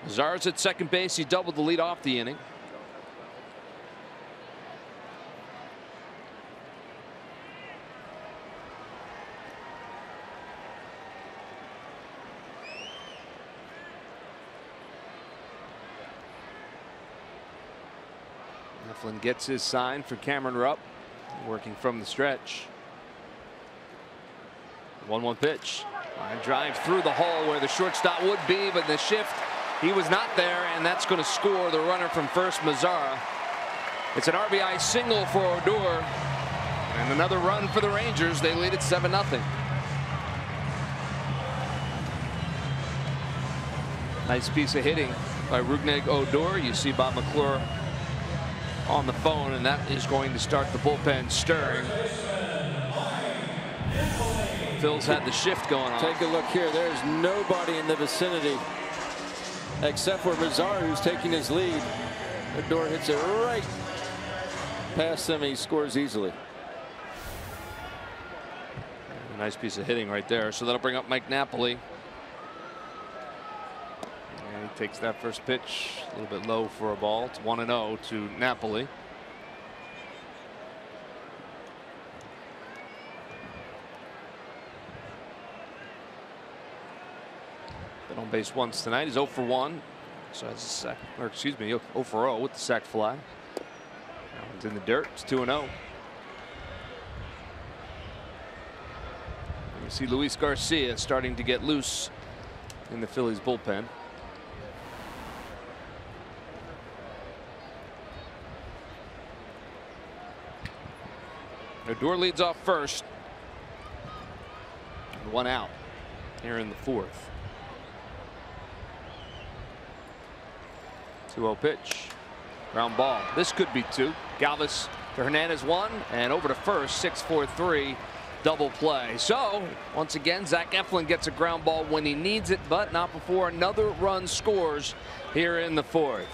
Mazzara's at second base. He doubled the lead off the inning. Eflin gets his sign for Cameron Rupp, working from the stretch. 1-1 pitch. Line drive through the hole where the shortstop would be, but the shift, he was not there, and that's going to score the runner from first, Mazzara. It's an RBI single for Odor, and another run for the Rangers. They lead at 7-0. Nice piece of hitting by Rougned Odor. You see Bob McClure on the phone, and that is going to start the bullpen stirring. Phil's had the shift going on. Take a look here. There's nobody in the vicinity except for Mazzara, who's taking his lead. Odor hits it right past him. He scores easily. A nice piece of hitting right there. So that'll bring up Mike Napoli. And he takes that first pitch a little bit low for a ball. It's 1-0 to Napoli. Been on base once tonight. He's 0 for 1. So that's a sack, or excuse me, 0 for 0 with the sac fly. That one's in the dirt. It's 2-0. You see Luis Garcia starting to get loose in the Phillies bullpen. Odor leads off first. And 1 out here in the 4th. 2-0 pitch. Ground ball. This could be 2. Galvis to Hernandez 1, and over to first. 6-4-3 double play. So once again, Zach Eflin gets a ground ball when he needs it, but not before another run scores here in the 4th.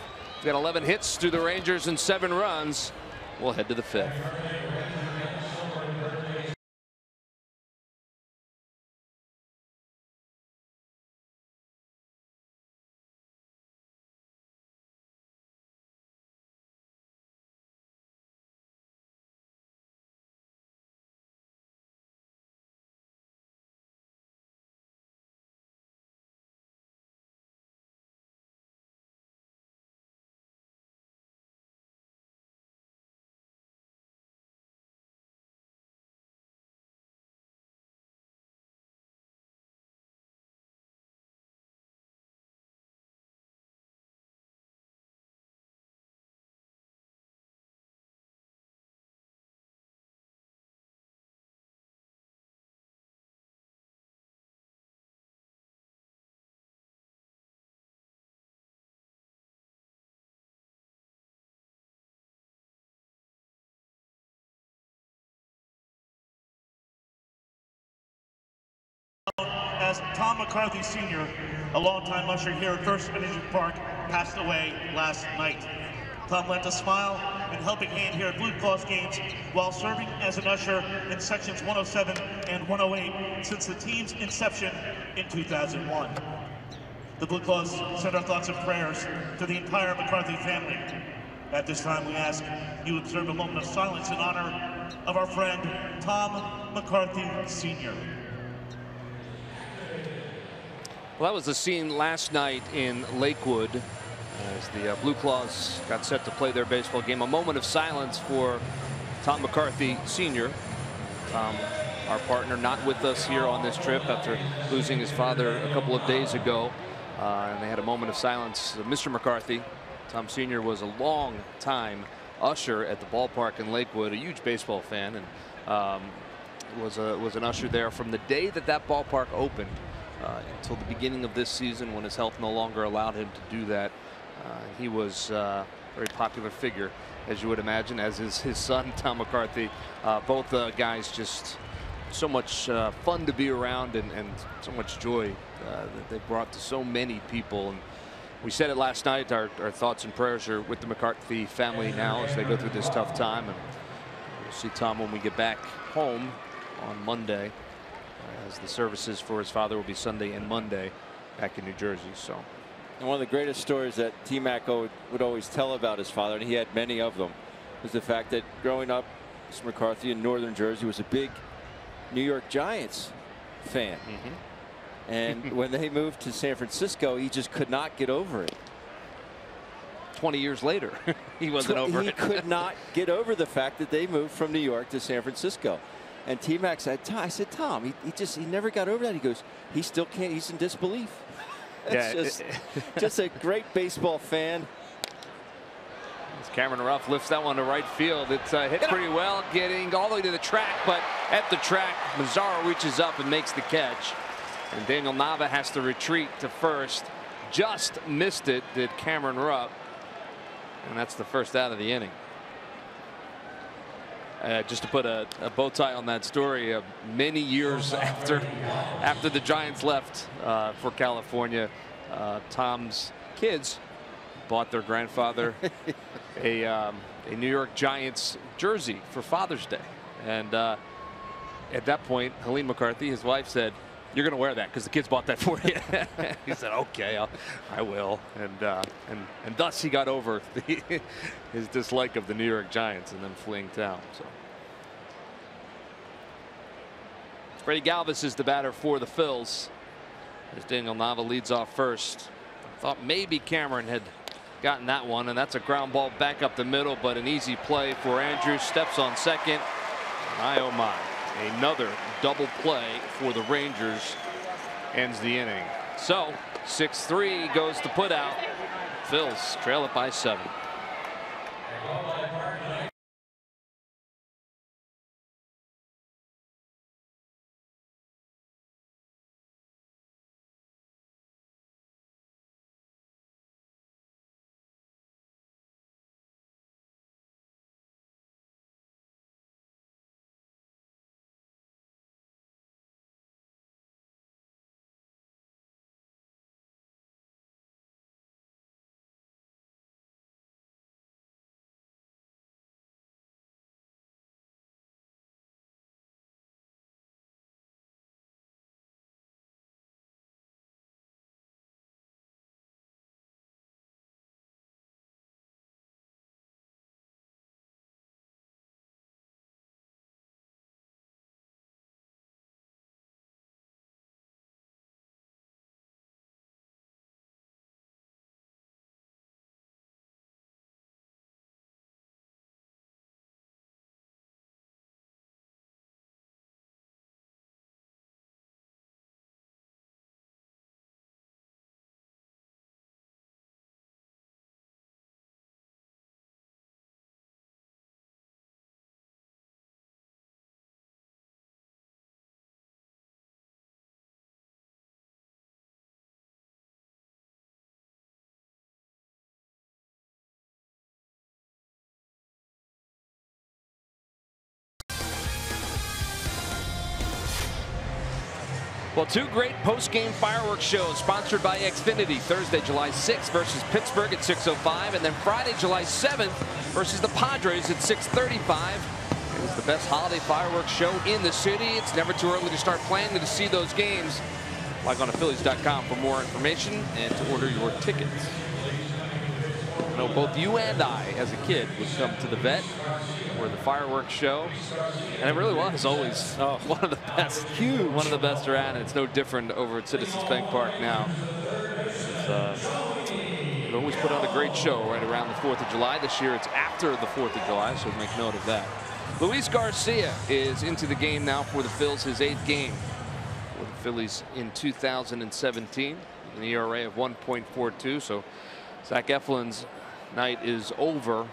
Got 11 hits through the Rangers and 7 runs. We'll head to the 5th. As Tom McCarthy Sr., a longtime usher here at First Energy Park, passed away last night. Tom lent a smile and helping hand here at Blue Cross games while serving as an usher in sections 107 and 108 since the team's inception in 2001. The Blue Cross send our thoughts and prayers to the entire McCarthy family. At this time, we ask you observe a moment of silence in honor of our friend Tom McCarthy Sr. Well, that was the scene last night in Lakewood as the Blue Claws got set to play their baseball game. A moment of silence for Tom McCarthy Sr. Tom, our partner, not with us here on this trip after losing his father a couple of days ago. And they had a moment of silence. Mr. McCarthy, Tom Sr., was a long time usher at the ballpark in Lakewood, a huge baseball fan, and was an usher there from the day that that ballpark opened until the beginning of this season when his health no longer allowed him to do that. He was a very popular figure, as you would imagine, as is his son, Tom McCarthy. Both guys just so much fun to be around and so much joy that they brought to so many people. And we said it last night, our thoughts and prayers are with the McCarthy family now as they go through this tough time. And we'll see Tom when we get back home on Monday, as the services for his father will be Sunday and Monday back in New Jersey. So, and one of the greatest stories that T-Mac would always tell about his father, and he had many of them, was the fact that growing up, Mr. McCarthy in northern Jersey was a big New York Giants fan. And when they moved to San Francisco, he just could not get over it. 20 years later, he wasn't over it. He could not get over the fact that they moved from New York to San Francisco. And T-Mac said, I said, Tom, he never got over that. He goes, he still can't. He's in disbelief. It's just a great baseball fan. As Cameron Ruff lifts that one to right field. It's hit pretty well, getting all the way to the track, but at the track, Mazzaro reaches up and makes the catch. And Daniel Nava has to retreat to first. Just missed it, did Cameron Rupp. And that's the first out of the inning. Just to put a bow tie on that story, many years after the Giants left for California, Tom's kids bought their grandfather a New York Giants jersey for Father's Day. And at that point, Helene McCarthy, his wife, said, "You're going to wear that because the kids bought that for you." He said, "Okay, I will." And thus he got over his dislike of the New York Giants and then fleeing town. So Freddie Galvis is the batter for the Phils as Daniel Nava leads off first. I thought maybe Cameron had gotten that one, and that's a ground ball back up the middle, but an easy play for Andrews. Steps on second. My oh my. Another double play for the Rangers ends the inning. So 6-3 goes to put out. Phils trail it by 7. Well, two great post-game fireworks shows sponsored by Xfinity. Thursday, July 6th versus Pittsburgh at 6:05, and then Friday, July 7th versus the Padres at 6:35. It's the best holiday fireworks show in the city. It's never too early to start planning to see those games. Log on to Phillies.com for more information and to order your tickets. I know both you and I, as a kid, would come to the vet for the fireworks show, and it really was always one of the best, one of the best around. And it's no different over at Citizens Bank Park now. It always put on a great show right around the 4th of July. This year it's after the 4th of July, so make note of that. Luis Garcia is into the game now for the Phils, his 8th game for the Phillies in 2017, an ERA of 1.42. So Zach Eflin's night is over,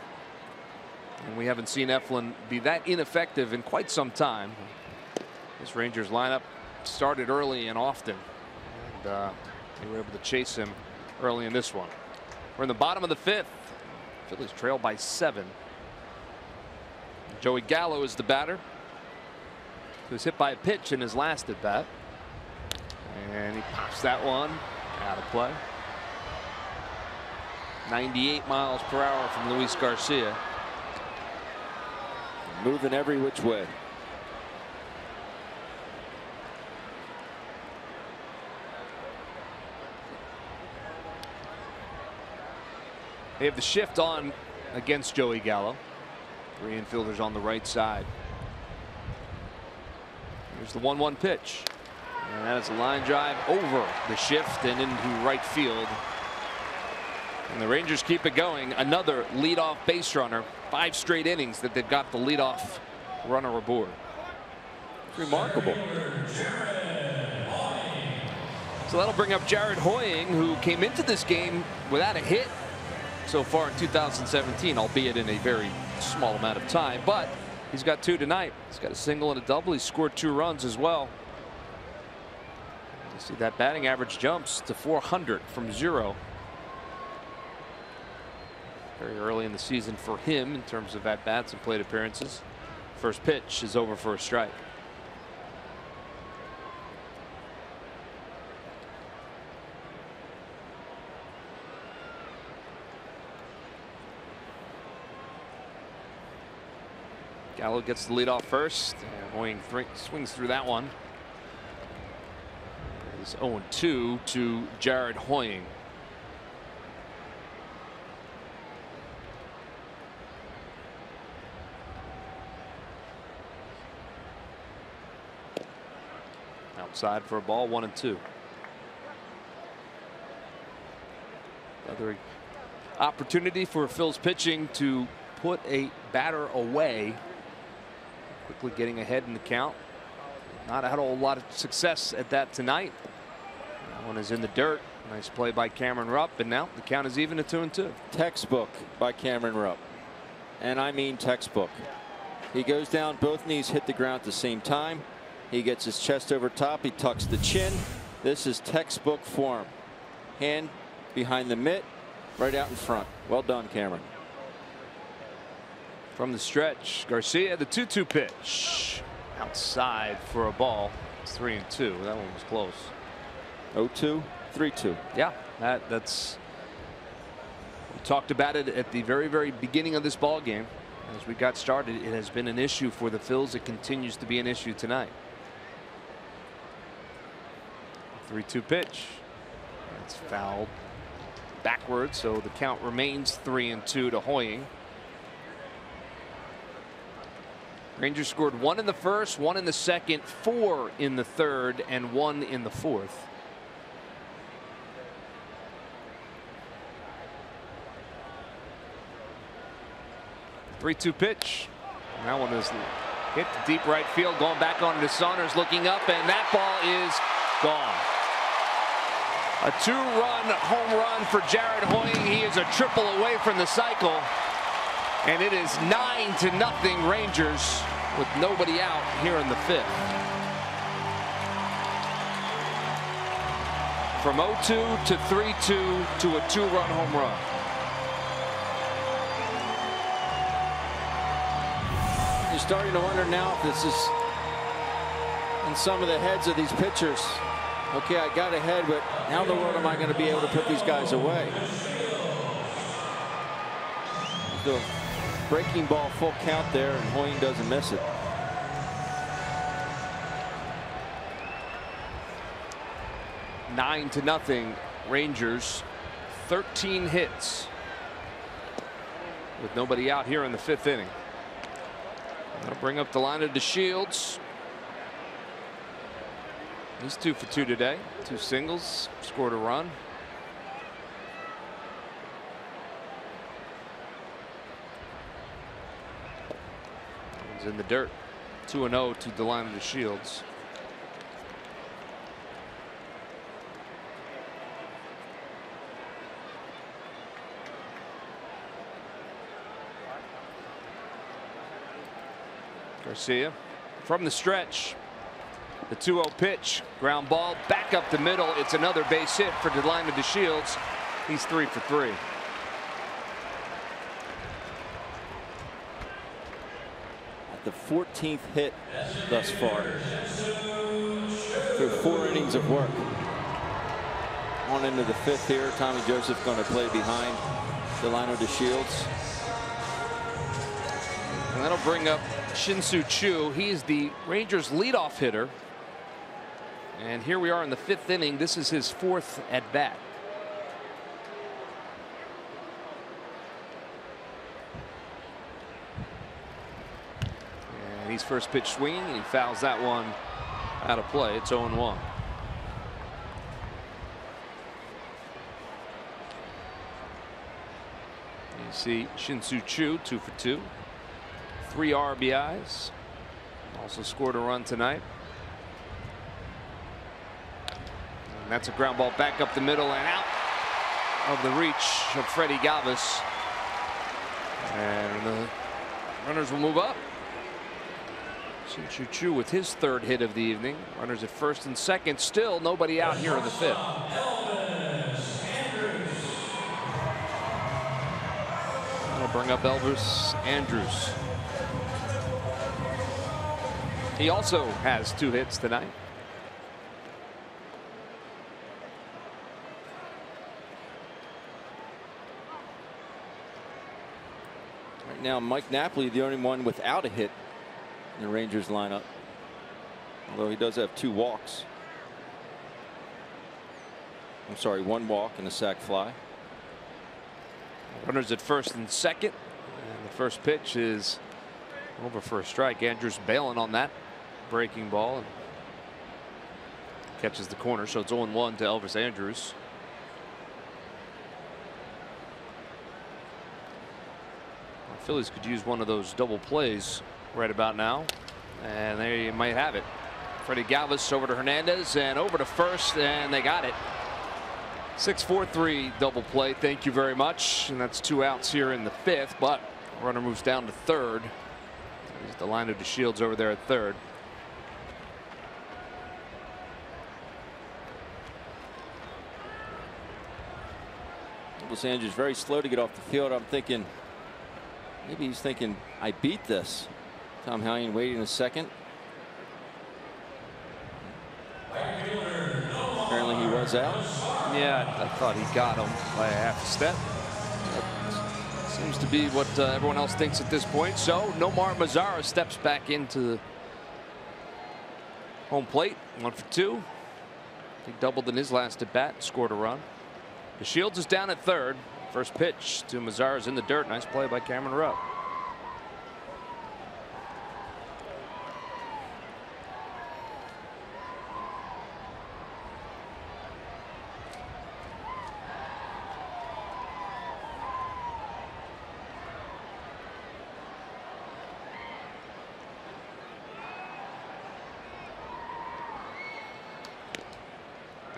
and we haven't seen Eflin be that ineffective in quite some time. This Rangers lineup started early and often, and they were able to chase him early in this one. We're in the bottom of the 5th. Phillies trail by 7. Joey Gallo is the batter, who was hit by a pitch in his last at bat, and he pops that one out of play. 98 miles per hour from Luis Garcia. Moving every which way. They have the shift on against Joey Gallo. 3 infielders on the right side. Here's the 1-1 pitch, and that is a line drive over the shift and into right field. And the Rangers keep it going. Another leadoff base runner. 5 straight innings that they've got the leadoff runner aboard. It's remarkable. So that'll bring up Jared Hoying, who came into this game without a hit so far in 2017, albeit in a very small amount of time. But he's got 2 tonight. He's got a single and a double. He scored 2 runs as well. You see that batting average jumps to 400 from 0. Very early in the season for him in terms of at-bats and plate appearances. First pitch is over for a strike. Gallo gets the lead off first, and Hoying swings through that one. It's 0-2 to Jared Hoying. Outside for a ball, 1-2. Another opportunity for Phil's pitching to put a batter away. Quickly getting ahead in the count. Not had a whole lot of success at that tonight. That one is in the dirt. Nice play by Cameron Rupp, and now the count is even at 2-2. Textbook by Cameron Rupp, and I mean textbook. He goes down, both knees hit the ground at the same time. He gets his chest over top. He tucks the chin. This is textbook form. Hand behind the mitt, right out in front. Well done, Cameron. From the stretch, Garcia, the 2-2 pitch. Outside for a ball. It's 3-2. That one was close. 0-2, 3-2. Yeah, that's. We talked about it at the very beginning of this ball game. As we got started, it has been an issue for the Phils. It continues to be an issue tonight. 3-2 pitch. It's fouled backwards, so the count remains 3-2 to Hoying. Rangers scored 1 in the first, 1 in the second, 4 in the third, and 1 in the fourth. Three-two pitch. And that one is hit to deep right field, going back on to Saunders, looking up, and that ball is gone. A 2-run home run for Jared Hoying. He is a triple away from the cycle. And it is 9-0 Rangers with nobody out here in the 5th. From 0-2 to 3-2 to a 2-run home run. You're starting to wonder now if this is in some of the heads of these pitchers. Okay, I got ahead, but how in the world am I going to be able to put these guys away? The breaking ball, full count there, and Hoying doesn't miss it. Nine to nothing, Rangers. 13 hits with nobody out here in the 5th inning. That'll bring up the lineup to Shields. He's 2 for 2 today. 2 singles, scored a run. He's in the dirt. 2-0 to Delino to Shields. Garcia from the stretch. The 2-0 pitch, ground ball back up the middle. It's another base hit for Delino to Shields. He's 3 for 3. At the 14th hit thus far through 4 innings of work. On into the 5th here. Tommy Joseph going to play behind Delino to Shields. And that'll bring up Shin-Soo Choo. He is the Rangers leadoff hitter. And here we are in the 5th inning. This is his 4th at bat. And he's first pitch swinging, and he fouls that one out of play. It's 0-1. You see Shin-Soo Choo 2 for 2. 3 RBIs. Also scored a run tonight. And that's a ground ball back up the middle and out of the reach of Freddie Galvis. And the runners will move up. Shin-Soo Choo with his 3rd hit of the evening. Runners at 1st and 2nd. Still nobody out here in the 5th. That'll bring up Elvis Andrus. He also has 2 hits tonight. Right now, Mike Napoli, the only one without a hit in the Rangers lineup, although he does have 2 walks. I'm sorry, 1 walk and a sac fly. Runners at 1st and 2nd. And the first pitch is over for a strike. Andrews bailing on that breaking ball and catches the corner, so it's 0-1 to Elvis Andrus. The Phillies could use one of those double plays right about now, and they might have it. Freddie Galvis over to Hernandez and over to 1st, and they got it. 6-4-3 double play. Thank you very much. And that's 2 outs here in the 5th, but runner moves down to 3rd. There's the line of the Shields over there at 3rd. Los Angeles very slow to get off the field. I'm thinking maybe he's thinking I beat this. Tom Hallion waiting a second. Apparently he was out. Yeah, I thought he got him by a half a step. That seems to be what everyone else thinks at this point. So Nomar Mazara steps back into the home plate. 1 for 2. He doubled in his last at bat, scored a run. The Shields is down at 3rd. First pitch to Mazara's in the dirt. Nice play by Cameron Rupp.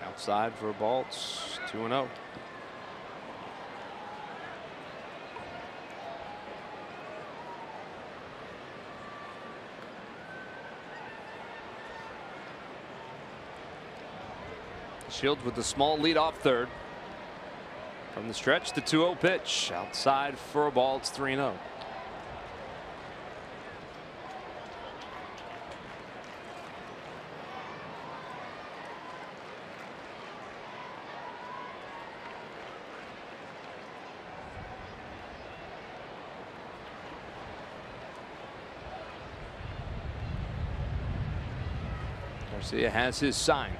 Outside for a ball. It's 2-0. Shields with the small lead off 3rd. From the stretch, the 2-0 pitch. Outside for a ball. It's 3-0. Garcia has his sign.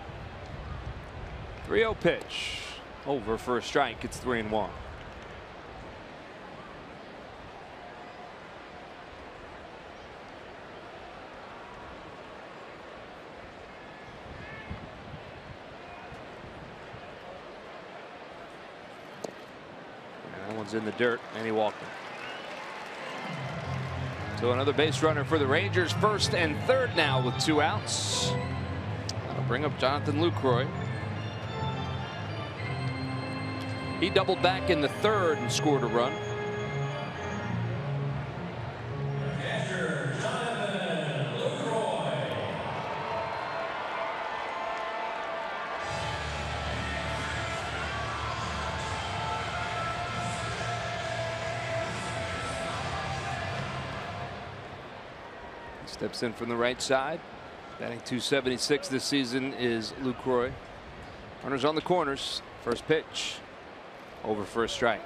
3-0 pitch. Over for a strike. It's 3-1. That one's in the dirt, and he walked it. So another base runner for the Rangers, first and third now with 2 outs. That'll bring up Jonathan Lucroy. He doubled back in the third and scored a run. Steps in from the right side. Batting .276 this season is Lucroy. Runners on the corners. First pitch. Over for a strike.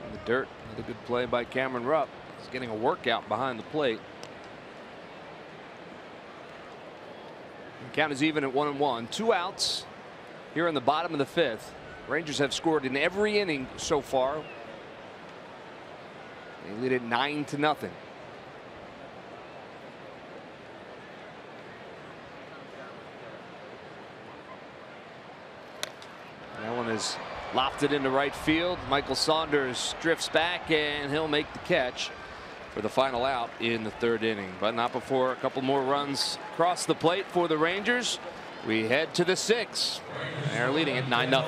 In the dirt. Another good play by Cameron Rupp. He's getting a workout behind the plate. The count is even at 1-1. 2 outs here in the bottom of the 5th. Rangers have scored in every inning so far. They lead it 9-0. That one is lofted into right field. Michael Saunders drifts back and he'll make the catch for the final out in the 3rd inning, but not before a couple more runs across the plate for the Rangers. We head to the 6th. They're leading it 9-0.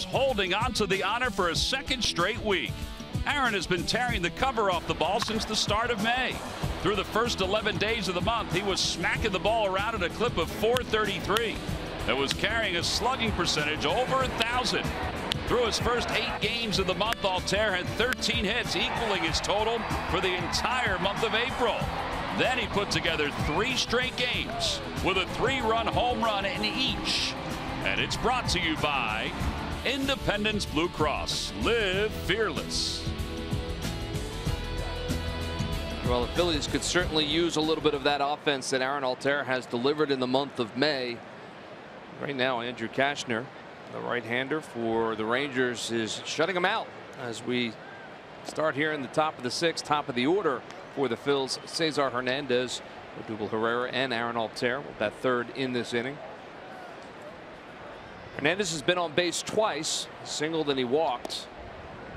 Holding on to the honor for a 2nd straight week. Aaron has been tearing the cover off the ball since the start of May. Through the first 11 days of the month, he was smacking the ball around at a clip of .433. That was carrying a slugging percentage over 1,000. Through his first 8 games of the month, Altair had 13 hits, equaling his total for the entire month of April. Then he put together 3 straight games with a 3-run home run in each. And it's brought to you by Independence Blue Cross. Live fearless. Well, the Phillies could certainly use a little bit of that offense that Aaron Altair has delivered in the month of May. Right now, Andrew Kashner, the right-hander for the Rangers, is shutting him out as we start here in the top of the 6th, top of the order for the Phils. Cesar Hernandez, Odubel Herrera, and Aaron Altair with that 3rd in this inning. Hernandez has been on base twice, singled and he walked.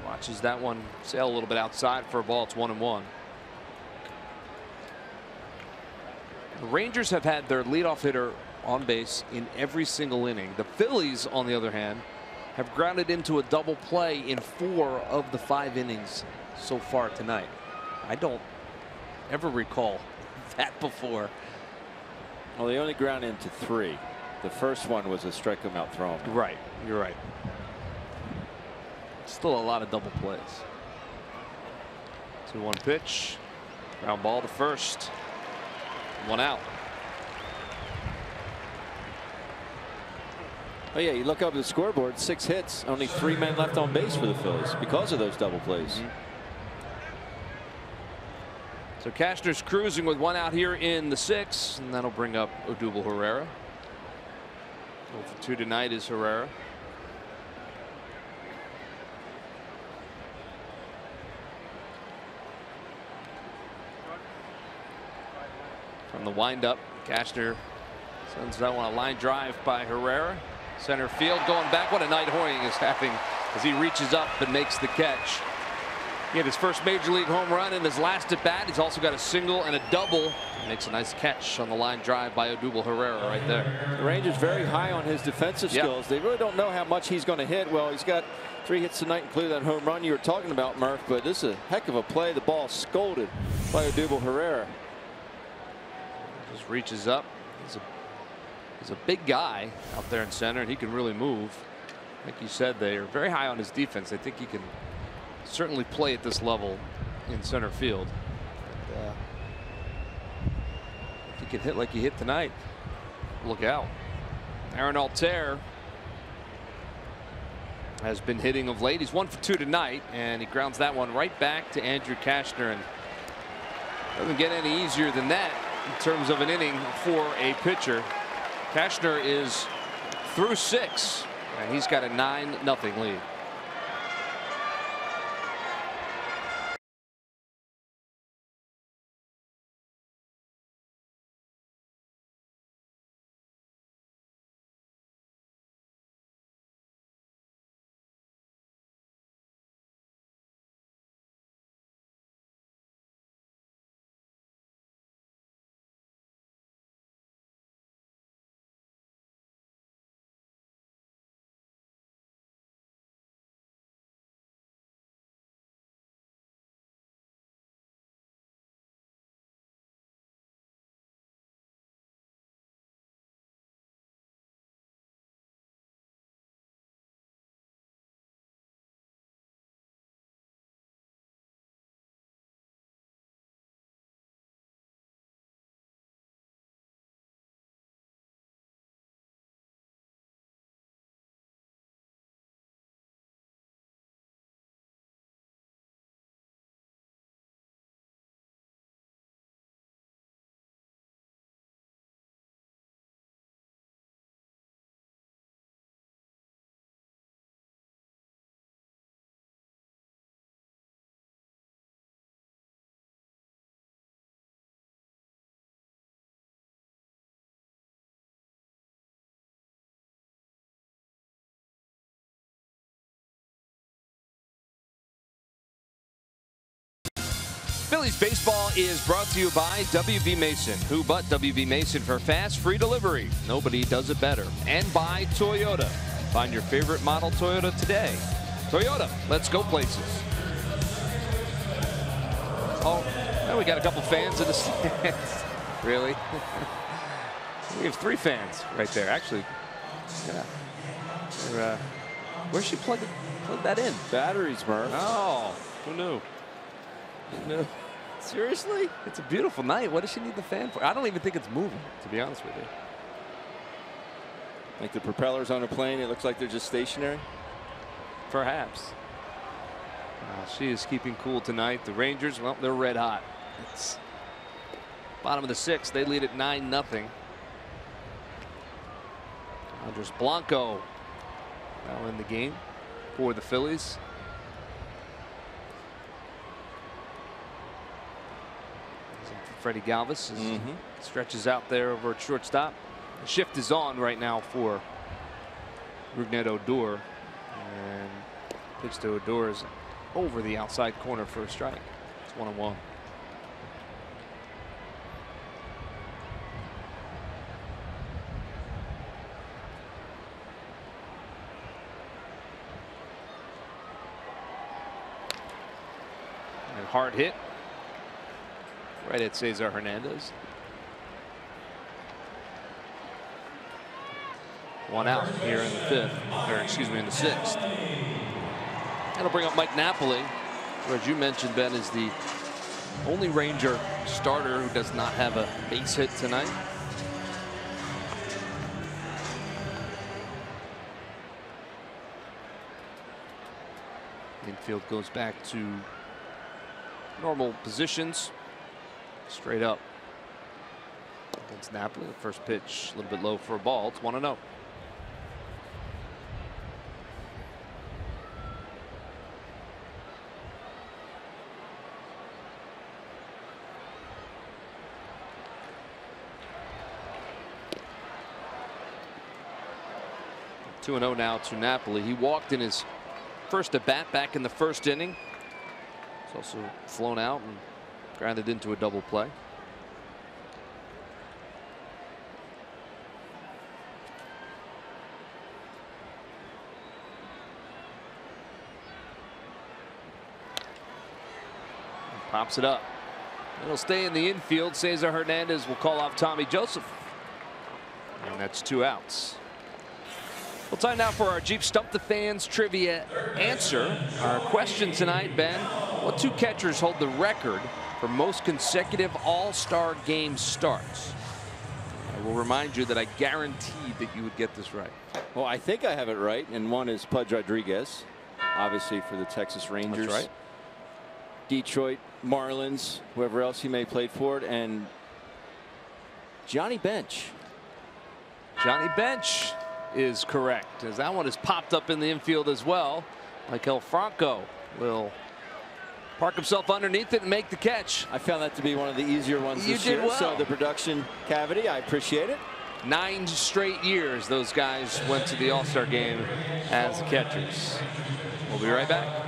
Watches that one sail a little bit outside for a ball. It's 1-1. The Rangers have had their leadoff hitter on base in every single inning. The Phillies, on the other hand, have grounded into a double play in 4 of the 5 innings so far tonight. I don't ever recall that before. Well, they only ground into 3. The first one was a strike him out throw. Right. You're right. Still a lot of double plays. 2-1 pitch. Ground ball to first. 1 out. Oh yeah, you look up at the scoreboard, 6 hits, only 3 men left on base for the Phillies because of those double plays. So Cashner's cruising with 1 out here in the 6th, and that'll bring up Odubel Herrera. 0 for 2 tonight is Herrera. From the windup, Cashner sends that one a line drive by Herrera. Center field going back. What a night Hoying is having as he reaches up and makes the catch. He had his first major league home run in his last at bat. He's also got a single and a double. He makes a nice catch on the line drive by Odubel Herrera right there. The Rangers very high on his defensive skills. They really don't know how much he's going to hit. Well, he's got 3 hits tonight, including that home run you were talking about, Murph. But this is a heck of a play. The ball scolded by Odubel Herrera. Just reaches up. He's a big guy out there in center, and he can really move. Like you said, they are very high on his defense. I think he can certainly play at this level in center field. If he can hit like he hit tonight, look out. Aaron Altair has been hitting of late. He's 1 for 2 tonight, and he grounds that one right back to Andrew Cashner. And doesn't get any easier than that in terms of an inning for a pitcher. Cashner is through 6, and he's got a 9-0 lead. Phillies baseball is brought to you by WB Mason. Who but WB Mason for fast, free delivery? Nobody does it better. And by Toyota. Find your favorite model Toyota today. Toyota, let's go places. Oh, now we got a couple fans in the stands. Really? We have 3 fans right there. Actually, yeah. Where's she plug that in? Batteries, Murph. Oh, who knew? No. Seriously? It's a beautiful night. What does she need the fan for? I don't even think it's moving, to be honest with you. Like the propellers on a plane, it looks like they're just stationary. Perhaps. She is keeping cool tonight. The Rangers, well, they're red hot. It's bottom of the 6th. They lead at 9-0. Andres Blanco now in the game for the Phillies. Freddie Galvis stretches out there over at shortstop. The shift is on right now for Rougned Odor, and pitch to Odor is over the outside corner for a strike. It's 1-1. And hard hit right at Cesar Hernandez. 1 out here in the 5th, or excuse me, in the 6th. That'll bring up Mike Napoli, who, as you mentioned, Ben, is the only Ranger starter who does not have a base hit tonight. Infield goes back to normal positions. Straight up against Napoli. The first pitch a little bit low for a ball. It's 1-0. Two 2-0 now to Napoli. He walked in his first at bat back in the first inning. He's also flown out and grounded into a double play. Pops it up. It'll stay in the infield. Cesar Hernandez will call off Tommy Joseph. And that's 2 outs. Well, time now for our Jeep Stump the Fans trivia answer. Our question tonight, Ben: what 2 catchers hold the record for most consecutive All-Star game starts? I will remind you that I guaranteed that you would get this right. Well, I think I have it right, and one is Pudge Rodriguez, obviously for the Texas Rangers. That's right. Detroit Marlins, whoever else he may play for it, and Johnny Bench. Johnny Bench is correct, as that one has popped up in the infield as well. Maikel Franco will park himself underneath it and make the catch. I found that to be one of the easier ones this year. Well. So the production cavity, I appreciate it. 9 straight years those guys went to the All-Star game as catchers. We'll be right back.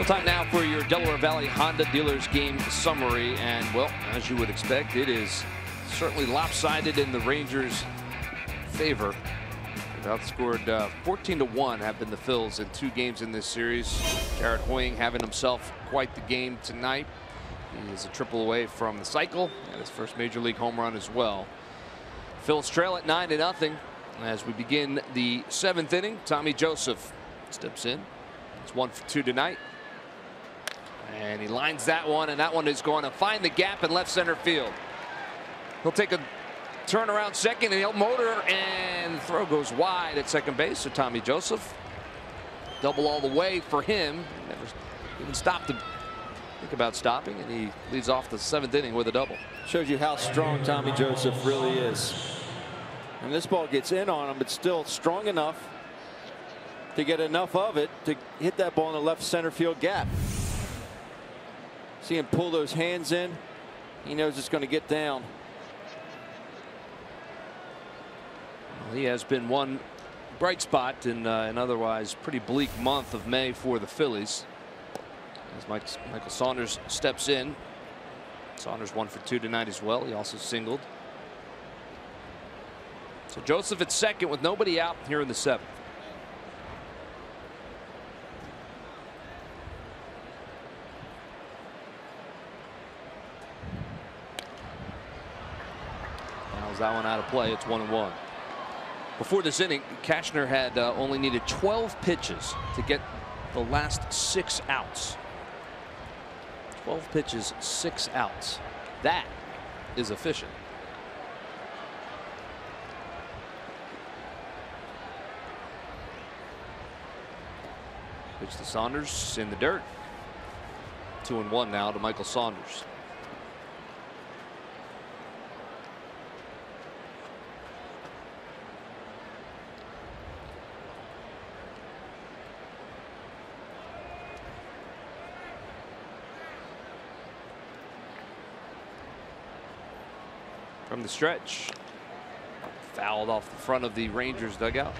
Time now for your Delaware Valley Honda Dealers game summary, and well, as you would expect, it is certainly lopsided in the Rangers' favor. They've outscored 14-1 have been the Phils in 2 games in this series. Garrett Hoying having himself quite the game tonight. He is a triple away from the cycle and his first major league home run as well. Phils trail at 9-0 as we begin the 7th inning. Tommy Joseph steps in. It's 1 for 2 tonight. And he lines that one, and that one is going to find the gap in left center field. He'll take a turn around second, and he'll motor, and the throw goes wide at second base. So Tommy Joseph, double all the way for him. Never even stopped to think about stopping, and he leads off the 7th inning with a double. Shows you how strong Tommy Joseph really is. And this ball gets in on him, but still strong enough to get enough of it to hit that ball in the left center field gap. See him pull those hands in. He knows it's going to get down. He has been one bright spot in an otherwise pretty bleak month of May for the Phillies. As Michael Saunders steps in. Saunders 1 for 2 tonight as well. He also singled. So Joseph at second with nobody out here in the 7th. How's that one out of play? It's 1-1. Before this inning, Cashner had only needed 12 pitches to get the last 6 outs. 12 pitches, 6 outs. That is efficient. Pitch to Saunders in the dirt. 2-1 now to Michael Saunders. From the stretch. Fouled off the front of the Rangers dugout.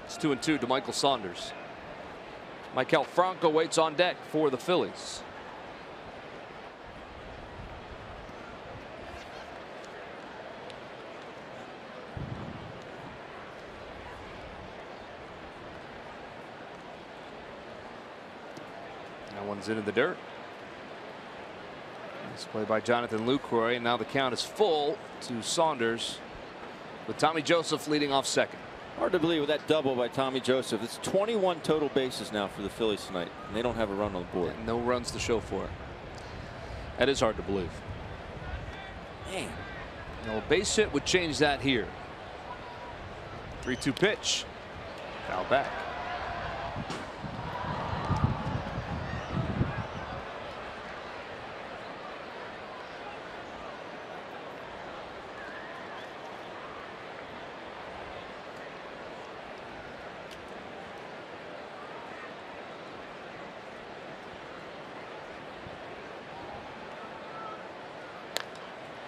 It's 2-2 to Michael Saunders. Maikel Franco waits on deck for the Phillies. That one's into the dirt. Nice play by Jonathan Lucroy, and now the count is full to Saunders with Tommy Joseph leading off second. Hard to believe with that double by Tommy Joseph. It's 21 total bases now for the Phillies tonight, and they don't have a run on the board. And no runs to show for it. That is hard to believe. Man, no base hit would change that here. 3-2 pitch. Foul back.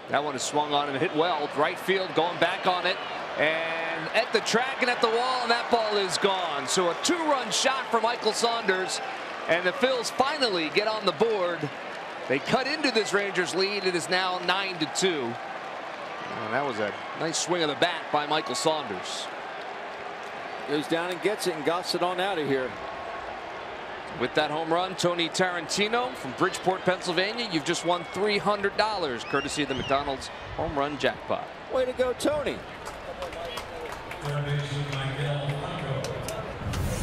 That one is swung on and hit well. Right field going back on it. And at the track and at the wall, and that ball is gone. So a 2-run shot for Michael Saunders. And the Phils finally get on the board. They cut into this Rangers lead. It is now 9-2. And that was a nice swing of the bat by Michael Saunders. Goes down and gets it and gots it on out of here. With that home run, Tony Tarantino from Bridgeport, Pennsylvania, you've just won $300 courtesy of the McDonald's home run jackpot. Way to go, Tony.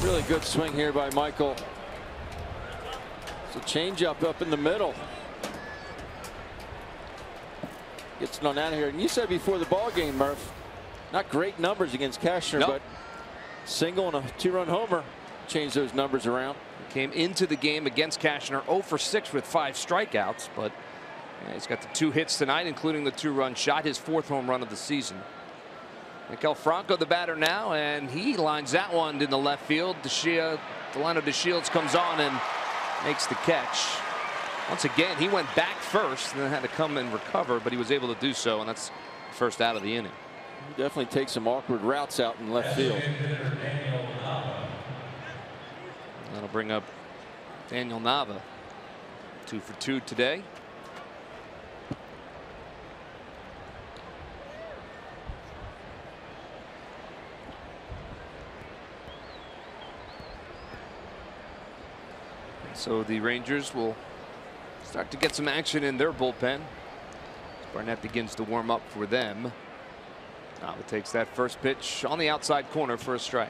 Really good swing here by Michael. It's a changeup up in the middle. Gets it on out of here. And you said before the ball game, Murph, not great numbers against Cashner, nope. But single and a 2-run homer changed those numbers around. Came into the game against Cashner 0 for 6 with 5 strikeouts, but he's got the 2 hits tonight, including the 2-run shot, his 4th home run of the season. Maikel Franco the batter now, and he lines that one in the left field. Delano DeShields comes on and makes the catch. Once again, he went back first and then had to come and recover, but he was able to do so, and that's the first out of the inning. He definitely takes some awkward routes out in left field. That'll bring up Daniel Nava. 2 for 2 today. So the Rangers will start to get some action in their bullpen. Barnett begins to warm up for them. Nava takes that first pitch on the outside corner for a strike.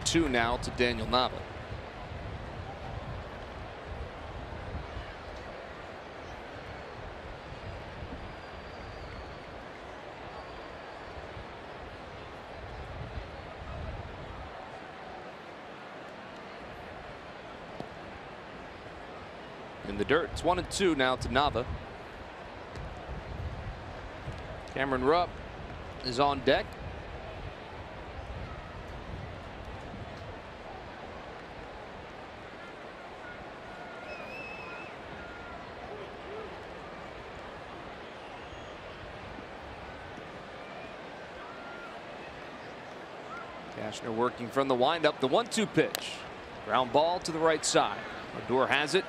Two now to Daniel Nava. In the dirt. It's 1-2 now to Nava. Cameron Rupp is on deck. Cashner working from the windup. The 1-2 pitch. Ground ball to the right side. Odor has it.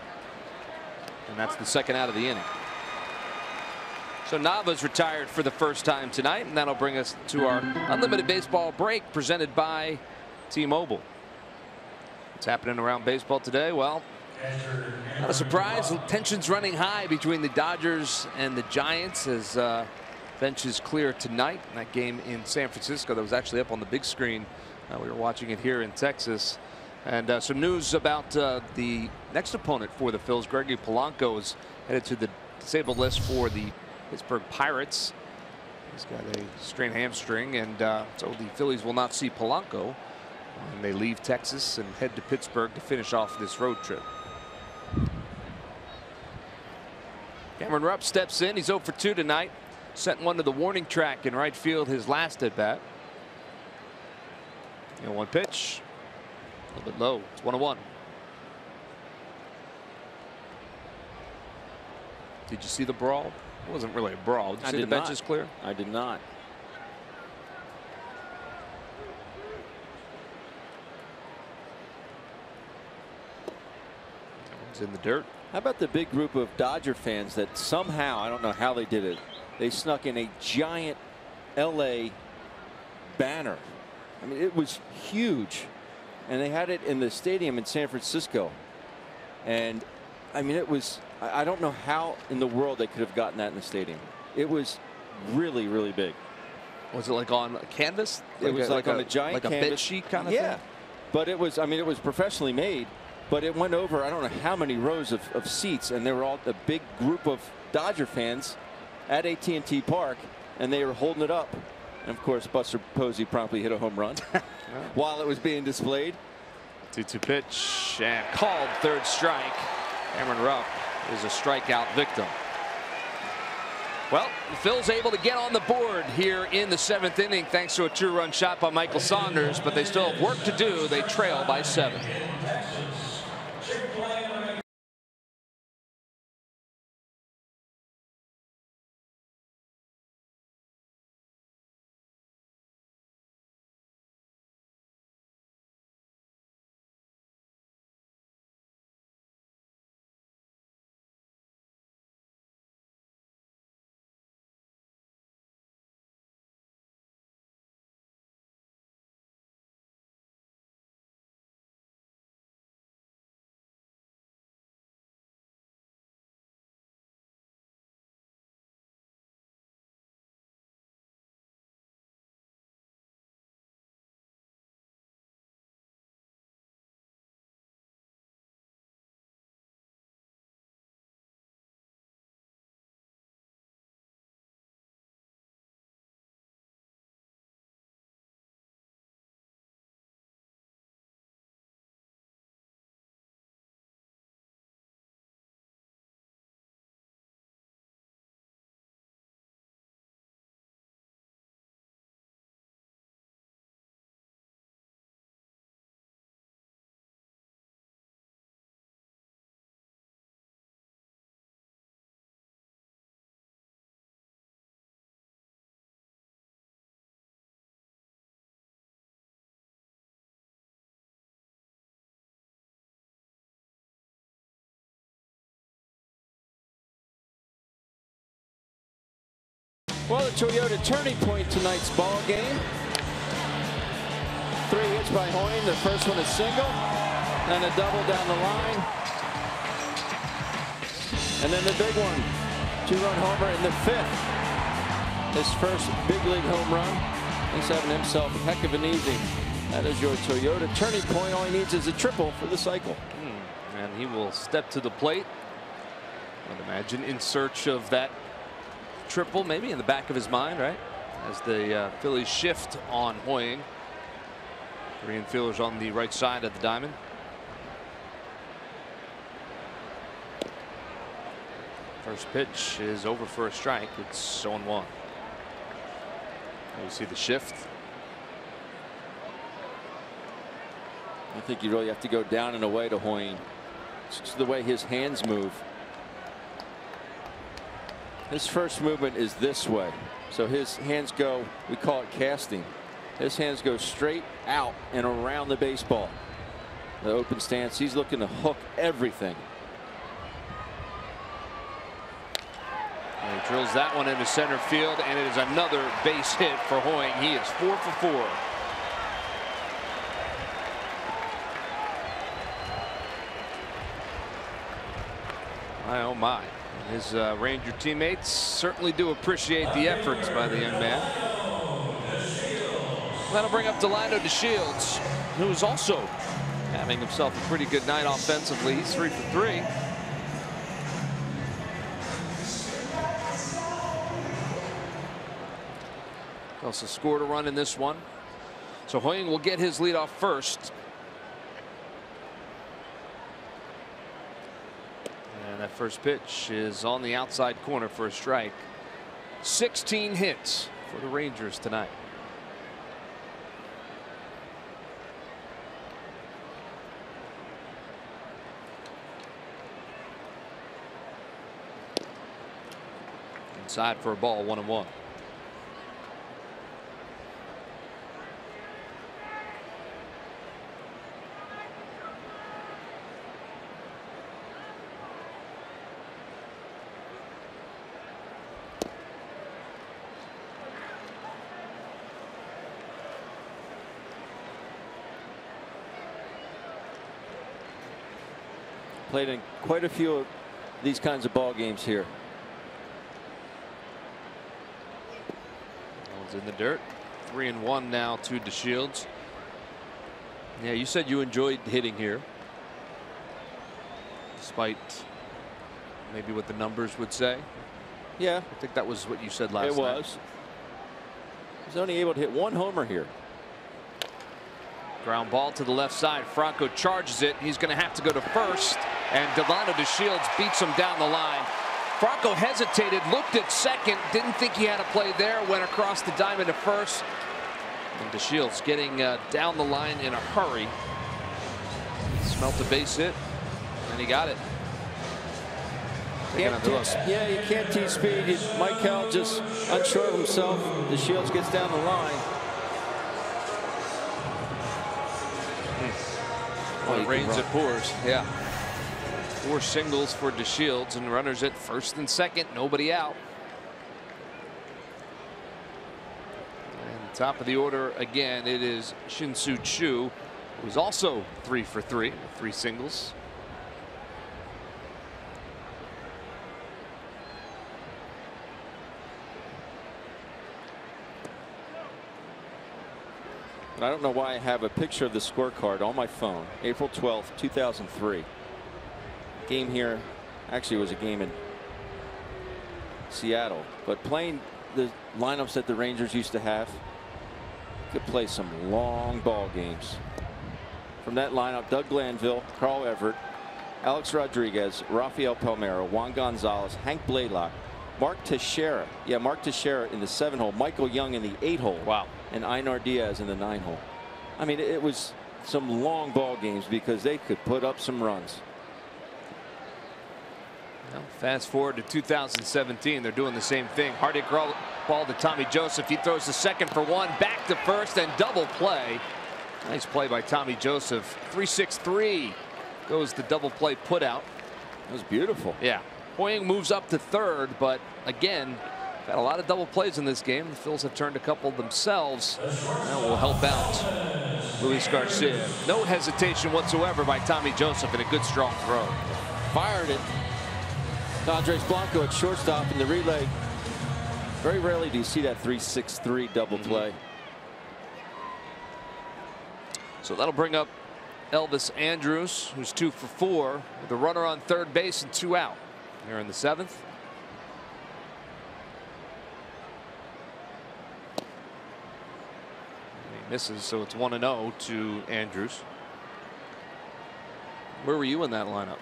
And that's the second out of the inning. So Nava's retired for the first time tonight, and that'll bring us to our Unlimited Baseball break presented by T-Mobile. What's happening around baseball today? Well, not a surprise. Tensions running high between the Dodgers and the Giants as benches clear tonight. That game in San Francisco that was actually up on the big screen. We were watching it here in Texas. And some news about the next opponent for the Phils. Gregory Polanco is headed to the disabled list for the Pittsburgh Pirates. He's got a strained hamstring, and so the Phillies will not see Polanco when they leave Texas and head to Pittsburgh to finish off this road trip. Cameron Rupp steps in. He's 0 for 2 tonight. Sent one to the warning track in right field his last at bat. 1 pitch. A little bit low. It's 1-1. Did you see the brawl? It wasn't really a brawl. Did you see the benches clear? I did not. It's in the dirt. How about the big group of Dodger fans that somehow, I don't know how they did it, they snuck in a giant LA banner. I mean, it was huge. And they had it in the stadium in San Francisco. And I mean, it was, I don't know how in the world they could have gotten that in the stadium. It was really, really big. Was it like on a canvas? It was like on a giant canvas, like a bed sheet kind of thing? Yeah. But it was, I mean, it was professionally made, but it went over, I don't know how many rows of seats, and they were all a big group of Dodger fans at AT&T Park, and they were holding it up. And of course, Buster Posey promptly hit a home run while it was being displayed. 2-2 pitch and called. Third strike. Cameron Rupp is a strikeout victim. Well, the Phils able to get on the board here in the 7th inning thanks to a 2-run shot by Michael Saunders, but they still have work to do. They trail by 7. Well, the Toyota turning point tonight's ball game. 3 hits by Hoying. The first one is single, and a double down the line. And then the big one, 2-run homer in the 5th. His first big league home run. He's having himself a heck of an evening. That is your Toyota turning point. All he needs is a triple for the cycle. And he will step to the plate. I'd imagine in search of that triple, maybe in the back of his mind, right? As the Phillies shift on Hoying. 3 infielders on the right side of the diamond. First pitch is over for a strike. It's 0-1. You see the shift. I think you really have to go down and away to Hoying. It's just the way his hands move. His first movement is this way. So his hands go, we call it casting. His hands go straight out and around the baseball. The open stance, he's looking to hook everything. And he drills that one into center field, and it is another base hit for Hoying. He is 4 for 4. My oh my. His Ranger teammates certainly do appreciate the efforts by the young man. That'll bring up Delino DeShields, who's also having himself a pretty good night offensively. He's 3 for 3. Also scored a run in this one. So Hoying will get his lead off first. And that first pitch is on the outside corner for a strike. 16 hits for the Rangers tonight. Inside for a ball, 1-1. Played in quite a few of these kinds of ball games here. One's in the dirt. 3-1 now to DeShields. Yeah, you said you enjoyed hitting here, despite maybe what the numbers would say. Yeah, I think that was what you said last night. It was. He's only able to hit 1 homer here. Ground ball to the left side. Franco charges it. He's going to have to go to first, and Delino DeShields beats him down the line. Franco hesitated, looked at second, didn't think he had a play there, went across the diamond to first. And DeShields getting down the line in a hurry. Smelt the base hit, and he got it. Yeah, you can't teach speed. Mike Cal just unsure of himself. DeShields gets down the line. Well, it rains, it pours. Yeah. 4 singles for DeShields, and runners at first and second, nobody out. And top of the order again, it is Shin-Soo Choo, who's also 3 for 3, 3 singles. I don't know why I have a picture of the scorecard on my phone. April 12th, 2003. Game here actually was a game in Seattle, but playing the lineups that the Rangers used to have, could play some long ball games. From that lineup, Doug Glanville, Carl Everett, Alex Rodriguez, Rafael Palmeiro, Juan Gonzalez, Hank Blaylock, Mark Teixeira. Yeah, Mark Teixeira in the 7-hole, Michael Young in the 8-hole. Wow. And Einar Diaz in the 9-hole. I mean, it was some long ball games because they could put up some runs. Well, fast forward to 2017, they're doing the same thing. Hardy ball to Tommy Joseph. He throws the second for 1, back to first, and double play. Nice play by Tommy Joseph. 3-6-3 goes the double play put out. That was beautiful. Yeah. Hoying moves up to third, but again, got a lot of double plays in this game. The Phils have turned a couple themselves. That will help out Luis Garcia. No hesitation whatsoever by Tommy Joseph, and a good strong throw. Fired it. Andres Blanco at shortstop in the relay. Very rarely do you see that 3-6-3 double play. So that'll bring up Elvis Andrus, who's 2 for 4, with a runner on third base and 2 out. Here in the 7th. He misses, so it's 1-0 to Andrus. Where were you in that lineup?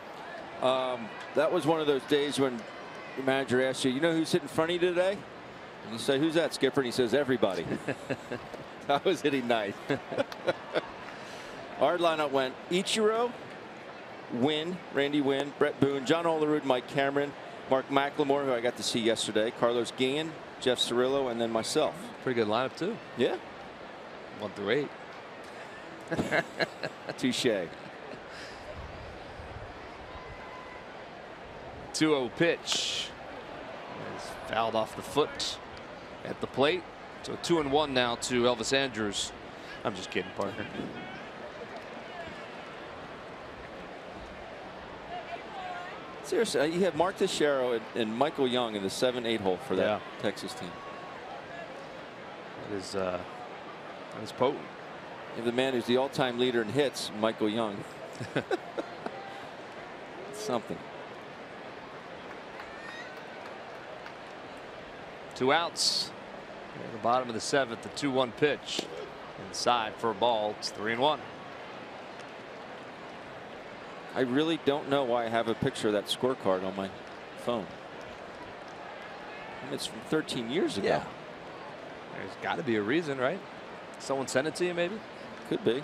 That was one of those days when the manager asked you, you know who's sitting in front of you today? And you say, who's that, Skipper? And he says, everybody. I was hitting ninth. Our lineup went Ichiro, Wynn, Randy Wynn, Brett Boone, John Olerud, Mike Cameron, Mark McLemore, who I got to see yesterday, Carlos Guillen, Jeff Cirillo, and then myself. Pretty good lineup, too. Yeah. 1 through 8. Touche. 2-0 pitch. Is fouled off the foot at the plate. So 2-1 now to Elvis Andrews. I'm just kidding, partner. Seriously, you have Mark Teixeira and Michael Young in the 7-8 hole for that Texas team. That is potent. You have the man who's the all-time leader in hits, Michael Young. Something. 2 outs. At the bottom of the 7th, the 2-1 pitch. Inside for a ball. It's 3-1. I really don't know why I have a picture of that scorecard on my phone. It's from 13 years ago. Yeah. There's got to be a reason, right? Someone sent it to you, maybe? Could be.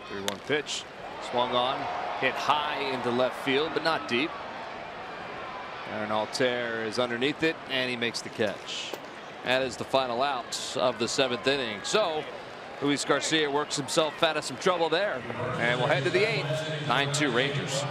Three-one pitch. Swung on. Hit high into left field, but not deep. Aaron Altair is underneath it, and he makes the catch. That is the final out of the 7th inning. So Luis Garcia works himself out of some trouble there. And we'll head to the 8th. 9-2 Rangers.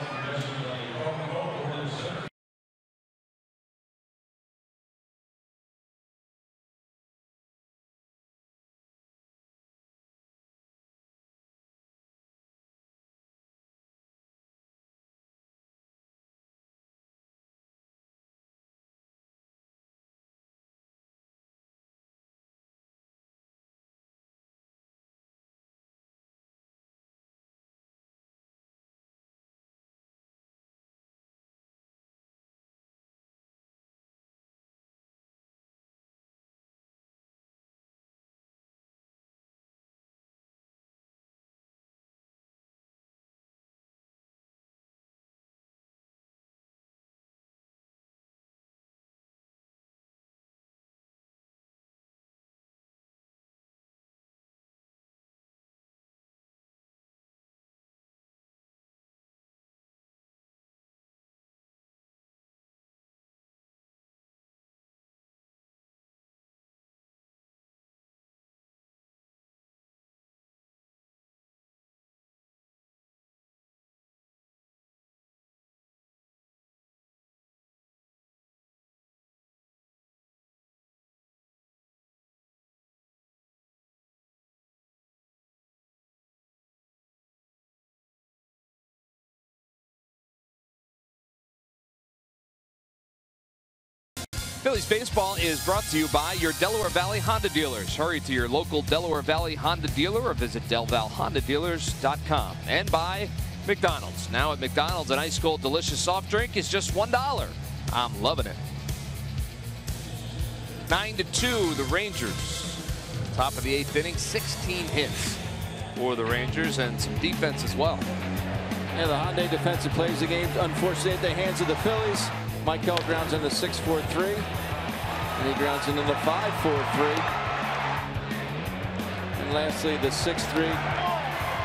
Phillies baseball is brought to you by your Delaware Valley Honda dealers. Hurry to your local Delaware Valley Honda dealer or visit DelValHondaDealers.com. And by McDonald's. Now at McDonald's, an ice cold delicious soft drink is just $1. I'm loving it. 9-2 the Rangers. Top of the 8th inning, 16 hits for the Rangers and some defense as well. And the Hyundai defensive plays the game. Unfortunately, at the hands of the Phillies. Michael grounds in the 6-4-3. And he grounds into the 5-4-3. And lastly, the 6-3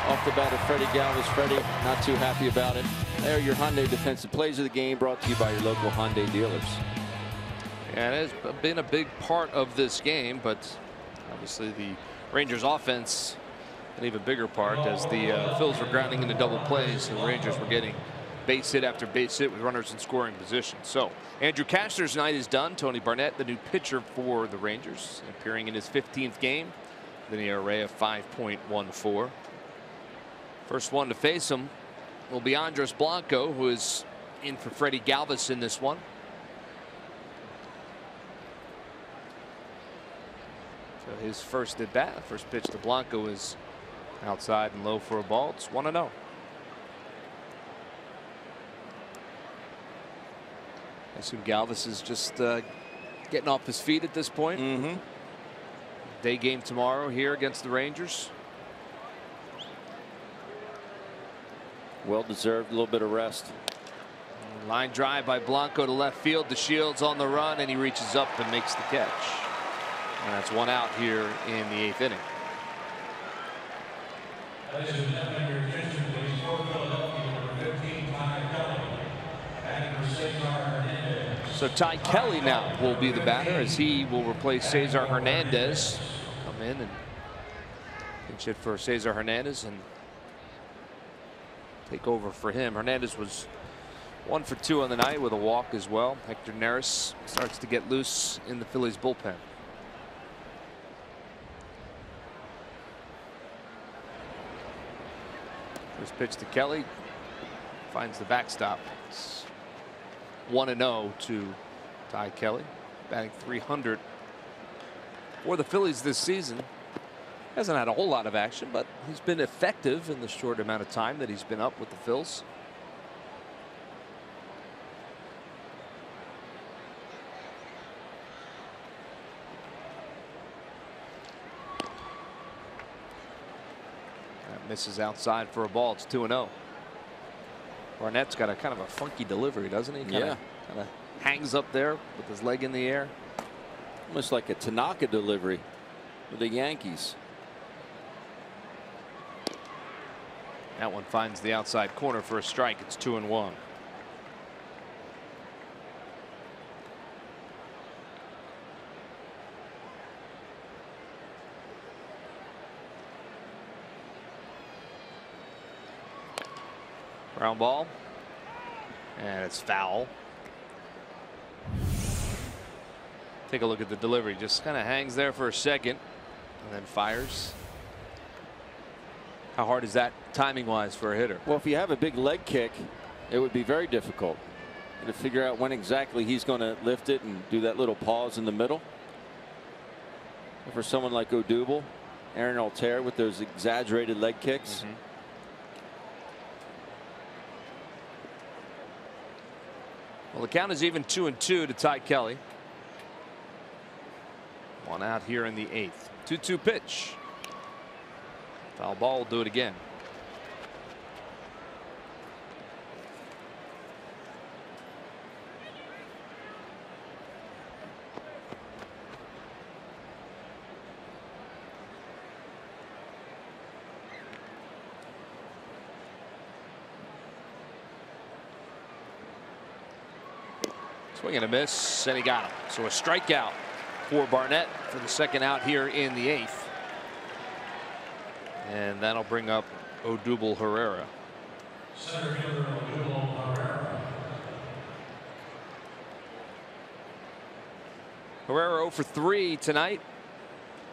off the bat of Freddie Galvis. Freddie not too happy about it. There are your Hyundai defensive plays of the game, brought to you by your local Hyundai dealers. And it has been a big part of this game, but obviously the Rangers offense an even bigger part as the Phillies were grounding into double plays. The Rangers were getting base hit after base hit with runners in scoring position. So Andrew Cashner's night is done. Tony Barnett, the new pitcher for the Rangers, appearing in his 15th game with an ERA of 5.14. First one to face him will be Andres Blanco, who is in for Freddie Galvis in this one. So his first at bat, first pitch to Blanco is outside and low for a ball. It's 1-0. I assume Galvis is just getting off his feet at this point. Day game tomorrow here against the Rangers. Well deserved, a little bit of rest. Line drive by Blanco to left field. The Shields on the run, and he reaches up and makes the catch. And that's one out here in the 8th inning. So Ty Kelly now will be the batter as he will replace Cesar Hernandez. Come in and pinch hit for Cesar Hernandez and take over for him. Hernandez was 1 for 2 on the night with a walk as well. Hector Neris starts to get loose in the Phillies bullpen. First pitch to Kelly, finds the backstop. It's 1-0 to Ty Kelly, batting .300 for the Phillies this season. Hasn't had a whole lot of action, but he's been effective in the short amount of time that he's been up with the Phils. That misses outside for a ball. It's 2-0. Barnett's got a kind of a funky delivery, doesn't he? Kind of hangs up there with his leg in the air. Almost like a Tanaka delivery with the Yankees. That one finds the outside corner for a strike. It's 2-1. Ground ball, and it's foul. Take a look at the delivery. Just kind of hangs there for a second and then fires. How hard is that timing wise for a hitter? Well, if you have a big leg kick, it would be very difficult to figure out when exactly he's going to lift it and do that little pause in the middle. For someone like Odubel, Aaron Altair with those exaggerated leg kicks. Well, the count is even 2-2 to Ty Kelly. One out here in the 8th. 2-2 pitch. Foul ball will do it again. Swing and a miss, and he got him. So a strikeout for Barnett for the second out here in the 8th. And that'll bring up Odubel Herrera. Herrera 0 for 3 tonight.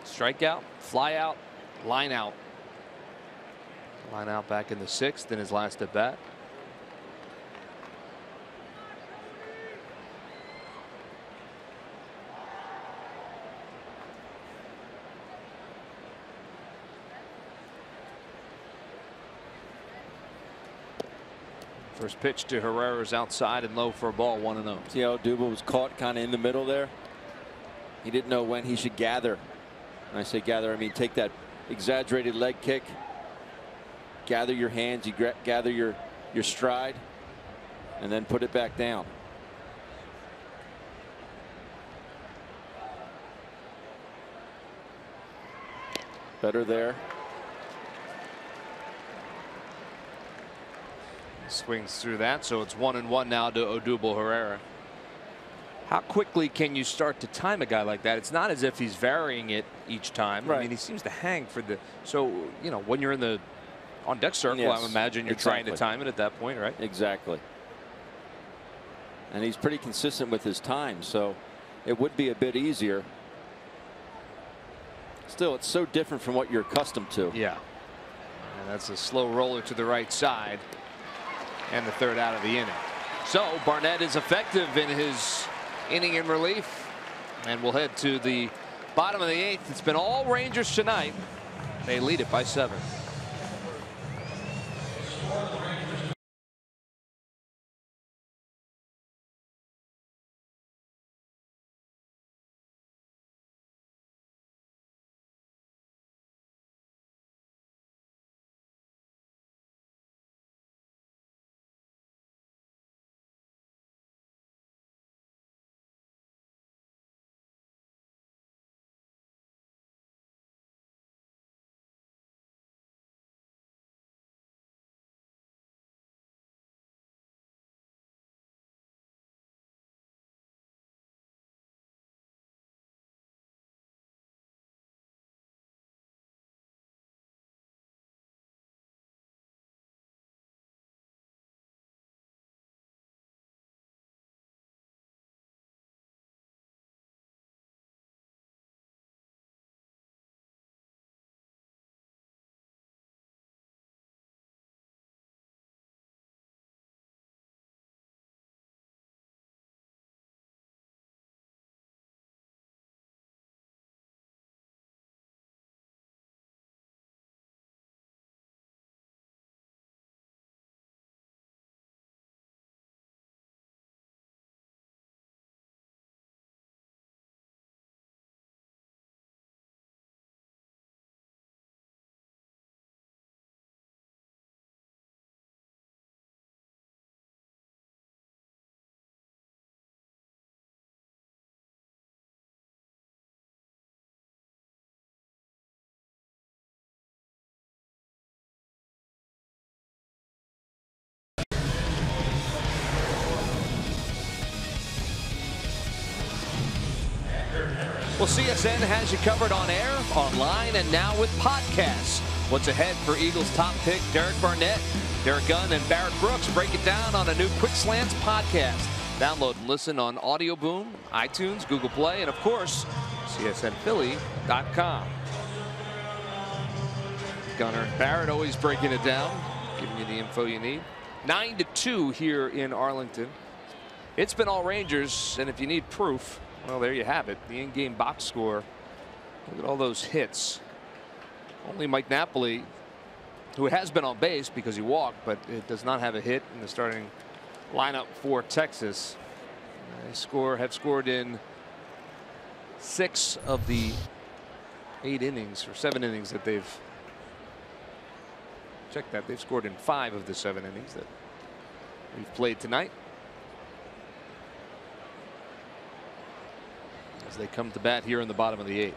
Strikeout, fly out, line out. Line out back in the 6th in his last at bat. First pitch to Herrera's outside and low for a ball, 1-0. See how Odubel was caught kind of in the middle there. He didn't know when he should gather. When I say gather, I mean take that exaggerated leg kick, gather your hands, you gather your stride, and then put it back down. Better there. Swings through that, so it's 1-1 now to Odubel Herrera. How quickly can you start to time a guy like that? It's not as if he's varying it each time. Right. I mean, he seems to hang for the. So, you know, when you're in the on deck circle, yes, I imagine you're trying to time it at that point, right? Exactly. And he's pretty consistent with his time, so it would be a bit easier. Still, it's so different from what you're accustomed to. Yeah. And that's a slow roller to the right side. And the third out of the inning. So Barnett is effective in his inning in relief. And we'll head to the bottom of the 8th. It's been all Rangers tonight. They lead it by 7. Well, CSN has you covered on air, online, and now with podcasts. What's ahead for Eagles top pick Derek Barnett, Derek Gunn, and Barrett Brooks break it down on a new Quick Slants podcast. Download and listen on Audio Boom, iTunes, Google Play, and of course, CSNPhilly.com. Gunner Barrett always breaking it down, giving you the info you need. 9-2 here in Arlington. It's been all Rangers, and if you need proof, well, there you have it. The in-game box score. Look at all those hits. Only Mike Napoli, who has been on base because he walked, but it does not have a hit in the starting lineup for Texas. They have scored in 6 of the 8 innings or 7 innings that they've checked that. They've scored in 5 of the 7 innings that we've played tonight. As they come to bat here in the bottom of the 8th.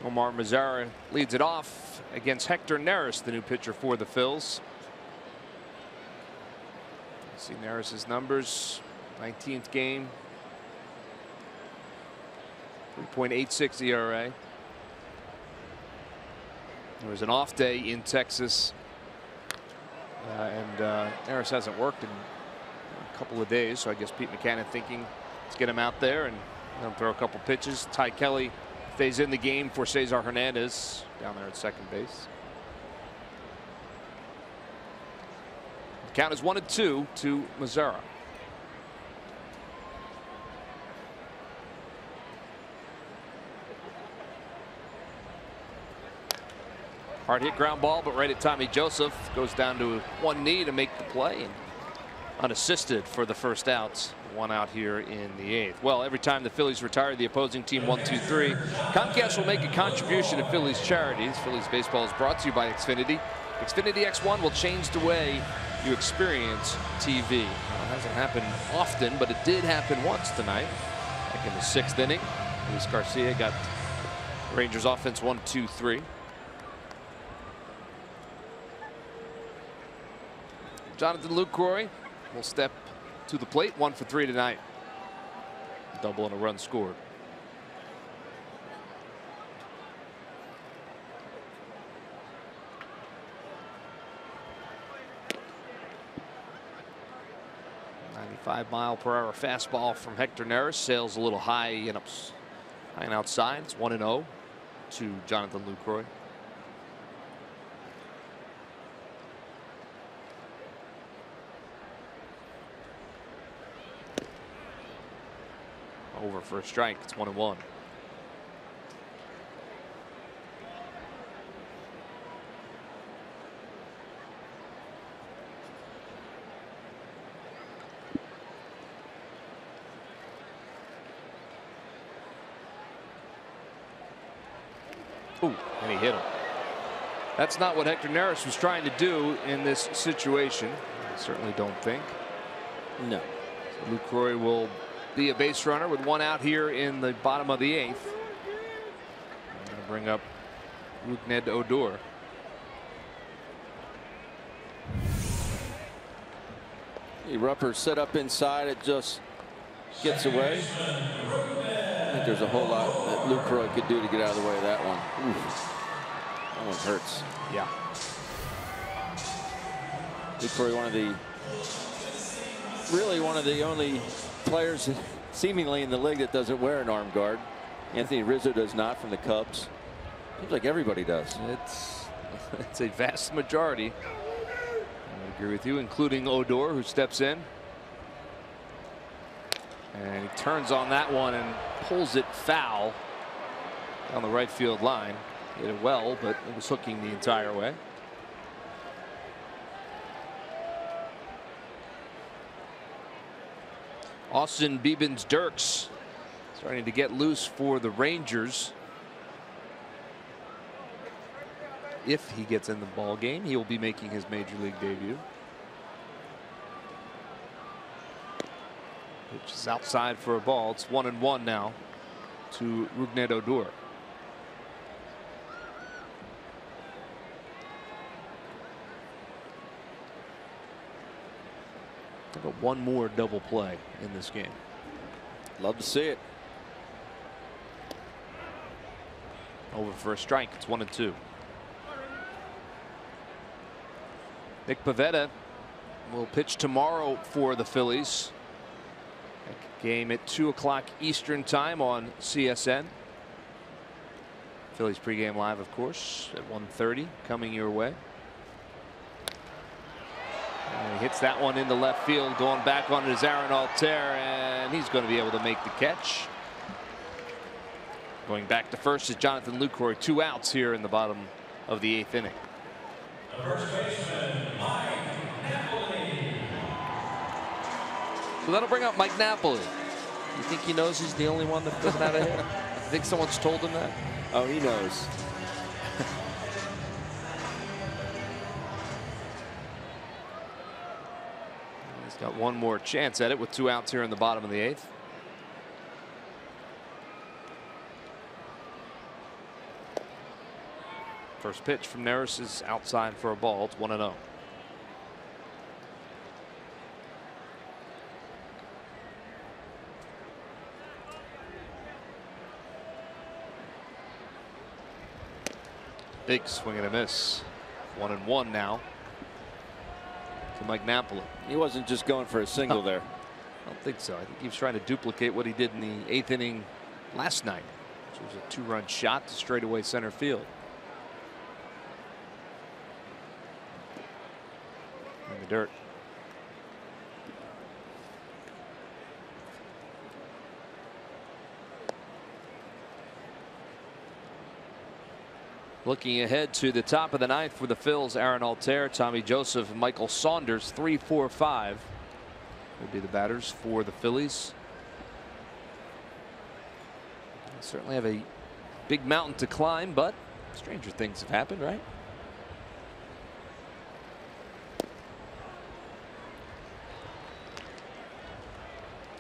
Omar Mazara leads it off against Hector Neris, the new pitcher for the Phils. See Neris's numbers. 19th game. 3.86 ERA. There was an off day in Texas. And Neris hasn't worked in a couple of days. So I guess Pete McCannon thinking let's get him out there and he'll throw a couple pitches. Ty Kelly stays in the game for Cesar Hernandez down there at second base. The count is 1-2 to Mazara. Hard hit ground ball, but right at Tommy Joseph. Goes down to one knee to make the play. And unassisted for the first outs. 1 out here in the 8th. Well, every time the Phillies retire the opposing team 1, 2, 3, Comcast will make a contribution to Phillies charities. Phillies baseball is brought to you by Xfinity. Xfinity X1 will change the way you experience TV. Now, it hasn't happened often, but it did happen once tonight. Back in the 6th inning, Luis Garcia got Rangers offense 1, 2, 3. Jonathan Lucroy will step to the plate. 1 for 3 tonight. Double and a run scored. .95-mile-per-hour fastball from Hector Neris. Sails a little high and outside. It's 1-0 to Jonathan Lucroy. Over for a strike. It's 1-1. Ooh, and he hit him. That's not what Hector Neris was trying to do in this situation. I certainly don't think. No. So Lucroy will be a base runner with 1 out here in the bottom of the 8th. I'm going to bring up Rougned Odor. Rupper's set up inside. It just gets away. I think there's a whole lot that Lucroy could do to get out of the way of that one. Oof. That one hurts. Yeah. Lucroy, really one of the only players seemingly in the league that doesn't wear an arm guard. Anthony Rizzo does not from the Cubs. Seems like everybody does. It's a vast majority. I agree with you, including Odor, who steps in. And he turns on that one and pulls it foul down the right field line. Hit it well, but it was hooking the entire way. Austin Biebens-Dirks starting to get loose for the Rangers. If he gets in the ball game, he will be making his major league debut. Pitch is outside for a ball. It's 1-1 now to Rougned Odor. But one more double play in this game. Love to see it. Over for a strike. It's 1-2. Nick Pivetta will pitch tomorrow for the Phillies. Game at 2 o'clock Eastern time on CSN. Phillies pregame live, of course, at 1:30 coming your way. And he hits that one into left field, going back on it is Aaron Altair, and he's going to be able to make the catch. Going back to first is Jonathan Lucroy. 2 outs here in the bottom of the 8th inning. The first baseman, Mike Napoli. So that'll bring up Mike Napoli. You think he knows he's the only one that doesn't have a hit? You think someone's told him that? Oh, he knows. He's got one more chance at it with 2 outs here in the bottom of the 8th. First pitch from Neris is outside for a ball. It's 1-0. Big swing and a miss. 1-1 now to Mike Napoli. He wasn't just going for a single there. I don't think so. I think he was trying to duplicate what he did in the 8th inning last night, which was a 2-run shot to straightaway center field. In the dirt. Looking ahead to the top of the 9th for the Phils, Aaron Altair, Tommy Joseph, and Michael Saunders. 3, 4, 5 will be the batters for the Phillies. They certainly have a big mountain to climb, but stranger things have happened, right?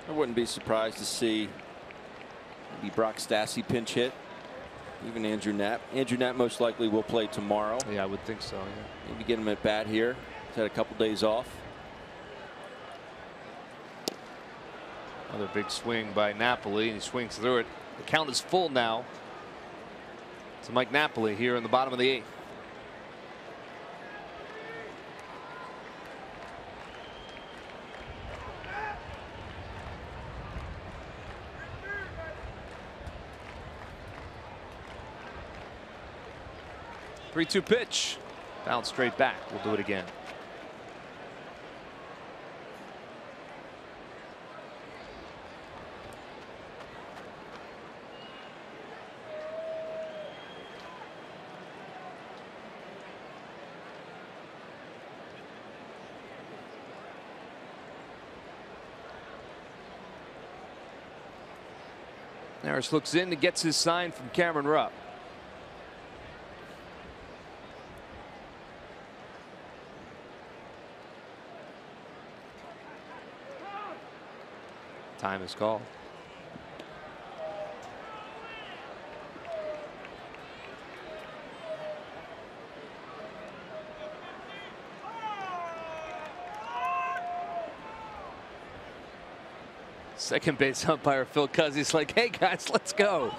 I wouldn't be surprised to see maybe Brock Stassi pinch hit. Even Andrew Knapp. Andrew Knapp most likely will play tomorrow. Yeah, I would think so. Yeah. Maybe get him at bat here. He's had a couple days off. Another big swing by Napoli, and he swings through it. The count is full now to Mike Napoli here in the bottom of the 8th. Three-two pitch. Bounce straight back. We'll do it again. Harris looks in and gets his sign from Cameron Rupp. Time is called. Second base umpire Phil Cuzzy's like, hey guys, let's go.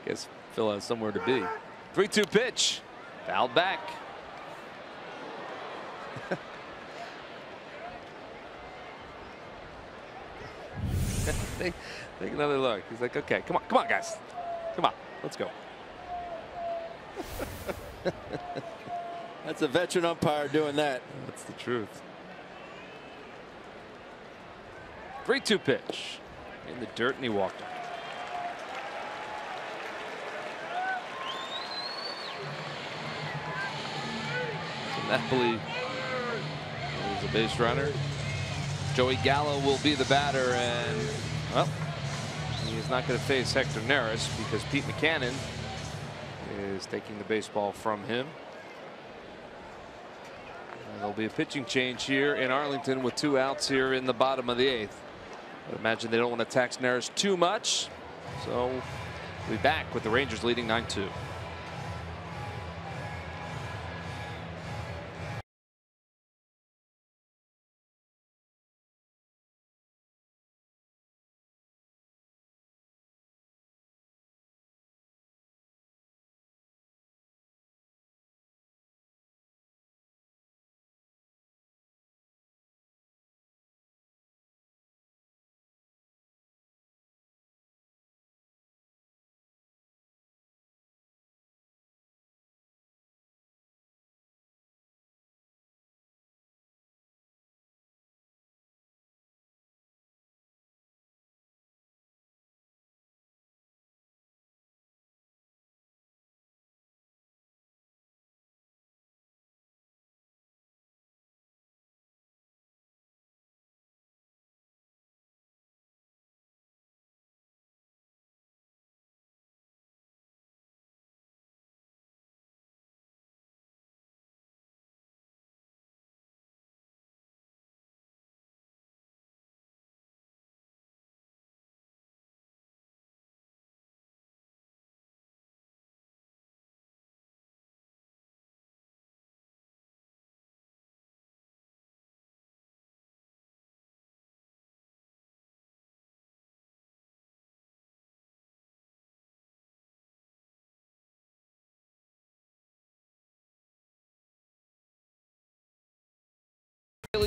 Guess Phil has somewhere to be. 3-2 pitch. Fouled back. Take another look. He's like, okay, come on, guys. Come on, let's go. That's a veteran umpire doing that. That's the truth. 3-2 pitch. In the dirt, and he walked him. So Napoli is a base runner. Joey Gallo will be the batter, and well, he's not going to face Hector Neris because Pete McCannon is taking the baseball from him. And there'll be a pitching change here in Arlington with 2 outs here in the bottom of the 8th. I imagine they don't want to tax Neris too much, so we'll be back with the Rangers leading 9-2.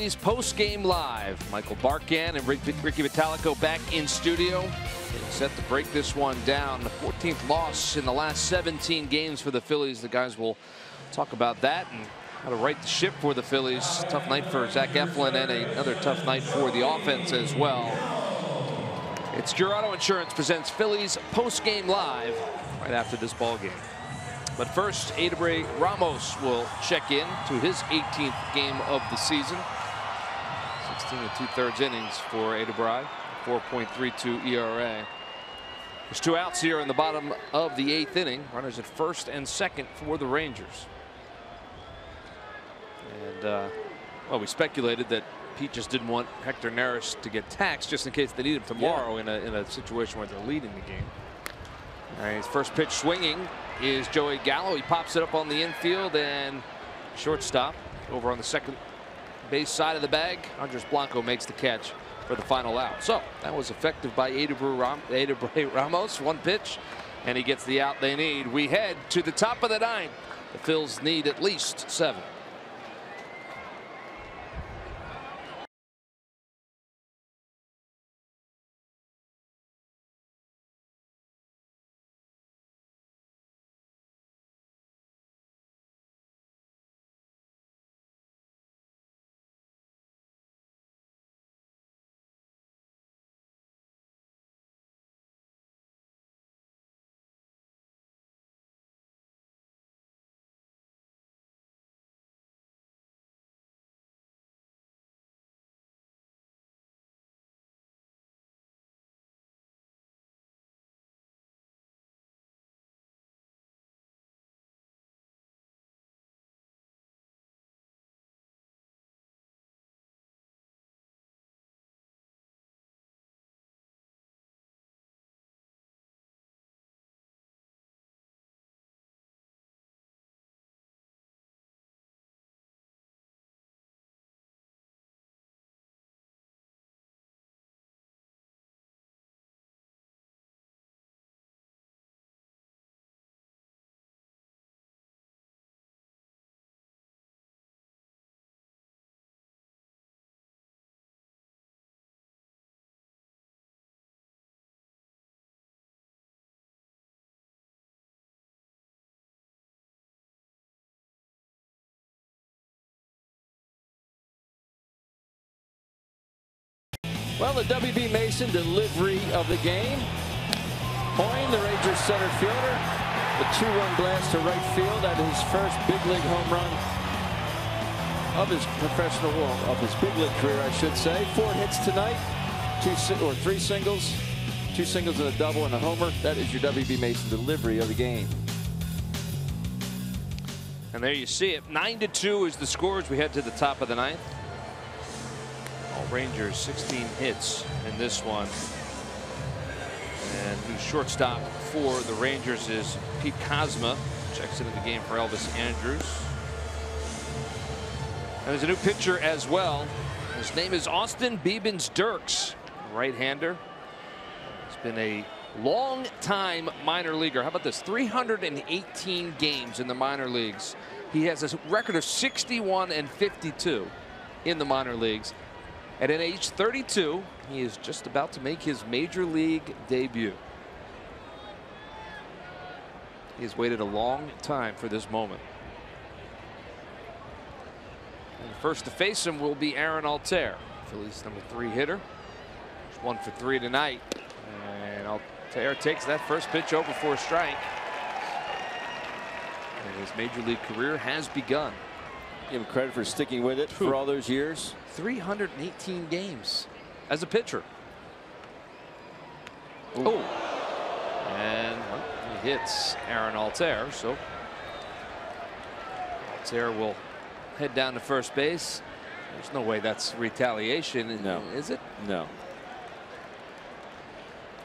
Phillies post-game live. Michael Barkan and Ricky Vitalico back in studio. They're set to break this one down. The 14th loss in the last 17 games for the Phillies. The guys will talk about that and how to right the ship for the Phillies. Tough night for Zach Eflin and another tough night for the offense as well. It's Your Auto Insurance presents Phillies post-game live right after this ball game. But first, Adebray Ramos will check in to his 18th game of the season. 16 2/3 innings for Adebray, 4.32 ERA. There's 2 outs here in the bottom of the 8th inning. Runners at first and second for the Rangers. And well, we speculated that Pete just didn't want Hector Neris to get taxed just in case they need him tomorrow in a situation where they're leading the game. All right, his first pitch swinging is Joey Gallo. He pops it up on the infield, and shortstop over on the second base side of the bag. Andres Blanco makes the catch for the final out. So that was effective by Adebray Ramos. One pitch, and he gets the out they need. We head to the top of the 9th. The Phils need at least 7. Well, the W.B. Mason delivery of the game. Hoyne, the Rangers center fielder, a 2-run blast to right field at his first big league home run of his professional, of his big league career, I should say. 4 hits tonight, 3 singles, 2 singles and a double and a homer. That is your W.B. Mason delivery of the game. And there you see it. 9-2 is the score as we head to the top of the 9th. Rangers 16 hits in this one. And new shortstop for the Rangers is Pete Kozma. Checks into the game for Elvis Andrews. And there's a new pitcher as well. His name is Austin Biebens-Dirks, right-hander. He's been a long-time minor leaguer. How about this? 318 games in the minor leagues. He has a record of 61-52 in the minor leagues. And at age 32, he is just about to make his major league debut. He has waited a long time for this moment. And the first to face him will be Aaron Altair, Phillies number 3 hitter. He's 1 for 3 tonight. And Altair takes that first pitch over for a strike. And his major league career has begun. Give him credit for sticking with it for all those years. 318 games as a pitcher. Oh, and well, he hits Aaron Altair, so Altair will head down to first base. There's no way that's retaliation, no. Is it? No.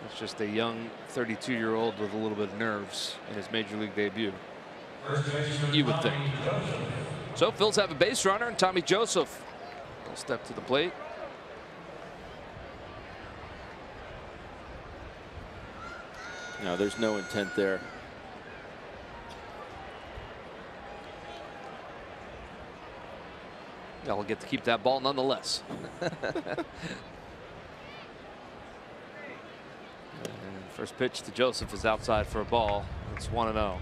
It's just a young 32-year-old with a little bit of nerves in his major league debut. You would think. So Phils have a base runner, and Tommy Joseph will step to the plate. No, there's no intent there. I'll get to keep that ball nonetheless. First pitch to Joseph is outside for a ball. It's 1-0.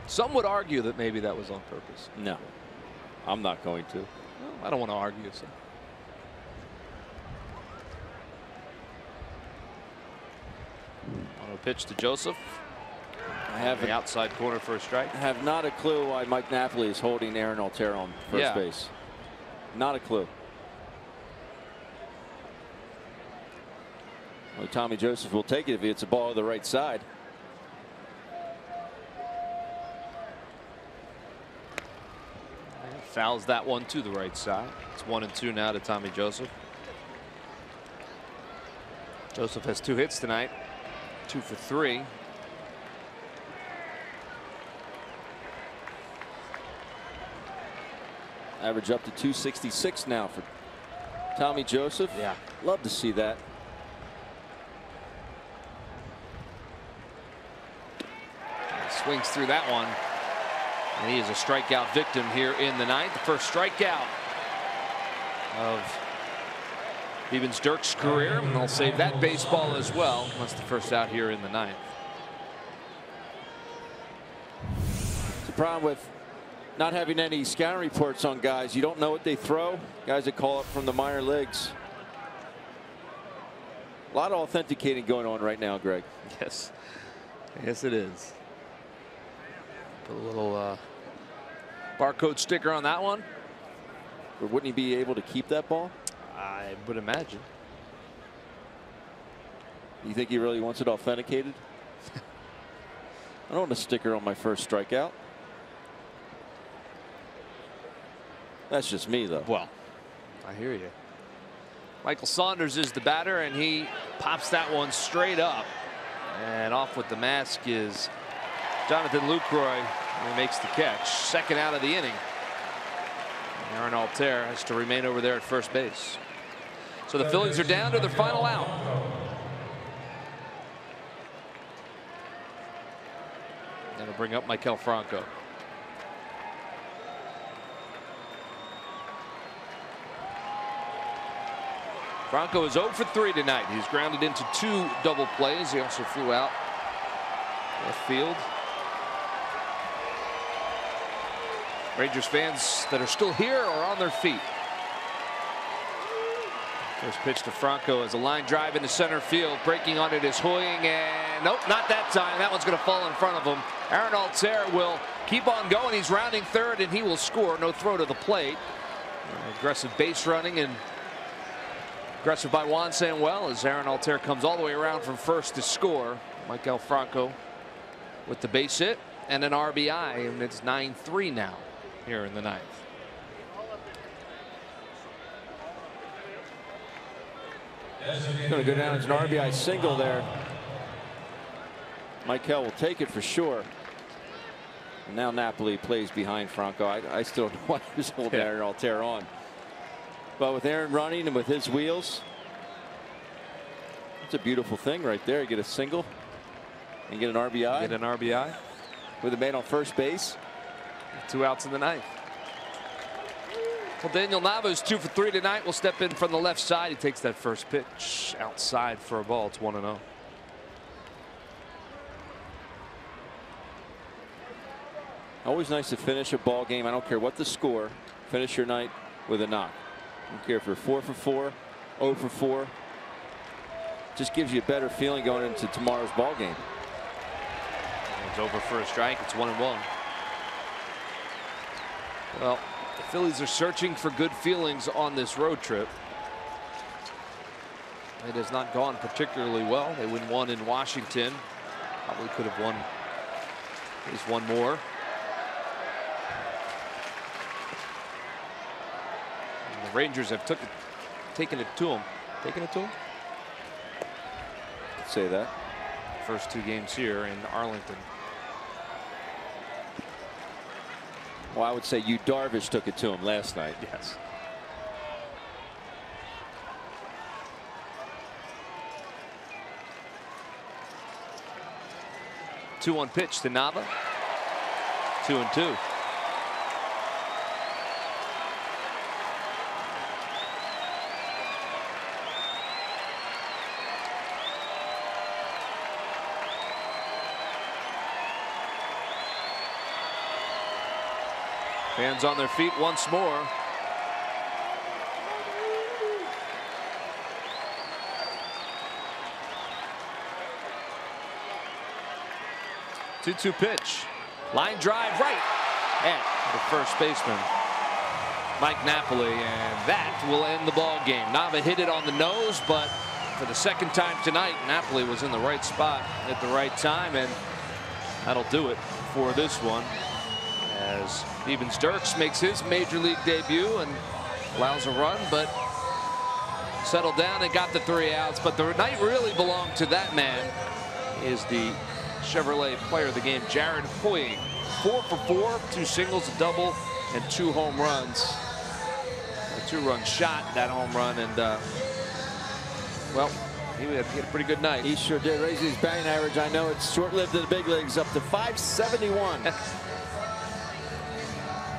Some would argue that maybe that was on purpose. No, I'm not going to. Well, I don't want to argue. So. On a pitch to Joseph. I have the outside corner for a strike. I have not a clue why Mike Napoli is holding Aaron Altherr on first base. Not a clue. Well, Tommy Joseph will take it if it's a ball to the right side. Fouls that one to the right side. It's 1-2 now to Tommy Joseph. Joseph has 2 hits tonight, 2 for 3. Average up to 266 now for Tommy Joseph. Yeah. Love to see that. Swings through that one. And he is a strikeout victim here in the 9th. The first strikeout of Evans Dirk's career. And they'll save that baseball as well. That's the first out here in the 9th. The problem with not having any scouting reports on guys, you don't know what they throw. Guys that call up from the minor leagues. A lot of authenticating going on right now, Greg. Yes. Yes, it is. Put a little barcode sticker on that one. Or wouldn't he be able to keep that ball? I would imagine. You think he really wants it authenticated? I don't want a sticker on my first strikeout. That's just me, though. Well, I hear you. Michael Saunders is the batter, and he pops that one straight up. And off with the mask is Jonathan Lucroy, who makes the catch. Second out of the inning. Aaron Altherr has to remain over there at first base. So the Phillies are down to their final out. That'll bring up Maikel Franco. Franco is 0 for 3 tonight. He's grounded into 2 double plays. He also flew out left field. Rangers fans that are still here are on their feet. First pitch to Franco is a line drive into center field. Breaking on it is Hoying, and nope, not that time. That one's going to fall in front of him. Aaron Altherr will keep on going. He's rounding third, and he will score. No throw to the plate. Aggressive base running and aggressive by Juan Samuel as Aaron Altherr comes all the way around from first to score. Maikel Franco with the base hit and an RBI, and it's 9-3 now here in the 9th. He's going to go down as an RBI single there. Maikel will take it for sure. And now Napoli plays behind Franco. I still don't want to hold Aaron Altherr on. But with Aaron running and with his wheels, it's a beautiful thing right there. You get a single and get an RBI. Get an RBI. With a man on first base. 2 outs in the 9th. Well, Daniel Nava's 2 for 3 tonight. Will step in from the left side. He takes that first pitch outside for a ball. It's 1-0. Always nice to finish a ball game. I don't care what the score. Finish your night with a knock. I don't care if you're 4 for 4, 0 for 4. Just gives you a better feeling going into tomorrow's ball game. It's over for a strike. It's 1-1. Well, the Phillies are searching for good feelings on this road trip. It has not gone particularly well. They win 1 in Washington. Probably could have won at least 1 more. And the Rangers have taken it to them. Taken it to them? Could say that. First 2 games here in Arlington. Well, I would say Yu Darvish took it to him last night. Yes. Two-one pitch to Nava. 2-2. Fans on their feet once more. 2-2 pitch. Line drive right at the first baseman, Mike Napoli, and that will end the ball game. Nava hit it on the nose, but for the second time tonight, Napoli was in the right spot at the right time, and that'll do it for this one. As Evans Dirks makes his major league debut and allows a run, but settled down and got the 3 outs. But the night really belonged to that man. Is the Chevrolet player of the game, Jared Hoying. 4 for 4, 2 singles, a double, and 2 home runs. A 2-run shot, that home run, and well, he had a pretty good night. He sure did. Raising his batting average. I know it's short-lived in the big leagues, up to .571.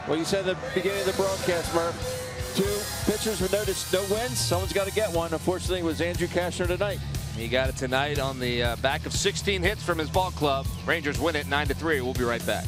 Well, you said at the beginning of the broadcast, Murph, 2 pitchers with no wins. Someone's got to get one. Unfortunately, it was Andrew Cashner tonight. He got it tonight on the back of 16 hits from his ball club. Rangers win it 9-3. We'll be right back.